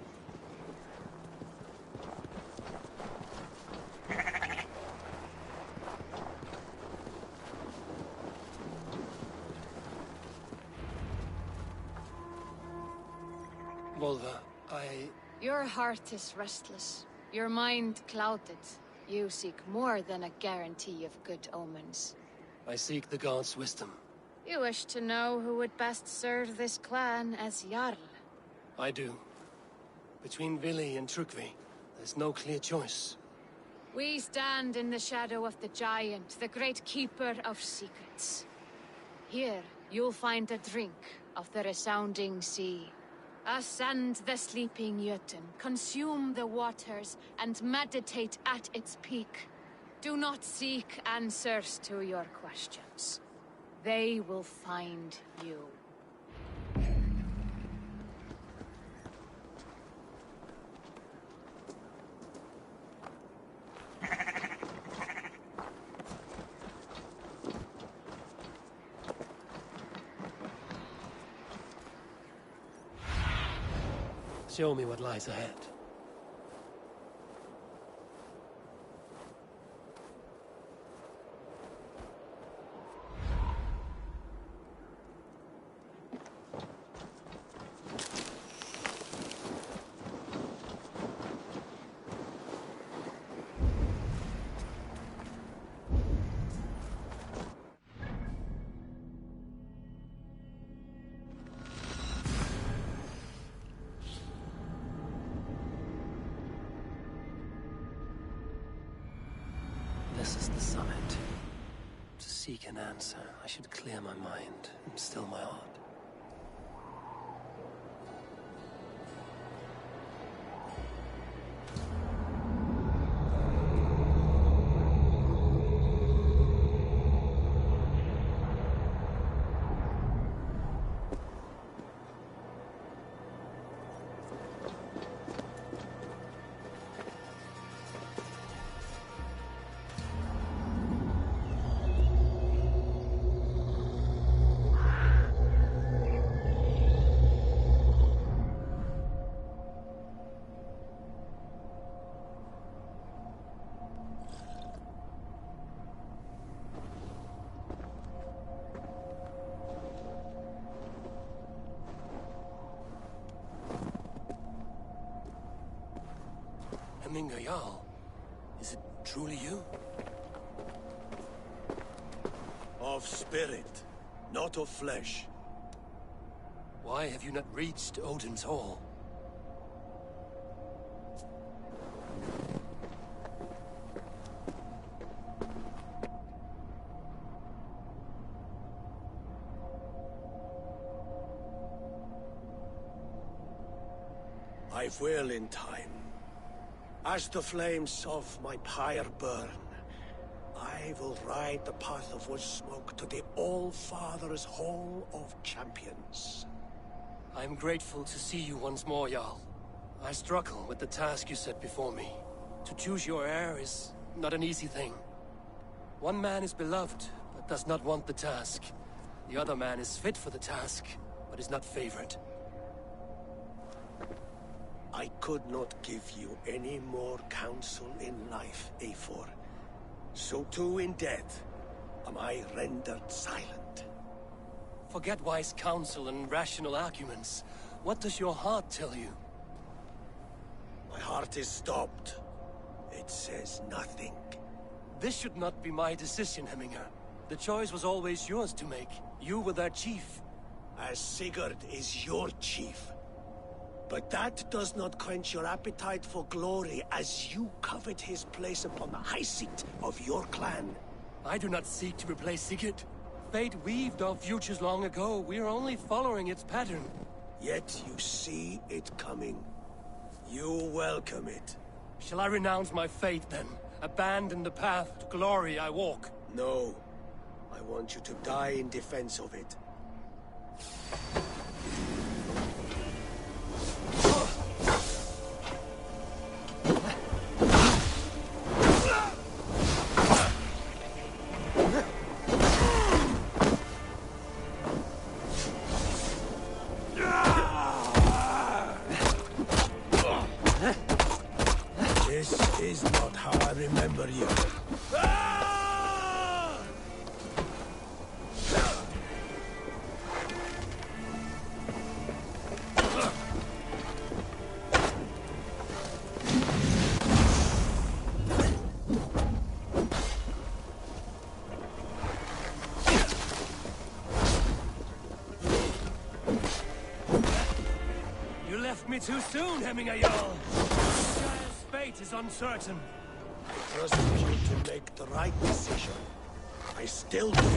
[SPEAKER 3] Volva,
[SPEAKER 14] Your heart is restless. Your mind clouded. You seek more than a guarantee of good omens.
[SPEAKER 3] I seek the gods' wisdom.
[SPEAKER 14] You wish to know who would best serve this clan as Jarl.
[SPEAKER 3] I do. Between Vili and Trukvi, there's no clear choice.
[SPEAKER 14] We stand in the shadow of the giant, the great keeper of secrets. Here, you'll find a drink of the resounding sea. Ascend the sleeping Jötun, consume the waters, and meditate at its peak. Do not seek answers to your questions. They will find you.
[SPEAKER 3] Show me what lies ahead. This is the summit. To seek an answer, I should clear my mind and still my heart. Hemminger Jarl? Is it truly you?
[SPEAKER 22] Of spirit, not of flesh.
[SPEAKER 3] Why have you not reached Odin's Hall?
[SPEAKER 22] I will in time. As the flames of my pyre burn, I will ride the path of wood smoke to the All-Father's Hall of Champions.
[SPEAKER 3] I am grateful to see you once more, Jarl. I struggle with the task you set before me. To choose your heir is not an easy thing. One man is beloved, but does not want the task. The other man is fit for the task, but is not favored.
[SPEAKER 22] I could not give you any more counsel in life, Eivor. So too in death am I rendered silent.
[SPEAKER 3] Forget wise counsel and rational arguments. What does your heart tell you?
[SPEAKER 22] My heart is stopped. It says nothing.
[SPEAKER 3] This should not be my decision, Hemminger. The choice was always yours to make. You were their chief.
[SPEAKER 22] As Sigurd is your chief. But that does not quench your appetite for glory as you covet his place upon the high seat of your clan.
[SPEAKER 3] I do not seek to replace Sigurd. Fate weaved our futures long ago. We are only following its pattern.
[SPEAKER 22] Yet you see it coming. You welcome it.
[SPEAKER 3] Shall I renounce my faith then? Abandon the path to glory I walk?
[SPEAKER 22] No. I want you to die in defense of it. This is not how I remember you.
[SPEAKER 3] You left me too soon, Hemminger Jarl. Giant's fate is uncertain.
[SPEAKER 22] I trusted you to make the right decision. I still do.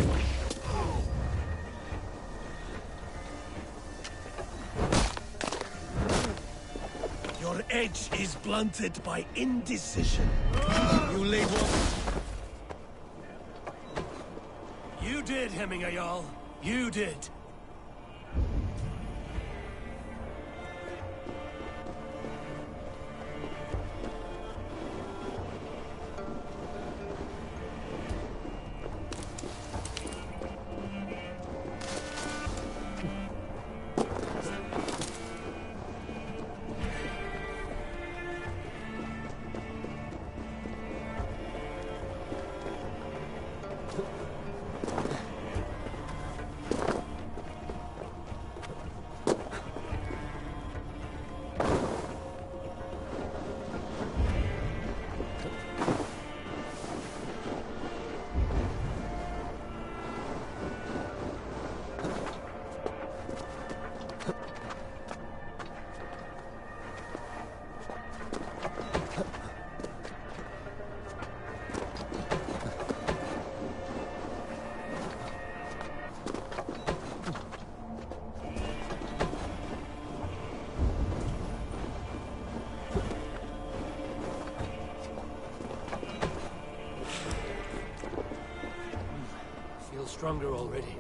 [SPEAKER 22] Your edge is blunted by indecision. You laid one.
[SPEAKER 3] You did, Hemminger Jarl. You did. Stronger already.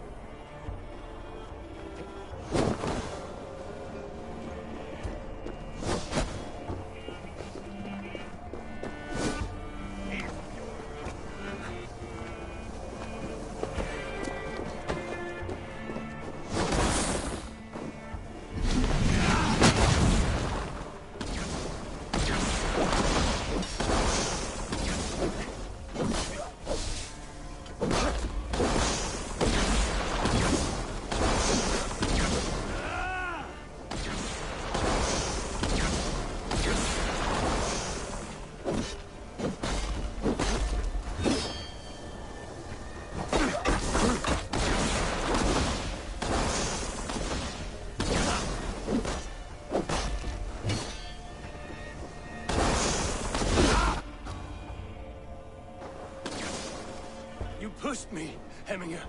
[SPEAKER 3] You pushed me, Hemminger.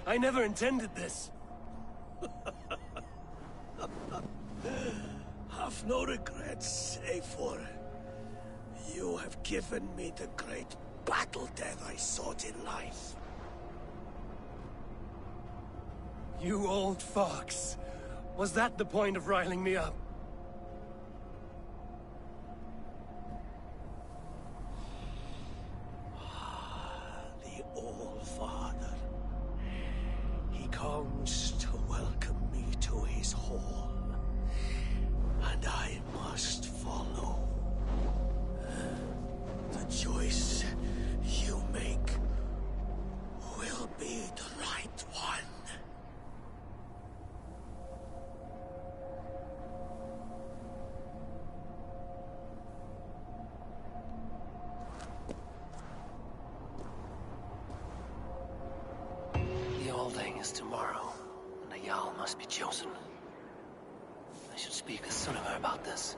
[SPEAKER 3] I never intended this.
[SPEAKER 22] Have no regrets, Eivor. You have given me the great battle death I sought in life.
[SPEAKER 3] You old fox. Was that the point of riling me up?
[SPEAKER 22] The Old Father. He comes to welcome me to his hall. And I must follow. The choice you make will be the right one.
[SPEAKER 3] The Alding is tomorrow, and a Jarl must be chosen. I should speak with Sunniva about this.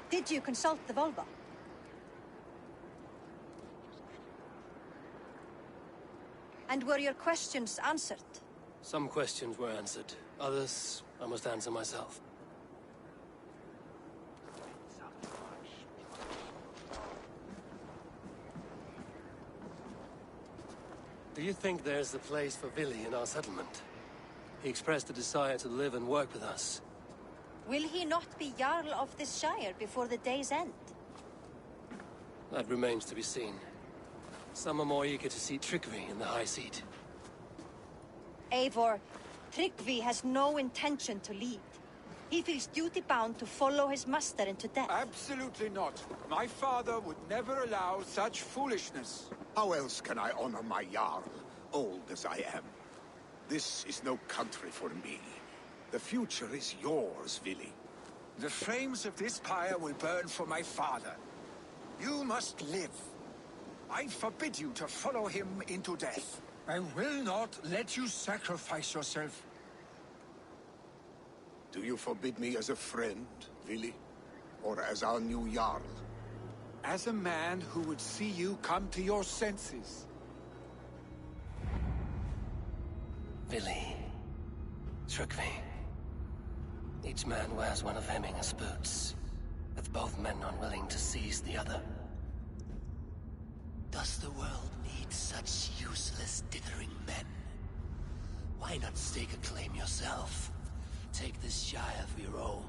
[SPEAKER 12] Did you consult the Volva? And were your questions answered?
[SPEAKER 3] Some questions were answered. Others, I must answer myself. Do you think there's a place for Vili in our settlement? He expressed a desire to live and work with us.
[SPEAKER 12] Will he not be Jarl of this Shire before the day's end?
[SPEAKER 3] That remains to be seen. Some are more eager to see Tryggvi in the high seat.
[SPEAKER 12] Eivor, Tryggvi has no intention to lead. He feels duty-bound to follow his master into death.
[SPEAKER 6] Absolutely not. My father would never allow such foolishness.
[SPEAKER 7] How else can I honor my Jarl, old as I am? This is no country for me. The future is yours, Vili.
[SPEAKER 6] The flames of this pyre will burn for my father. You must live. I forbid you to follow him into death. I will not let you sacrifice yourself.
[SPEAKER 7] Do you forbid me as a friend, Vili? Or as our new Jarl?
[SPEAKER 6] As a man who would see you come to your senses.
[SPEAKER 3] Vili. Tryggvi. Each man wears one of Hemminger's boots, with both men unwilling to seize the other.
[SPEAKER 18] Does the world need such useless, dithering men? Why not stake a claim yourself? Take this Shire for your own.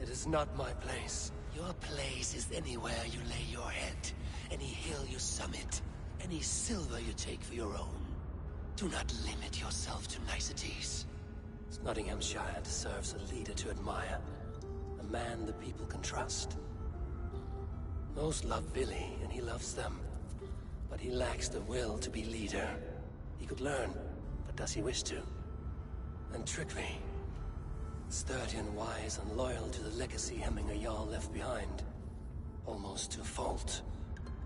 [SPEAKER 3] It is not my place.
[SPEAKER 18] Your place is anywhere you lay your head, any hill you summit, any silver you take for your own. Do not limit yourself to niceties.
[SPEAKER 3] Nottinghamshire deserves a leader to admire. A man the people can trust. Most love Vili, and he loves them. But he lacks the will to be leader. He could learn, but does he wish to? And Tryggvi. Sturdy and wise and loyal to the legacy Hemminger Jarl left behind. Almost to a fault.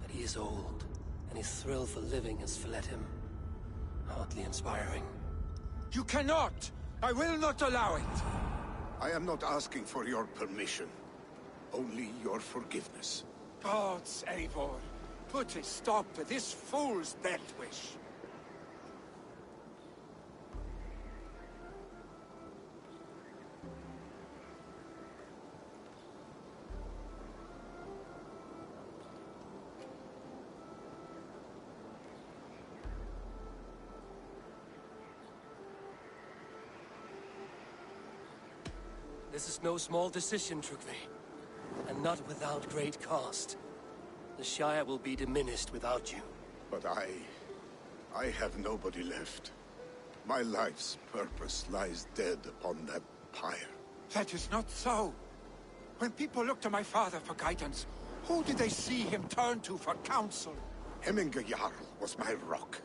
[SPEAKER 3] But he is old, and his thrill for living has fled him. Hardly inspiring.
[SPEAKER 6] You cannot! I will not allow it!
[SPEAKER 7] I am not asking for your permission. Only your forgiveness.
[SPEAKER 2] Gods, Eivor, put a stop to this fool's death wish.
[SPEAKER 3] This is no small decision, Trugvi. And not without great cost. The Shire will be diminished without you.
[SPEAKER 7] But I have nobody left. My life's purpose lies dead upon that pyre.
[SPEAKER 2] That is not so. When people look to my father for guidance, who did they see him turn to for counsel?
[SPEAKER 7] Hemminger Jarl was my rock.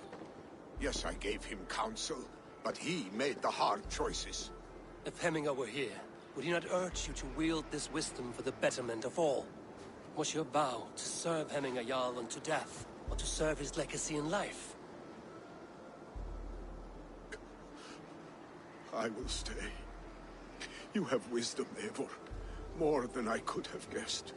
[SPEAKER 7] Yes, I gave him counsel, but he made the hard choices.
[SPEAKER 3] If Hemminger were here, would he not urge you to wield this wisdom for the betterment of all? Was your vow to serve Hemminger Jarl unto death, or to serve his legacy in life?
[SPEAKER 7] I will stay. You have wisdom, Eivor. More than I could have guessed.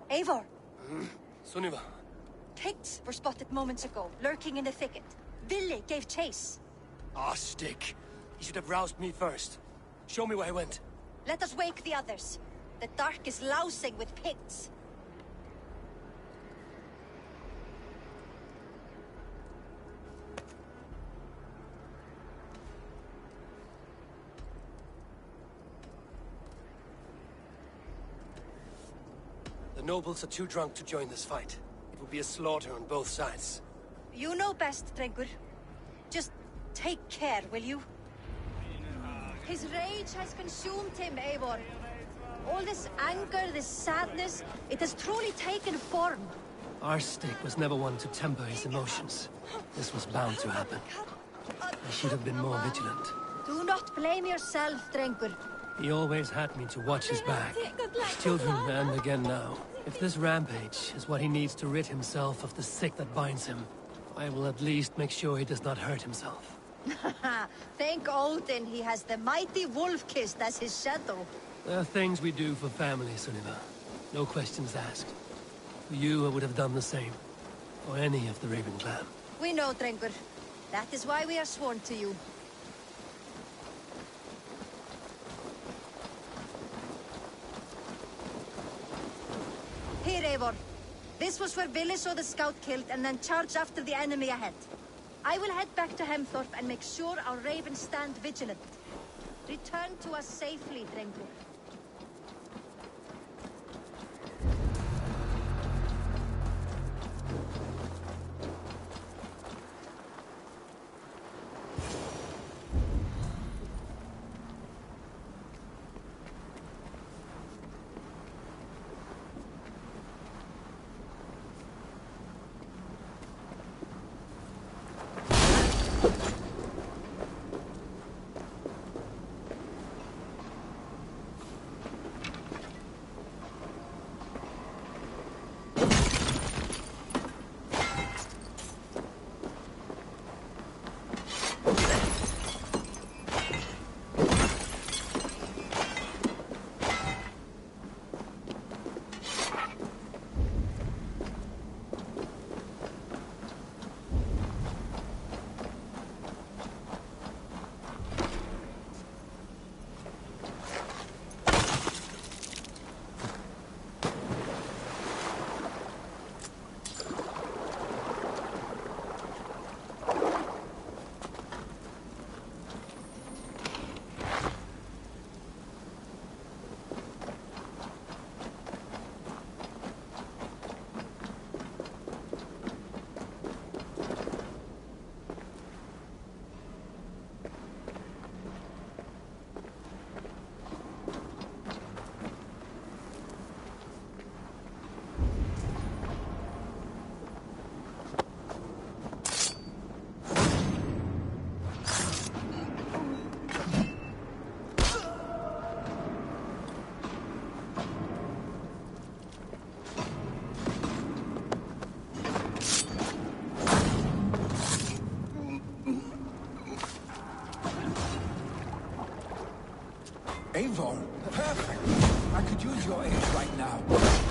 [SPEAKER 12] Eivor!
[SPEAKER 3] Sunniva.
[SPEAKER 12] Picts were spotted moments ago, lurking in the thicket. Ville gave chase.
[SPEAKER 3] Ah, stick. He should have roused me first. Show me where he went.
[SPEAKER 12] Let us wake the others. The dark is lousing with Picts.
[SPEAKER 3] The nobles are too drunk to join this fight. It will be a slaughter on both sides.
[SPEAKER 12] You know best, Drengur. Just take care, will you? His rage has consumed him, Eivor. All this anger, this sadness, it has truly taken form.
[SPEAKER 3] Our stick was never one to temper his emotions. This was bound to happen. I should have been more vigilant.
[SPEAKER 12] Do not blame yourself, Drengur.
[SPEAKER 3] He always had me to watch his back. His children, and again now. If this rampage is what he needs to rid himself of the sick that binds him, I will at least make sure he does not hurt himself.
[SPEAKER 12] Thank Odin he has the mighty Wolf-Kissed as his shadow.
[SPEAKER 3] There are things we do for family, Sunniva. No questions asked. For you, I would have done the same. For any of the Raven clan.
[SPEAKER 12] We know, Drengur. That is why we are sworn to you. Here, Eivor. This was where Ville saw the scout killed and then charged after the enemy ahead. I will head back to Hemthorpe and make sure our ravens stand vigilant. Return to us safely, Drengur.
[SPEAKER 6] Eivor, perfect. I could use your aid right now.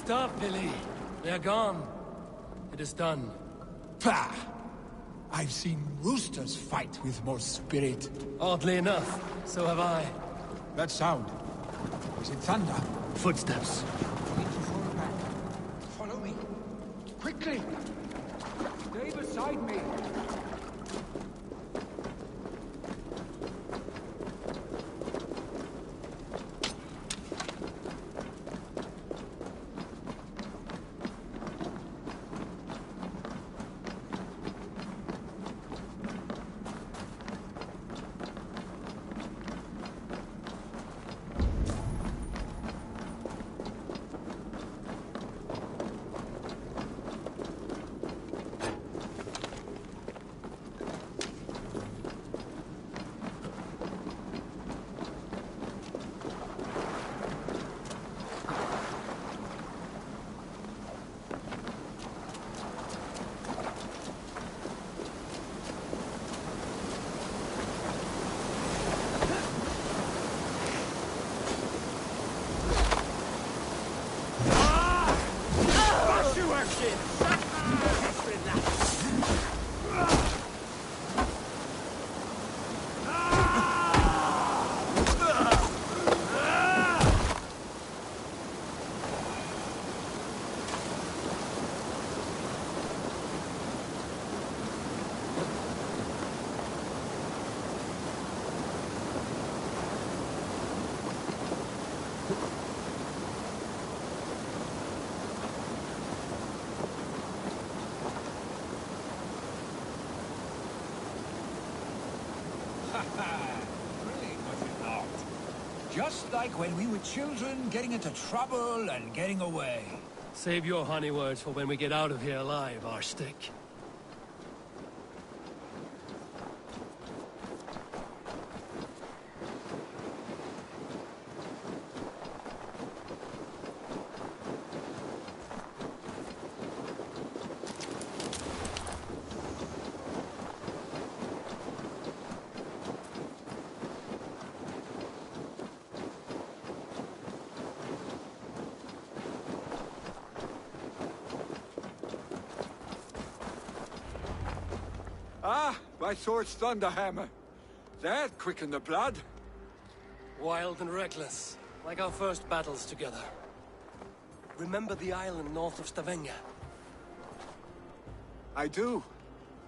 [SPEAKER 3] Lift up, Billy. They're gone. It is done.
[SPEAKER 6] Pah! I've seen roosters fight with more spirit.
[SPEAKER 3] Oddly enough, so have I.
[SPEAKER 6] That sound. Is it thunder?
[SPEAKER 3] Footsteps.
[SPEAKER 6] Follow me. Quickly! Stay beside me! Really, was it not? Just like when we were children, getting into trouble and getting away.
[SPEAKER 3] Save your honey words for when we get out of here alive, Arstick.
[SPEAKER 6] Ah, my sword's thunderhammer. That quickened the blood.
[SPEAKER 3] Wild and reckless, like our first battles together. Remember the island north of Stavanger?
[SPEAKER 6] I do.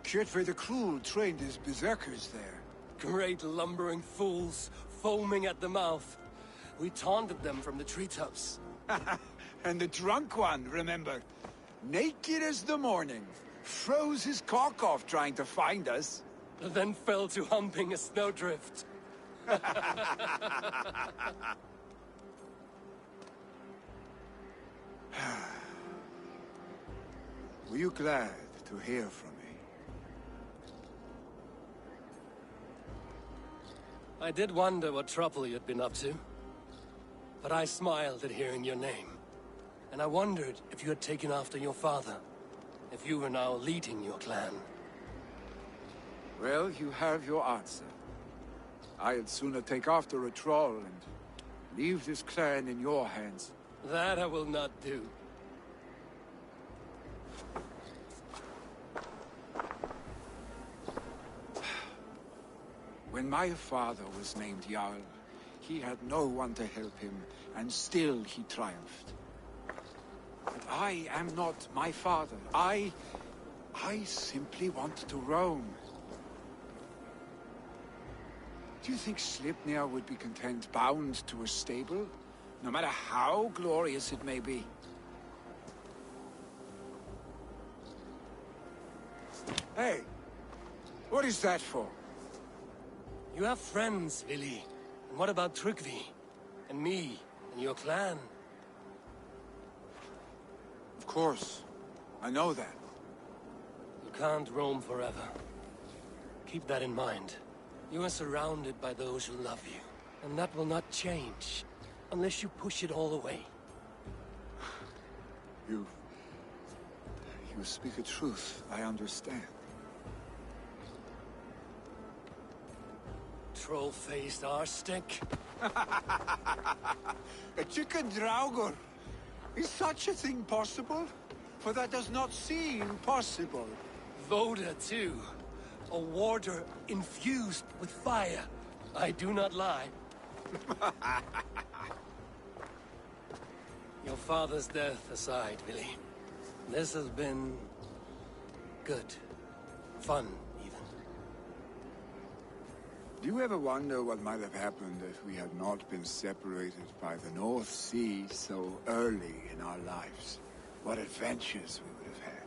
[SPEAKER 6] Kjotve the Cruel trained his berserkers there.
[SPEAKER 3] Great lumbering fools, foaming at the mouth. We taunted them from the treetops.
[SPEAKER 6] And the drunk one, remember? Naked as the morning. Froze his cock off trying to find us.
[SPEAKER 3] Then fell to humping a snowdrift.
[SPEAKER 6] Were you glad to hear from me?
[SPEAKER 3] I did wonder what trouble you'd been up to. But I smiled at hearing your name. And I wondered if you had taken after your father. If you were now leading your clan.
[SPEAKER 6] Well, you have your answer. I'd sooner take after a troll and leave this clan in your hands.
[SPEAKER 3] That I will not do.
[SPEAKER 6] When my father was named Jarl, he had no one to help him, and still he triumphed. But I am not my father. I simply want to roam. Do you think Sleipnir would be content bound to a stable? No matter how glorious it may be? Hey! What is that for?
[SPEAKER 3] You have friends, Vili. And what about Tryggvi? And me? And your clan?
[SPEAKER 6] Of course. I know that.
[SPEAKER 3] You can't roam forever. Keep that in mind. You are surrounded by those who love you. And that will not change. Unless you push it all away.
[SPEAKER 6] You speak a truth, I understand.
[SPEAKER 3] Troll-faced arstick.
[SPEAKER 6] A chicken draugur. Is such a thing possible? For that does not seem possible.
[SPEAKER 3] Voda, too. A warder infused with fire. I do not lie. Your father's death aside, Billy. This has been... good. Fun, even.
[SPEAKER 6] Do you ever wonder what might have happened if we had not been separated by the North Sea so early in our lives? What adventures we would have had.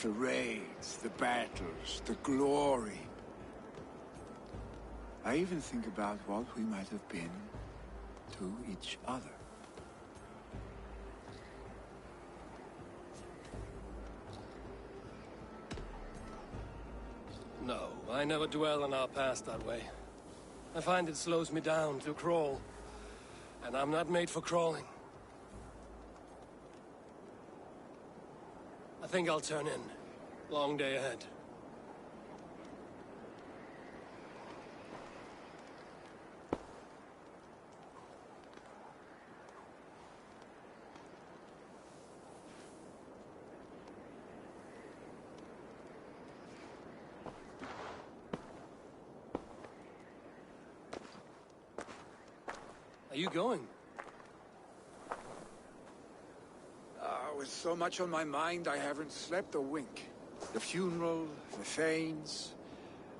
[SPEAKER 6] The raids, the battles, the glory. I even think about what we might have been to each other.
[SPEAKER 3] No, I never dwell on our past that way. I find it slows me down to crawl. And I'm not made for crawling. I think I'll turn in. Long day ahead. Are you going?
[SPEAKER 6] With so much on my mind, I haven't slept a wink. The funeral, the Thanes.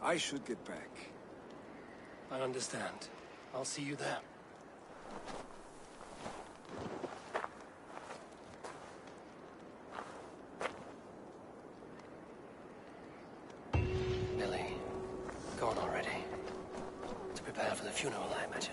[SPEAKER 6] I should get back.
[SPEAKER 3] I understand. I'll see you there. Billy, gone already. To prepare for the funeral, I imagine.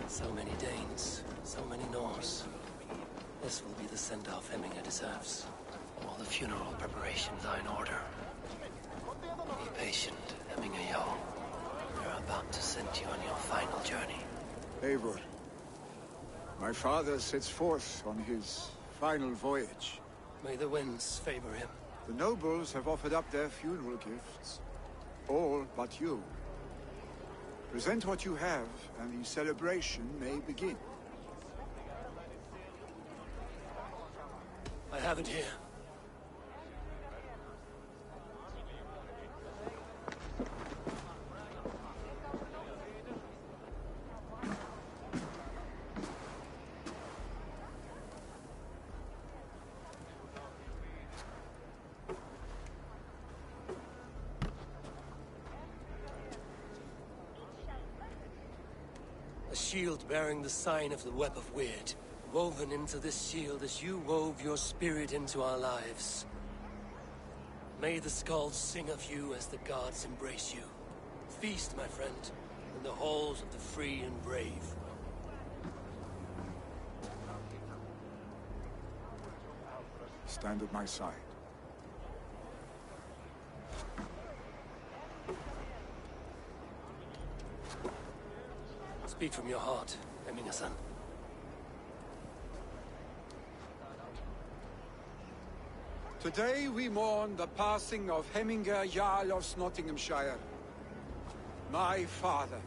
[SPEAKER 3] So many Danes, so many Norse. This will be the send-off Hemminger deserves. All the funeral preparations are in order. Be patient, Hemminger Jarl. We're about to send you on your final journey.
[SPEAKER 6] Eivor, my father sets forth on his final voyage.
[SPEAKER 3] May the winds favor him.
[SPEAKER 6] The nobles have offered up their funeral gifts. All but you. Present what you have, and the celebration may begin.
[SPEAKER 3] I have it here. A shield bearing the sign of the Web of Weird. Woven into this shield as you wove your spirit into our lives. May the skulls sing of you as the gods embrace you. Feast, my friend, in the halls of the free and brave.
[SPEAKER 6] Stand at my side.
[SPEAKER 3] Speak from your heart, Hemminger-san.
[SPEAKER 6] Today we mourn the passing of Hemminger Jarl of Nottinghamshire. My father.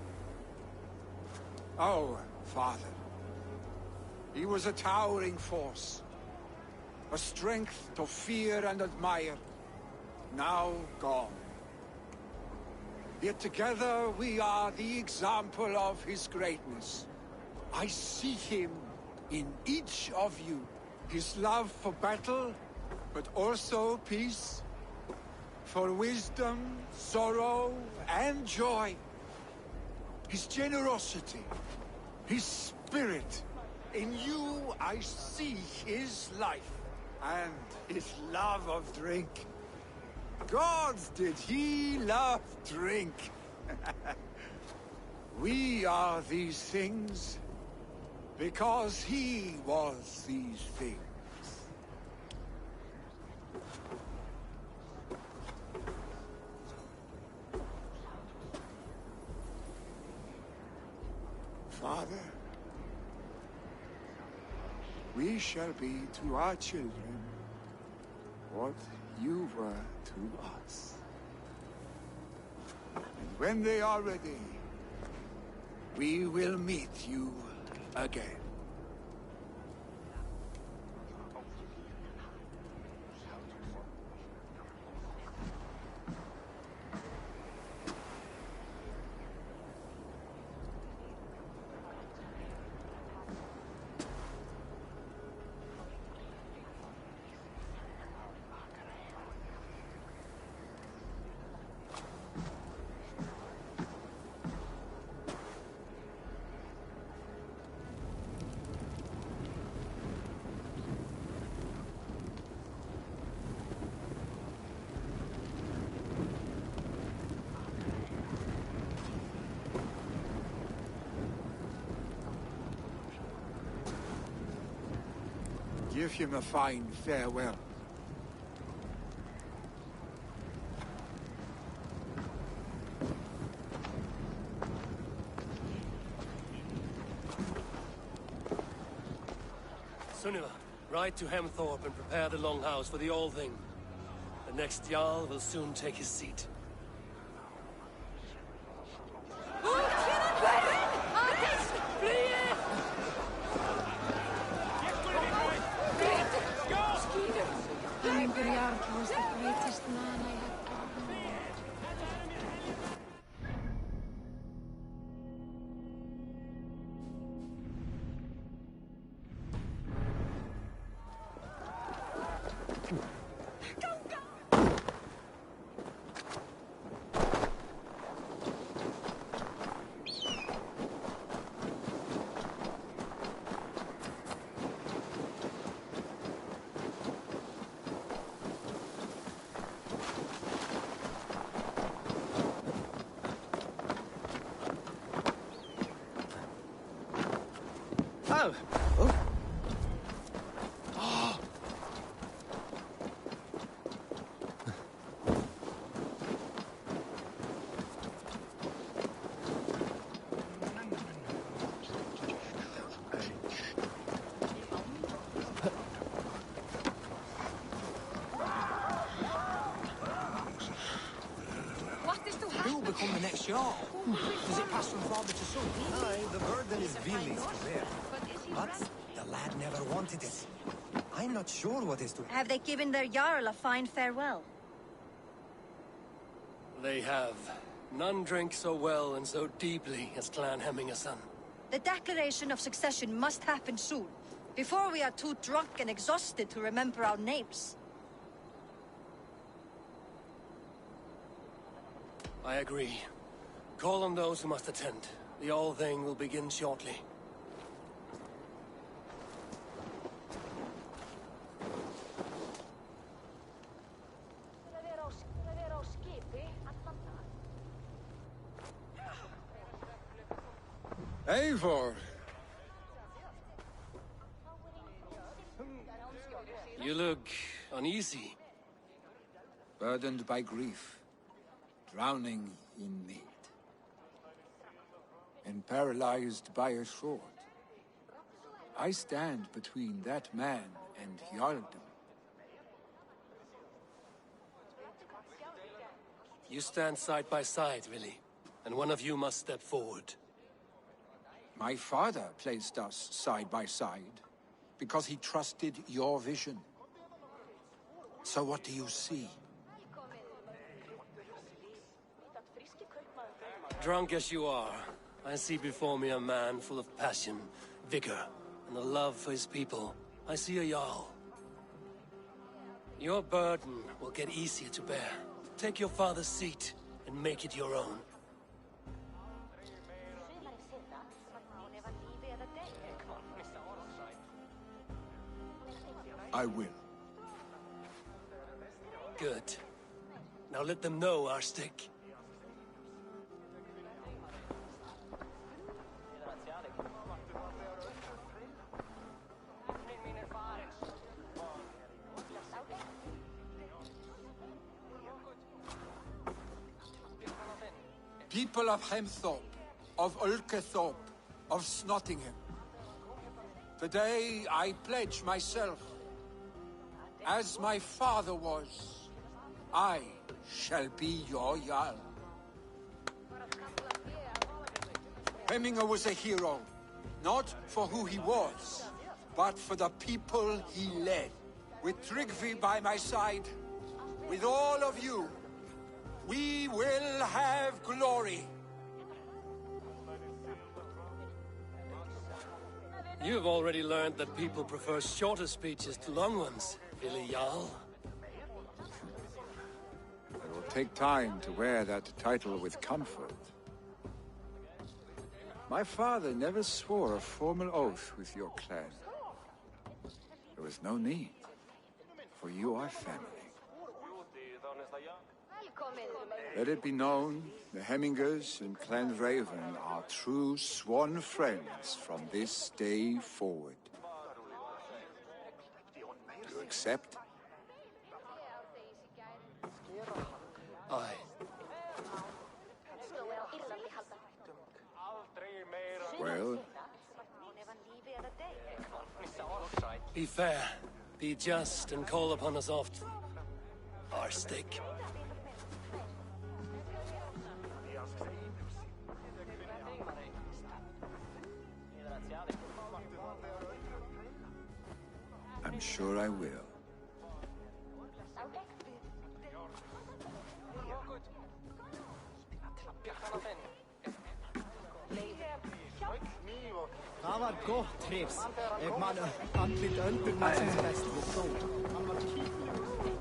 [SPEAKER 6] Our father. He was a towering force. A strength to fear and admire. Now gone. Yet together we are the example of his greatness. I see him in each of you. His love for battle, but also peace. For wisdom, sorrow, and joy. His generosity, his spirit. In you I see his life, and his love of drink. Gods, did he love drink! We are these things because he was these things. Father, we shall be to our children what you were to us. And when they are ready, we will meet you again. Give him a fine farewell.
[SPEAKER 3] Sunniva, ride to Hemthorpe and prepare the Longhouse for the All-Thing. The next Jarl will soon take his seat.
[SPEAKER 14] Was the greatest man I have ever known.
[SPEAKER 9] Oh! Oh!
[SPEAKER 5] What is to happen?
[SPEAKER 1] Who will become the next Jarl? Does it pass from father to son? Aye, the burden is Vili's to bear. But the lad never wanted it. I'm not sure what is to...
[SPEAKER 12] Have they given their Jarl a fine farewell?
[SPEAKER 3] They have. None drink so well and so deeply as Clan Hemmingason.
[SPEAKER 12] The declaration of succession must happen soon, before we are too drunk and exhausted to remember our names.
[SPEAKER 3] I agree. Call on those who must attend. The All-Thing will begin shortly.
[SPEAKER 6] Eivor!
[SPEAKER 3] You look uneasy.
[SPEAKER 6] Burdened by grief, drowning in need, and paralyzed by a sword. I stand between that man and Jarldom.
[SPEAKER 3] You stand side by side, really, and one of you must step forward.
[SPEAKER 6] My father placed us side by side because he trusted your vision. So what do you see?
[SPEAKER 3] Drunk as you are, I see before me a man full of passion, vigor, and a love for his people. I see a Jarl. Your burden will get easier to bear. Take your father's seat and make it your own.
[SPEAKER 6] I will.
[SPEAKER 3] Good. Now let them know our stick.
[SPEAKER 6] People of Hemthorpe, of Ulkethorpe, of Snottingham. Today I pledge myself, as my father was, I shall be your Jarl. Hemminger was a hero, not for who he was, but for the people he led. With Tryggvi by my side, with all of you, we will have glory.
[SPEAKER 3] You've already learned that people prefer shorter speeches to long ones, Billy Jarl.
[SPEAKER 6] It will take time to wear that title with comfort. My father never swore a formal oath with your clan. There was no need, for you are family. Let it be known, the Hemmingers and Clan Raven are true sworn friends from this day forward. You accept?
[SPEAKER 3] Aye.
[SPEAKER 6] Well?
[SPEAKER 3] Be fair, be just, and call upon us often. Our stick.
[SPEAKER 6] I'm sure I will.
[SPEAKER 17] Það var gott trips. Ég man andlit öldurmannsins best við sól. Hann var tíðlegur.